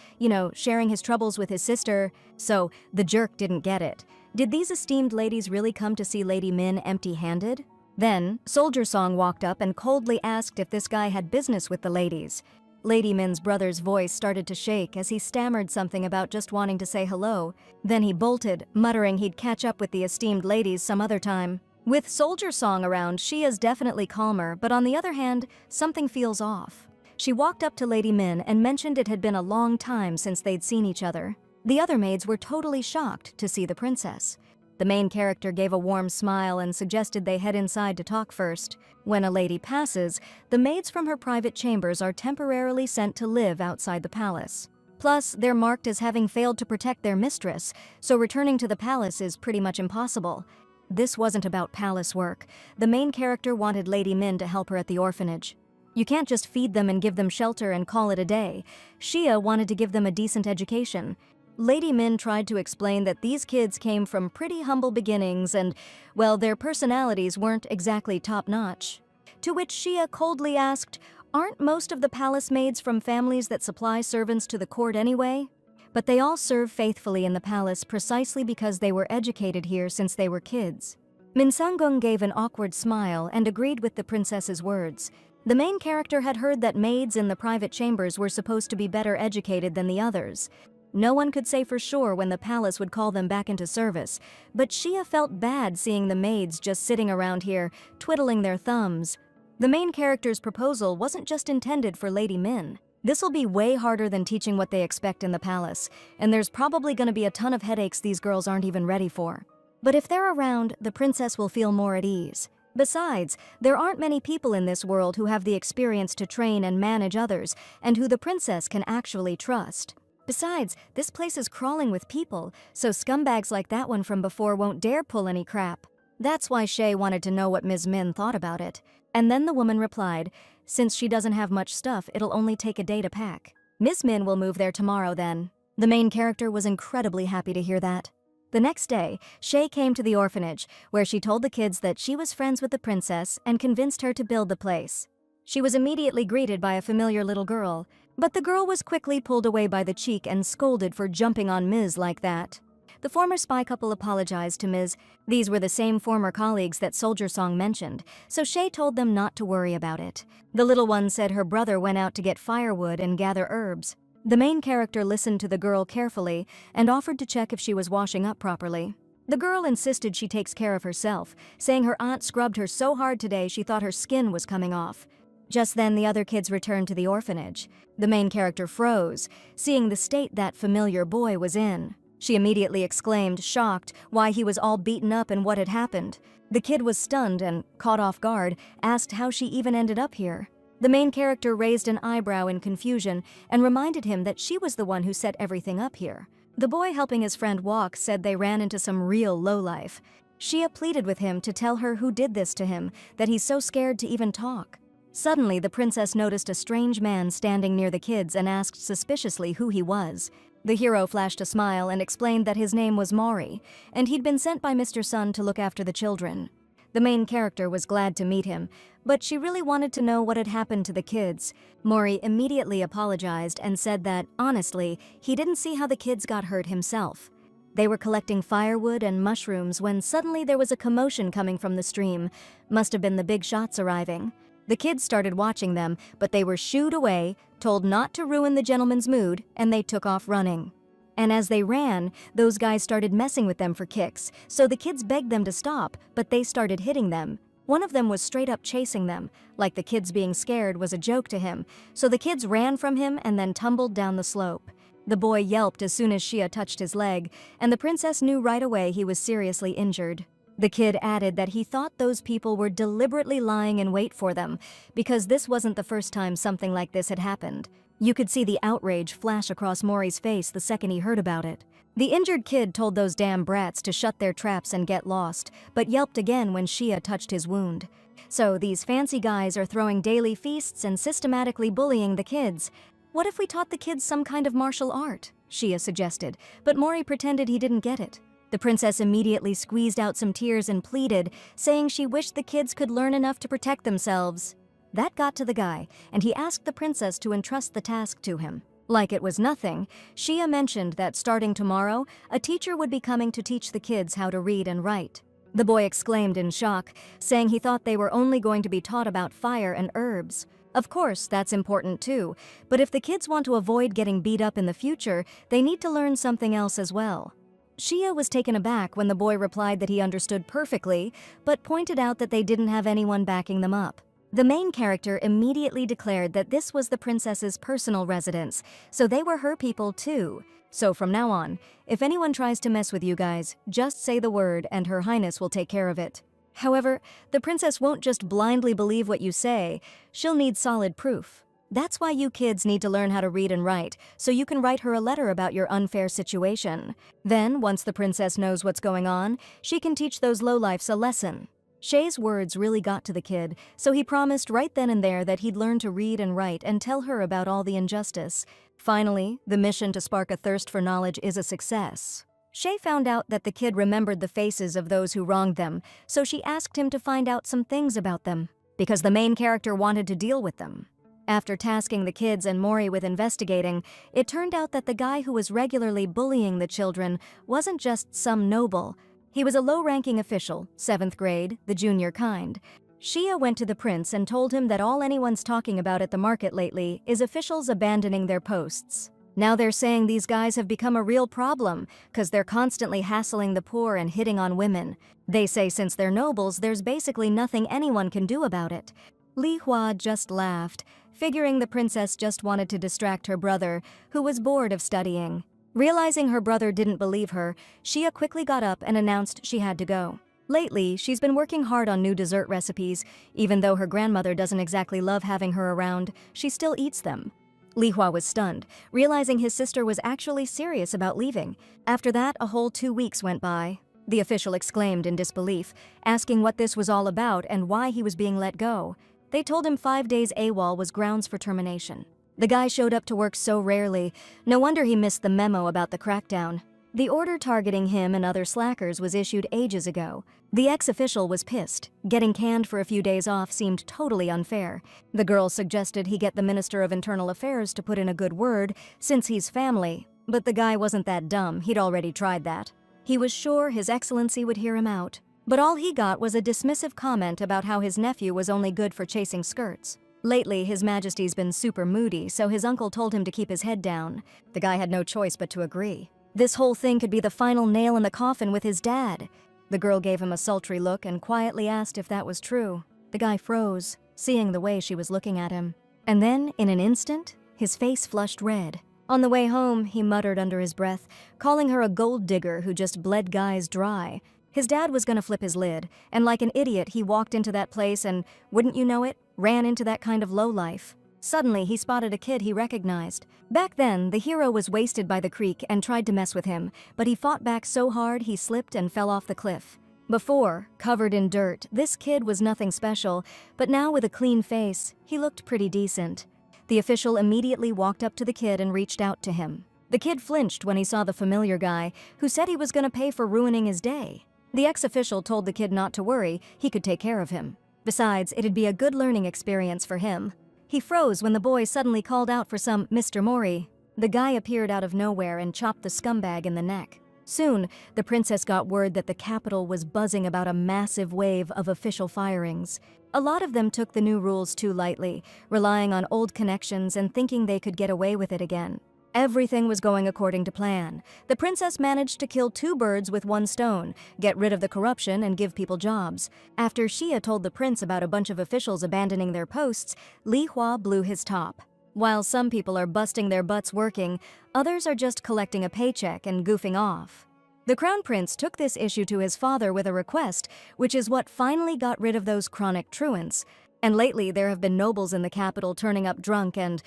sharing his troubles with his sister. So, the jerk didn't get it. Did these esteemed ladies really come to see Lady Min empty-handed? Then, Soldier Song walked up and coldly asked if this guy had business with the ladies. Lady Min's brother's voice started to shake as he stammered something about just wanting to say hello. Then he bolted, muttering he'd catch up with the esteemed ladies some other time. With Soldier Song around, Shia's definitely calmer, but on the other hand, something feels off. She walked up to Lady Min and mentioned it had been a long time since they'd seen each other. The other maids were totally shocked to see the princess. The main character gave a warm smile and suggested they head inside to talk first. When a lady passes, the maids from her private chambers are temporarily sent to live outside the palace. Plus, they're marked as having failed to protect their mistress, so returning to the palace is pretty much impossible. This wasn't about palace work. The main character wanted Lady Min to help her at the orphanage. You can't just feed them and give them shelter and call it a day. Shia wanted to give them a decent education. Lady Min tried to explain that these kids came from pretty humble beginnings and, well, their personalities weren't exactly top-notch. To which Shia coldly asked, aren't most of the palace maids from families that supply servants to the court anyway? But they all serve faithfully in the palace precisely because they were educated here since they were kids. Min Sangung gave an awkward smile and agreed with the princess's words. The main character had heard that maids in the private chambers were supposed to be better educated than the others. No one could say for sure when the palace would call them back into service, but Shia felt bad seeing the maids just sitting around here, twiddling their thumbs. The main character's proposal wasn't just intended for Lady Min. This'll be way harder than teaching what they expect in the palace, and there's probably gonna be a ton of headaches these girls aren't even ready for. But if they're around, the princess will feel more at ease. Besides, there aren't many people in this world who have the experience to train and manage others, and who the princess can actually trust. Besides, this place is crawling with people, so scumbags like that one from before won't dare pull any crap. That's why Shay wanted to know what Ms. Min thought about it. And then the woman replied, since she doesn't have much stuff, it'll only take a day to pack. Ms. Min will move there tomorrow then. The main character was incredibly happy to hear that. The next day, Shay came to the orphanage, where she told the kids that she was friends with the princess and convinced her to build the place. She was immediately greeted by a familiar little girl, but the girl was quickly pulled away by the cheek and scolded for jumping on Ms. like that. The former spy couple apologized to Ms. These were the same former colleagues that Soldier Song mentioned, so Shay told them not to worry about it. The little one said her brother went out to get firewood and gather herbs. The main character listened to the girl carefully and offered to check if she was washing up properly. The girl insisted she takes care of herself, saying her aunt scrubbed her so hard today she thought her skin was coming off. Just then, the other kids returned to the orphanage. The main character froze, seeing the state that familiar boy was in. She immediately exclaimed, shocked, why he was all beaten up and what had happened. The kid was stunned and, caught off guard, asked how she even ended up here. The main character raised an eyebrow in confusion and reminded him that she was the one who set everything up here. The boy helping his friend walk said they ran into some real lowlife. Shia pleaded with him to tell her who did this to him, that he's so scared to even talk. Suddenly, the princess noticed a strange man standing near the kids and asked suspiciously who he was. The hero flashed a smile and explained that his name was Maury, and he'd been sent by Mr. Sun to look after the children. The main character was glad to meet him, but she really wanted to know what had happened to the kids. Maury immediately apologized and said that, honestly, he didn't see how the kids got hurt himself. They were collecting firewood and mushrooms when suddenly there was a commotion coming from the stream. Must have been the big shots arriving. The kids started watching them, but they were shooed away, told not to ruin the gentleman's mood, and they took off running. And as they ran, those guys started messing with them for kicks, so the kids begged them to stop, but they started hitting them. One of them was straight up chasing them, like the kids being scared was a joke to him, so the kids ran from him and then tumbled down the slope. The boy yelped as soon as Shia touched his leg, and the princess knew right away he was seriously injured. The kid added that he thought those people were deliberately lying in wait for them, because this wasn't the first time something like this had happened. You could see the outrage flash across Maury's face the second he heard about it. The injured kid told those damn brats to shut their traps and get lost, but yelped again when Shia touched his wound. So these fancy guys are throwing daily feasts and systematically bullying the kids. What if we taught the kids some kind of martial art? Shia suggested, but Maury pretended he didn't get it. The princess immediately squeezed out some tears and pleaded, saying she wished the kids could learn enough to protect themselves. That got to the guy, and he asked the princess to entrust the task to him. Like it was nothing, Shia mentioned that starting tomorrow, a teacher would be coming to teach the kids how to read and write. The boy exclaimed in shock, saying he thought they were only going to be taught about fire and herbs. Of course, that's important too, but if the kids want to avoid getting beat up in the future, they need to learn something else as well. Shia was taken aback when the boy replied that he understood perfectly, but pointed out that they didn't have anyone backing them up. The main character immediately declared that this was the princess's personal residence, so they were her people too. So from now on, if anyone tries to mess with you guys, just say the word and Her Highness will take care of it. However, the princess won't just blindly believe what you say, she'll need solid proof. That's why you kids need to learn how to read and write, so you can write her a letter about your unfair situation. Then, once the princess knows what's going on, she can teach those lowlifes a lesson. Shay's words really got to the kid, so he promised right then and there that he'd learn to read and write and tell her about all the injustice. Finally, the mission to spark a thirst for knowledge is a success. Shay found out that the kid remembered the faces of those who wronged them, so she asked him to find out some things about them, because the main character wanted to deal with them. After tasking the kids and Maury with investigating, it turned out that the guy who was regularly bullying the children wasn't just some noble. He was a low-ranking official, 7th grade, the junior kind. Shia went to the prince and told him that all anyone's talking about at the market lately is officials abandoning their posts. Now they're saying these guys have become a real problem because they're constantly hassling the poor and hitting on women. They say since they're nobles, there's basically nothing anyone can do about it. Li Hua just laughed, figuring the princess just wanted to distract her brother, who was bored of studying. Realizing her brother didn't believe her, Xia quickly got up and announced she had to go. Lately, she's been working hard on new dessert recipes. Even though her grandmother doesn't exactly love having her around, she still eats them. Li Hua was stunned, realizing his sister was actually serious about leaving. After that, a whole 2 weeks went by. The official exclaimed in disbelief, asking what this was all about and why he was being let go. They told him 5 days AWOL was grounds for termination. The guy showed up to work so rarely, no wonder he missed the memo about the crackdown. The order targeting him and other slackers was issued ages ago. The ex-official was pissed. Getting canned for a few days off seemed totally unfair. The girl suggested he get the Minister of Internal Affairs to put in a good word, since he's family. But the guy wasn't that dumb, he'd already tried that. He was sure His Excellency would hear him out. But all he got was a dismissive comment about how his nephew was only good for chasing skirts. Lately, His Majesty's been super moody, so his uncle told him to keep his head down. The guy had no choice but to agree. This whole thing could be the final nail in the coffin with his dad. The girl gave him a sultry look and quietly asked if that was true. The guy froze, seeing the way she was looking at him. And then, in an instant, his face flushed red. On the way home, he muttered under his breath, calling her a gold digger who just bled guys dry. His dad was gonna flip his lid, and like an idiot, he walked into that place and, wouldn't you know it, ran into that kind of lowlife. Suddenly, he spotted a kid he recognized. Back then, the hero was wasted by the creek and tried to mess with him, but he fought back so hard he slipped and fell off the cliff. Before, covered in dirt, this kid was nothing special, but now with a clean face, he looked pretty decent. The official immediately walked up to the kid and reached out to him. The kid flinched when he saw the familiar guy, who said he was gonna pay for ruining his day. The ex-official told the kid not to worry, he could take care of him. Besides, it'd be a good learning experience for him. He froze when the boy suddenly called out for some Mr. Mori. The guy appeared out of nowhere and chopped the scumbag in the neck. Soon, the princess got word that the capital was buzzing about a massive wave of official firings. A lot of them took the new rules too lightly, relying on old connections and thinking they could get away with it again. Everything was going according to plan. The princess managed to kill 2 birds with 1 stone, get rid of the corruption and give people jobs. After Xia told the prince about a bunch of officials abandoning their posts, Li Hua blew his top. While some people are busting their butts working, others are just collecting a paycheck and goofing off. The crown prince took this issue to his father with a request, which is what finally got rid of those chronic truants. And lately there have been nobles in the capital turning up drunk and,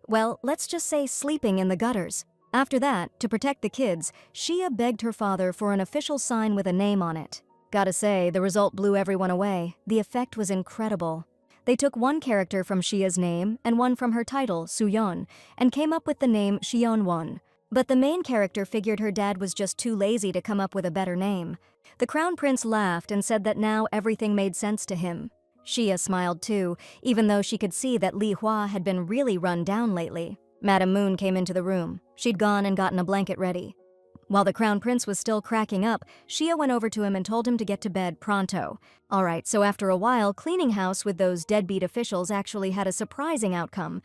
well, let's just say sleeping in the gutters. After that, to protect the kids, Xia begged her father for an official sign with a name on it. Gotta say, the result blew everyone away. The effect was incredible. They took one character from Xia's name and one from her title, Suyeon, and came up with the name Xiyeonwon. But the main character figured her dad was just too lazy to come up with a better name. The crown prince laughed and said that now everything made sense to him. Xia smiled too, even though she could see that Li Hua had been really run down lately. Madame Moon came into the room. She'd gone and gotten a blanket ready. While the crown prince was still cracking up, Xia went over to him and told him to get to bed pronto. Alright, so after a while, cleaning house with those deadbeat officials actually had a surprising outcome.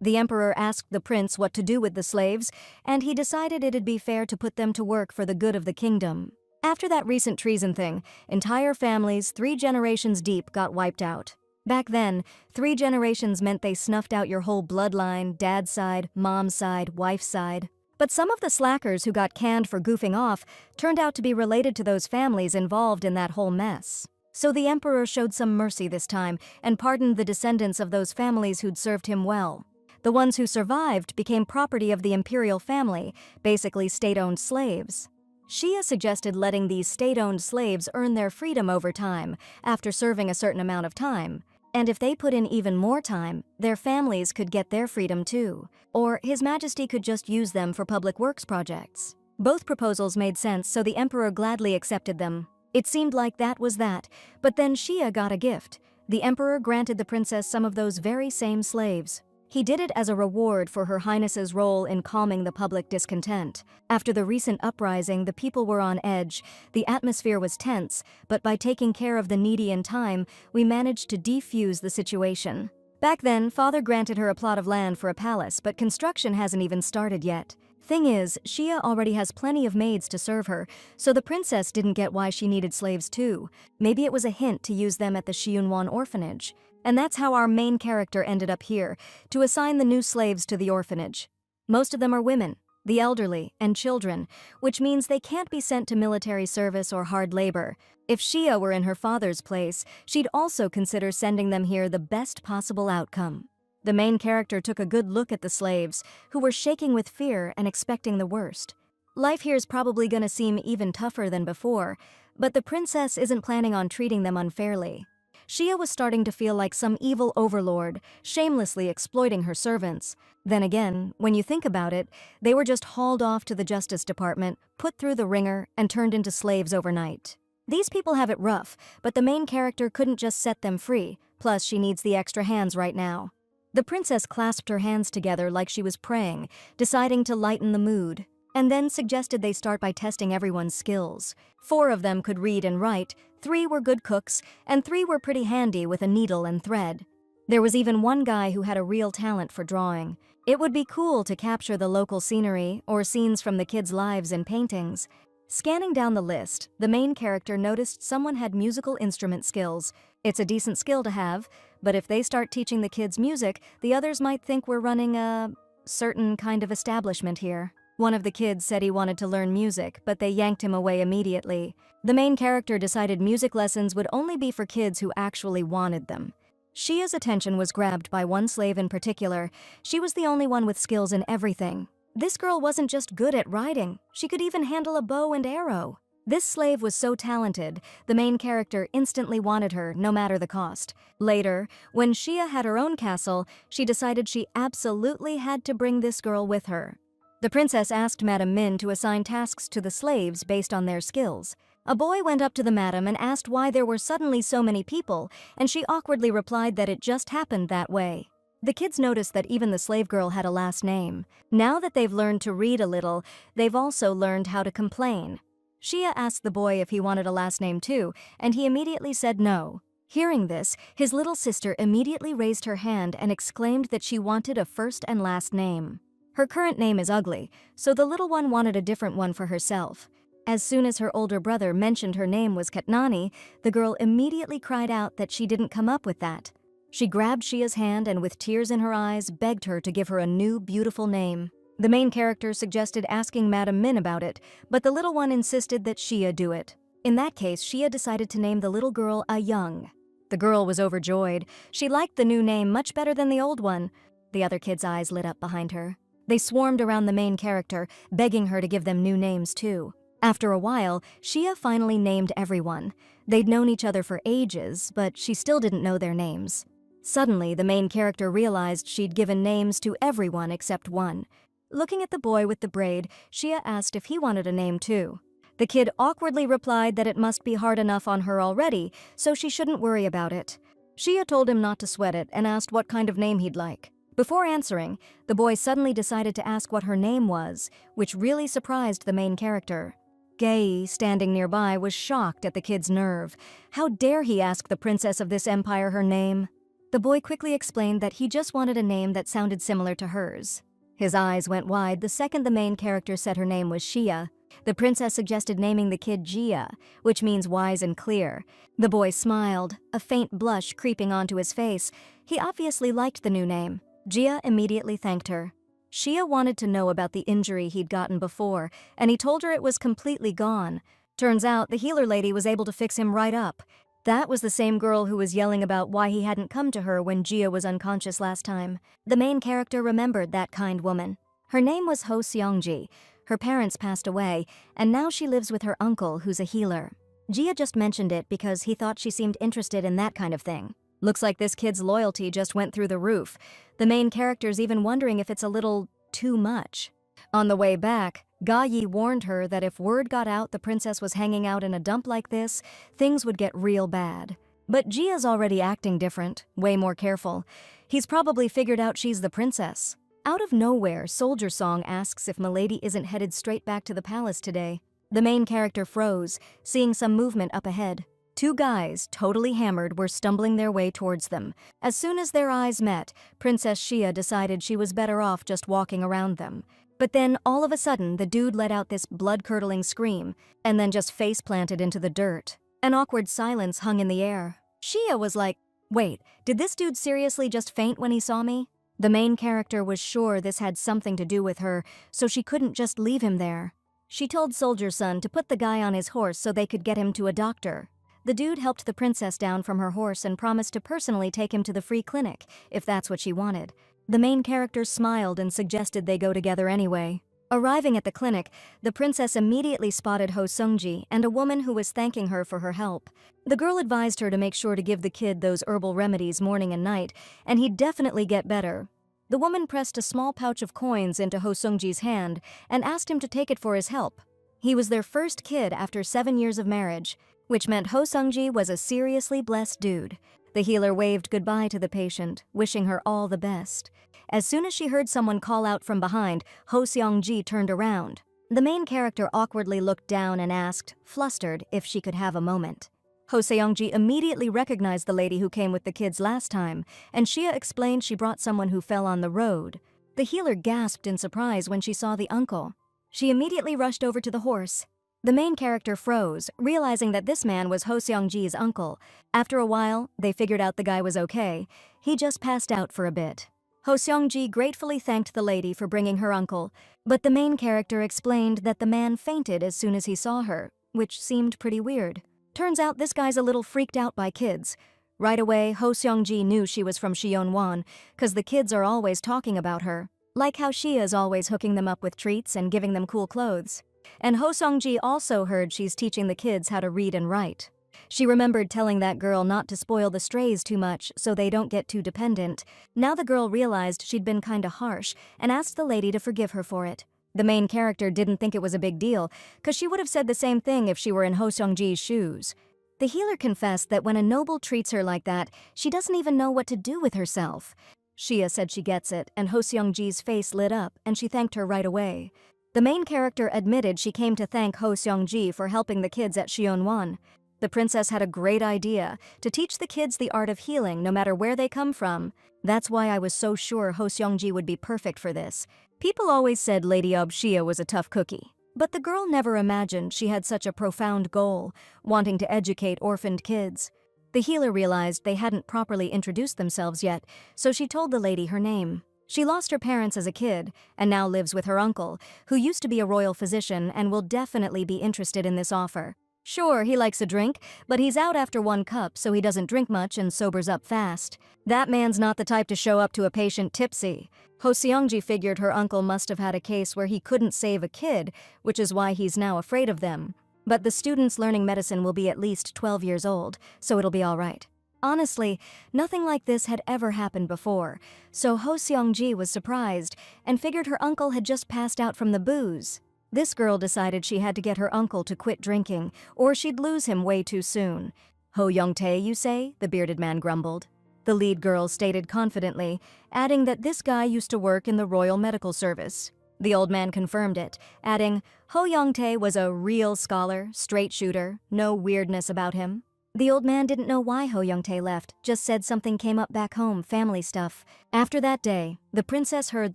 The emperor asked the prince what to do with the slaves, and he decided it'd be fair to put them to work for the good of the kingdom. After that recent treason thing, entire families 3 generations deep got wiped out. Back then, 3 generations meant they snuffed out your whole bloodline, dad's side, mom's side, wife's side. But some of the slackers who got canned for goofing off turned out to be related to those families involved in that whole mess. So the emperor showed some mercy this time and pardoned the descendants of those families who'd served him well. The ones who survived became property of the imperial family, basically state-owned slaves. Xia suggested letting these state-owned slaves earn their freedom over time, after serving a certain amount of time. And if they put in even more time, their families could get their freedom too. Or His Majesty could just use them for public works projects. Both proposals made sense, so the emperor gladly accepted them. It seemed like that was that, but then Xia got a gift. The emperor granted the princess some of those very same slaves. He did it as a reward for Her Highness's role in calming the public discontent. After the recent uprising, the people were on edge. The atmosphere was tense, but by taking care of the needy in time, we managed to defuse the situation. Back then, father granted her a plot of land for a palace, but construction hasn't even started yet. Thing is, Shia already has plenty of maids to serve her, so the princess didn't get why she needed slaves too. Maybe it was a hint to use them at the Xiunwan orphanage. And that's how our main character ended up here, to assign the new slaves to the orphanage. Most of them are women, the elderly, and children, which means they can't be sent to military service or hard labor. If Shia were in her father's place, she'd also consider sending them here the best possible outcome. The main character took a good look at the slaves, who were shaking with fear and expecting the worst. Life here's probably gonna seem even tougher than before, but the princess isn't planning on treating them unfairly. Shia was starting to feel like some evil overlord, shamelessly exploiting her servants. Then again, when you think about it, they were just hauled off to the Justice Department, put through the ringer, and turned into slaves overnight. These people have it rough, but the main character couldn't just set them free, plus she needs the extra hands right now. The princess clasped her hands together like she was praying, deciding to lighten the mood, and then suggested they start by testing everyone's skills. 4 of them could read and write, 3 were good cooks, and 3 were pretty handy with a needle and thread. There was even one guy who had a real talent for drawing. It would be cool to capture the local scenery or scenes from the kids' lives in paintings. Scanning down the list, the main character noticed someone had musical instrument skills. It's a decent skill to have, but if they start teaching the kids music, the others might think we're running a certain kind of establishment here. One of the kids said he wanted to learn music, but they yanked him away immediately. The main character decided music lessons would only be for kids who actually wanted them. Shia's attention was grabbed by one slave in particular. She was the only one with skills in everything. This girl wasn't just good at riding, she could even handle a bow and arrow. This slave was so talented, the main character instantly wanted her, no matter the cost. Later, when Shia had her own castle, she decided she absolutely had to bring this girl with her. The princess asked Madame Min to assign tasks to the slaves based on their skills. A boy went up to the madam and asked why there were suddenly so many people, and she awkwardly replied that it just happened that way. The kids noticed that even the slave girl had a last name. Now that they've learned to read a little, they've also learned how to complain. Shia asked the boy if he wanted a last name too, and he immediately said no. Hearing this, his little sister immediately raised her hand and exclaimed that she wanted a first and last name. Her current name is Ugly, so the little one wanted a different one for herself. As soon as her older brother mentioned her name was Katnani, the girl immediately cried out that she didn't come up with that. She grabbed Shia's hand and with tears in her eyes begged her to give her a new, beautiful name. The main character suggested asking Madame Min about it, but the little one insisted that Shia do it. In that case, Shia decided to name the little girl A Young. The girl was overjoyed. She liked the new name much better than the old one. The other kids' eyes lit up behind her. They swarmed around the main character, begging her to give them new names too. After a while, Shia finally named everyone. They'd known each other for ages, but she still didn't know their names. Suddenly, the main character realized she'd given names to everyone except one. Looking at the boy with the braid, Shia asked if he wanted a name too. The kid awkwardly replied that it must be hard enough on her already, so she shouldn't worry about it. Shia told him not to sweat it and asked what kind of name he'd like. Before answering, the boy suddenly decided to ask what her name was, which really surprised the main character. Gei, standing nearby, was shocked at the kid's nerve. How dare he ask the princess of this empire her name? The boy quickly explained that he just wanted a name that sounded similar to hers. His eyes went wide the second the main character said her name was Shia. The princess suggested naming the kid Jia, which means wise and clear. The boy smiled, a faint blush creeping onto his face. He obviously liked the new name. Jia immediately thanked her. Shia wanted to know about the injury he'd gotten before, and he told her it was completely gone. Turns out the healer lady was able to fix him right up. That was the same girl who was yelling about why he hadn't come to her when Jia was unconscious last time. The main character remembered that kind woman. Her name was Ho Seongji. Her parents passed away, and now she lives with her uncle, who's a healer. Jia just mentioned it because he thought she seemed interested in that kind of thing. Looks like this kid's loyalty just went through the roof. The main character's even wondering if it's a little too much. On the way back, Ga Yi warned her that if word got out the princess was hanging out in a dump like this, things would get real bad. But Jia's already acting different, way more careful. He's probably figured out she's the princess. Out of nowhere, Soldier Song asks if Milady isn't headed straight back to the palace today. The main character froze, seeing some movement up ahead. Two guys, totally hammered, were stumbling their way towards them. As soon as their eyes met, Princess Xia decided she was better off just walking around them. But then, all of a sudden, the dude let out this blood-curdling scream, and then just face-planted into the dirt. An awkward silence hung in the air. Xia was like, "Wait, did this dude seriously just faint when he saw me?" The main character was sure this had something to do with her, so she couldn't just leave him there. She told Soldier Son to put the guy on his horse so they could get him to a doctor. The dude helped the princess down from her horse and promised to personally take him to the free clinic, if that's what she wanted. The main character smiled and suggested they go together anyway. Arriving at the clinic, the princess immediately spotted Ho Seungji and a woman who was thanking her for her help. The girl advised her to make sure to give the kid those herbal remedies morning and night, and he'd definitely get better. The woman pressed a small pouch of coins into Ho Seungji's hand and asked him to take it for his help. He was their first kid after 7 years of marriage, which meant Ho Seungji was a seriously blessed dude. The healer waved goodbye to the patient, wishing her all the best. As soon as she heard someone call out from behind, Ho Seungji turned around. The main character awkwardly looked down and asked, flustered, if she could have a moment. Ho Seungji immediately recognized the lady who came with the kids last time, and Xia explained she brought someone who fell on the road. The healer gasped in surprise when she saw the uncle. She immediately rushed over to the horse. The main character froze, realizing that this man was Ho Seungji's uncle. After a while, they figured out the guy was okay. He just passed out for a bit. Ho Seungji gratefully thanked the lady for bringing her uncle, but the main character explained that the man fainted as soon as he saw her, which seemed pretty weird. Turns out this guy's a little freaked out by kids. Right away, Ho Seungji knew she was from Xionyuan, cause the kids are always talking about her. Like how Xia's always hooking them up with treats and giving them cool clothes. And Ho Seungji also heard she's teaching the kids how to read and write. She remembered telling that girl not to spoil the strays too much so they don't get too dependent. Now the girl realized she'd been kinda harsh and asked the lady to forgive her for it. The main character didn't think it was a big deal, cause she would have said the same thing if she were in Ho Seungji's shoes. The healer confessed that when a noble treats her like that, she doesn't even know what to do with herself. Xia said she gets it, and Ho Seungji's face lit up, and she thanked her right away. The main character admitted she came to thank Ho Seungji for helping the kids at Xionyuan. The princess had a great idea, to teach the kids the art of healing no matter where they come from. That's why I was so sure Ho Seungji would be perfect for this. People always said Lady Ob Xia was a tough cookie. But the girl never imagined she had such a profound goal, wanting to educate orphaned kids. The healer realized they hadn't properly introduced themselves yet, so she told the lady her name. She lost her parents as a kid, and now lives with her uncle, who used to be a royal physician and will definitely be interested in this offer. Sure, he likes a drink, but he's out after 1 cup, so he doesn't drink much and sobers up fast. That man's not the type to show up to a patient tipsy. Ho Seungji figured her uncle must have had a case where he couldn't save a kid, which is why he's now afraid of them. But the students learning medicine will be at least 12 years old, so it'll be all right. Honestly, nothing like this had ever happened before, so Ho Seungji was surprised and figured her uncle had just passed out from the booze. This girl decided she had to get her uncle to quit drinking, or she'd lose him way too soon. "Ho Young-tae, you say?" the bearded man grumbled. The lead girl stated confidently, adding that this guy used to work in the Royal Medical Service. The old man confirmed it, adding, Ho Young-tae was a real scholar, straight shooter, no weirdness about him. The old man didn't know why Ho Young-tae left, just said something came up back home, family stuff. After that day, the princess heard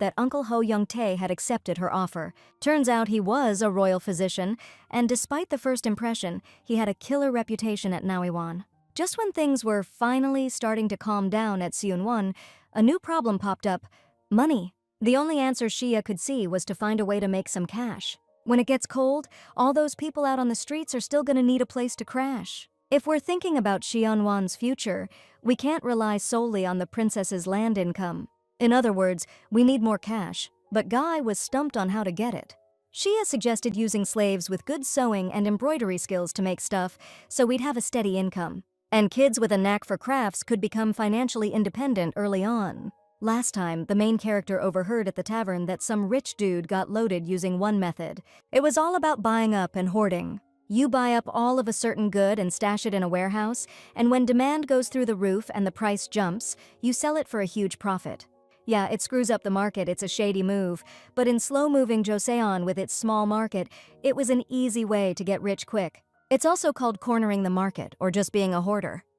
that Uncle Ho Young-tae had accepted her offer. Turns out he was a royal physician, and despite the first impression, he had a killer reputation at Naoiwan. Just when things were finally starting to calm down at Seonwon, a new problem popped up: money. The only answer Xia could see was to find a way to make some cash. When it gets cold, all those people out on the streets are still gonna need a place to crash. If we're thinking about Xionyuan's future, we can't rely solely on the princess's land income. In other words, we need more cash, but Guy was stumped on how to get it. Xia suggested using slaves with good sewing and embroidery skills to make stuff, so we'd have a steady income. And kids with a knack for crafts could become financially independent early on. Last time, the main character overheard at the tavern that some rich dude got loaded using one method. It was all about buying up and hoarding. You buy up all of a certain good and stash it in a warehouse, and when demand goes through the roof and the price jumps, you sell it for a huge profit. Yeah, it screws up the market, it's a shady move, but in slow-moving Joseon with its small market, it was an easy way to get rich quick. It's also called cornering the market or just being a hoarder.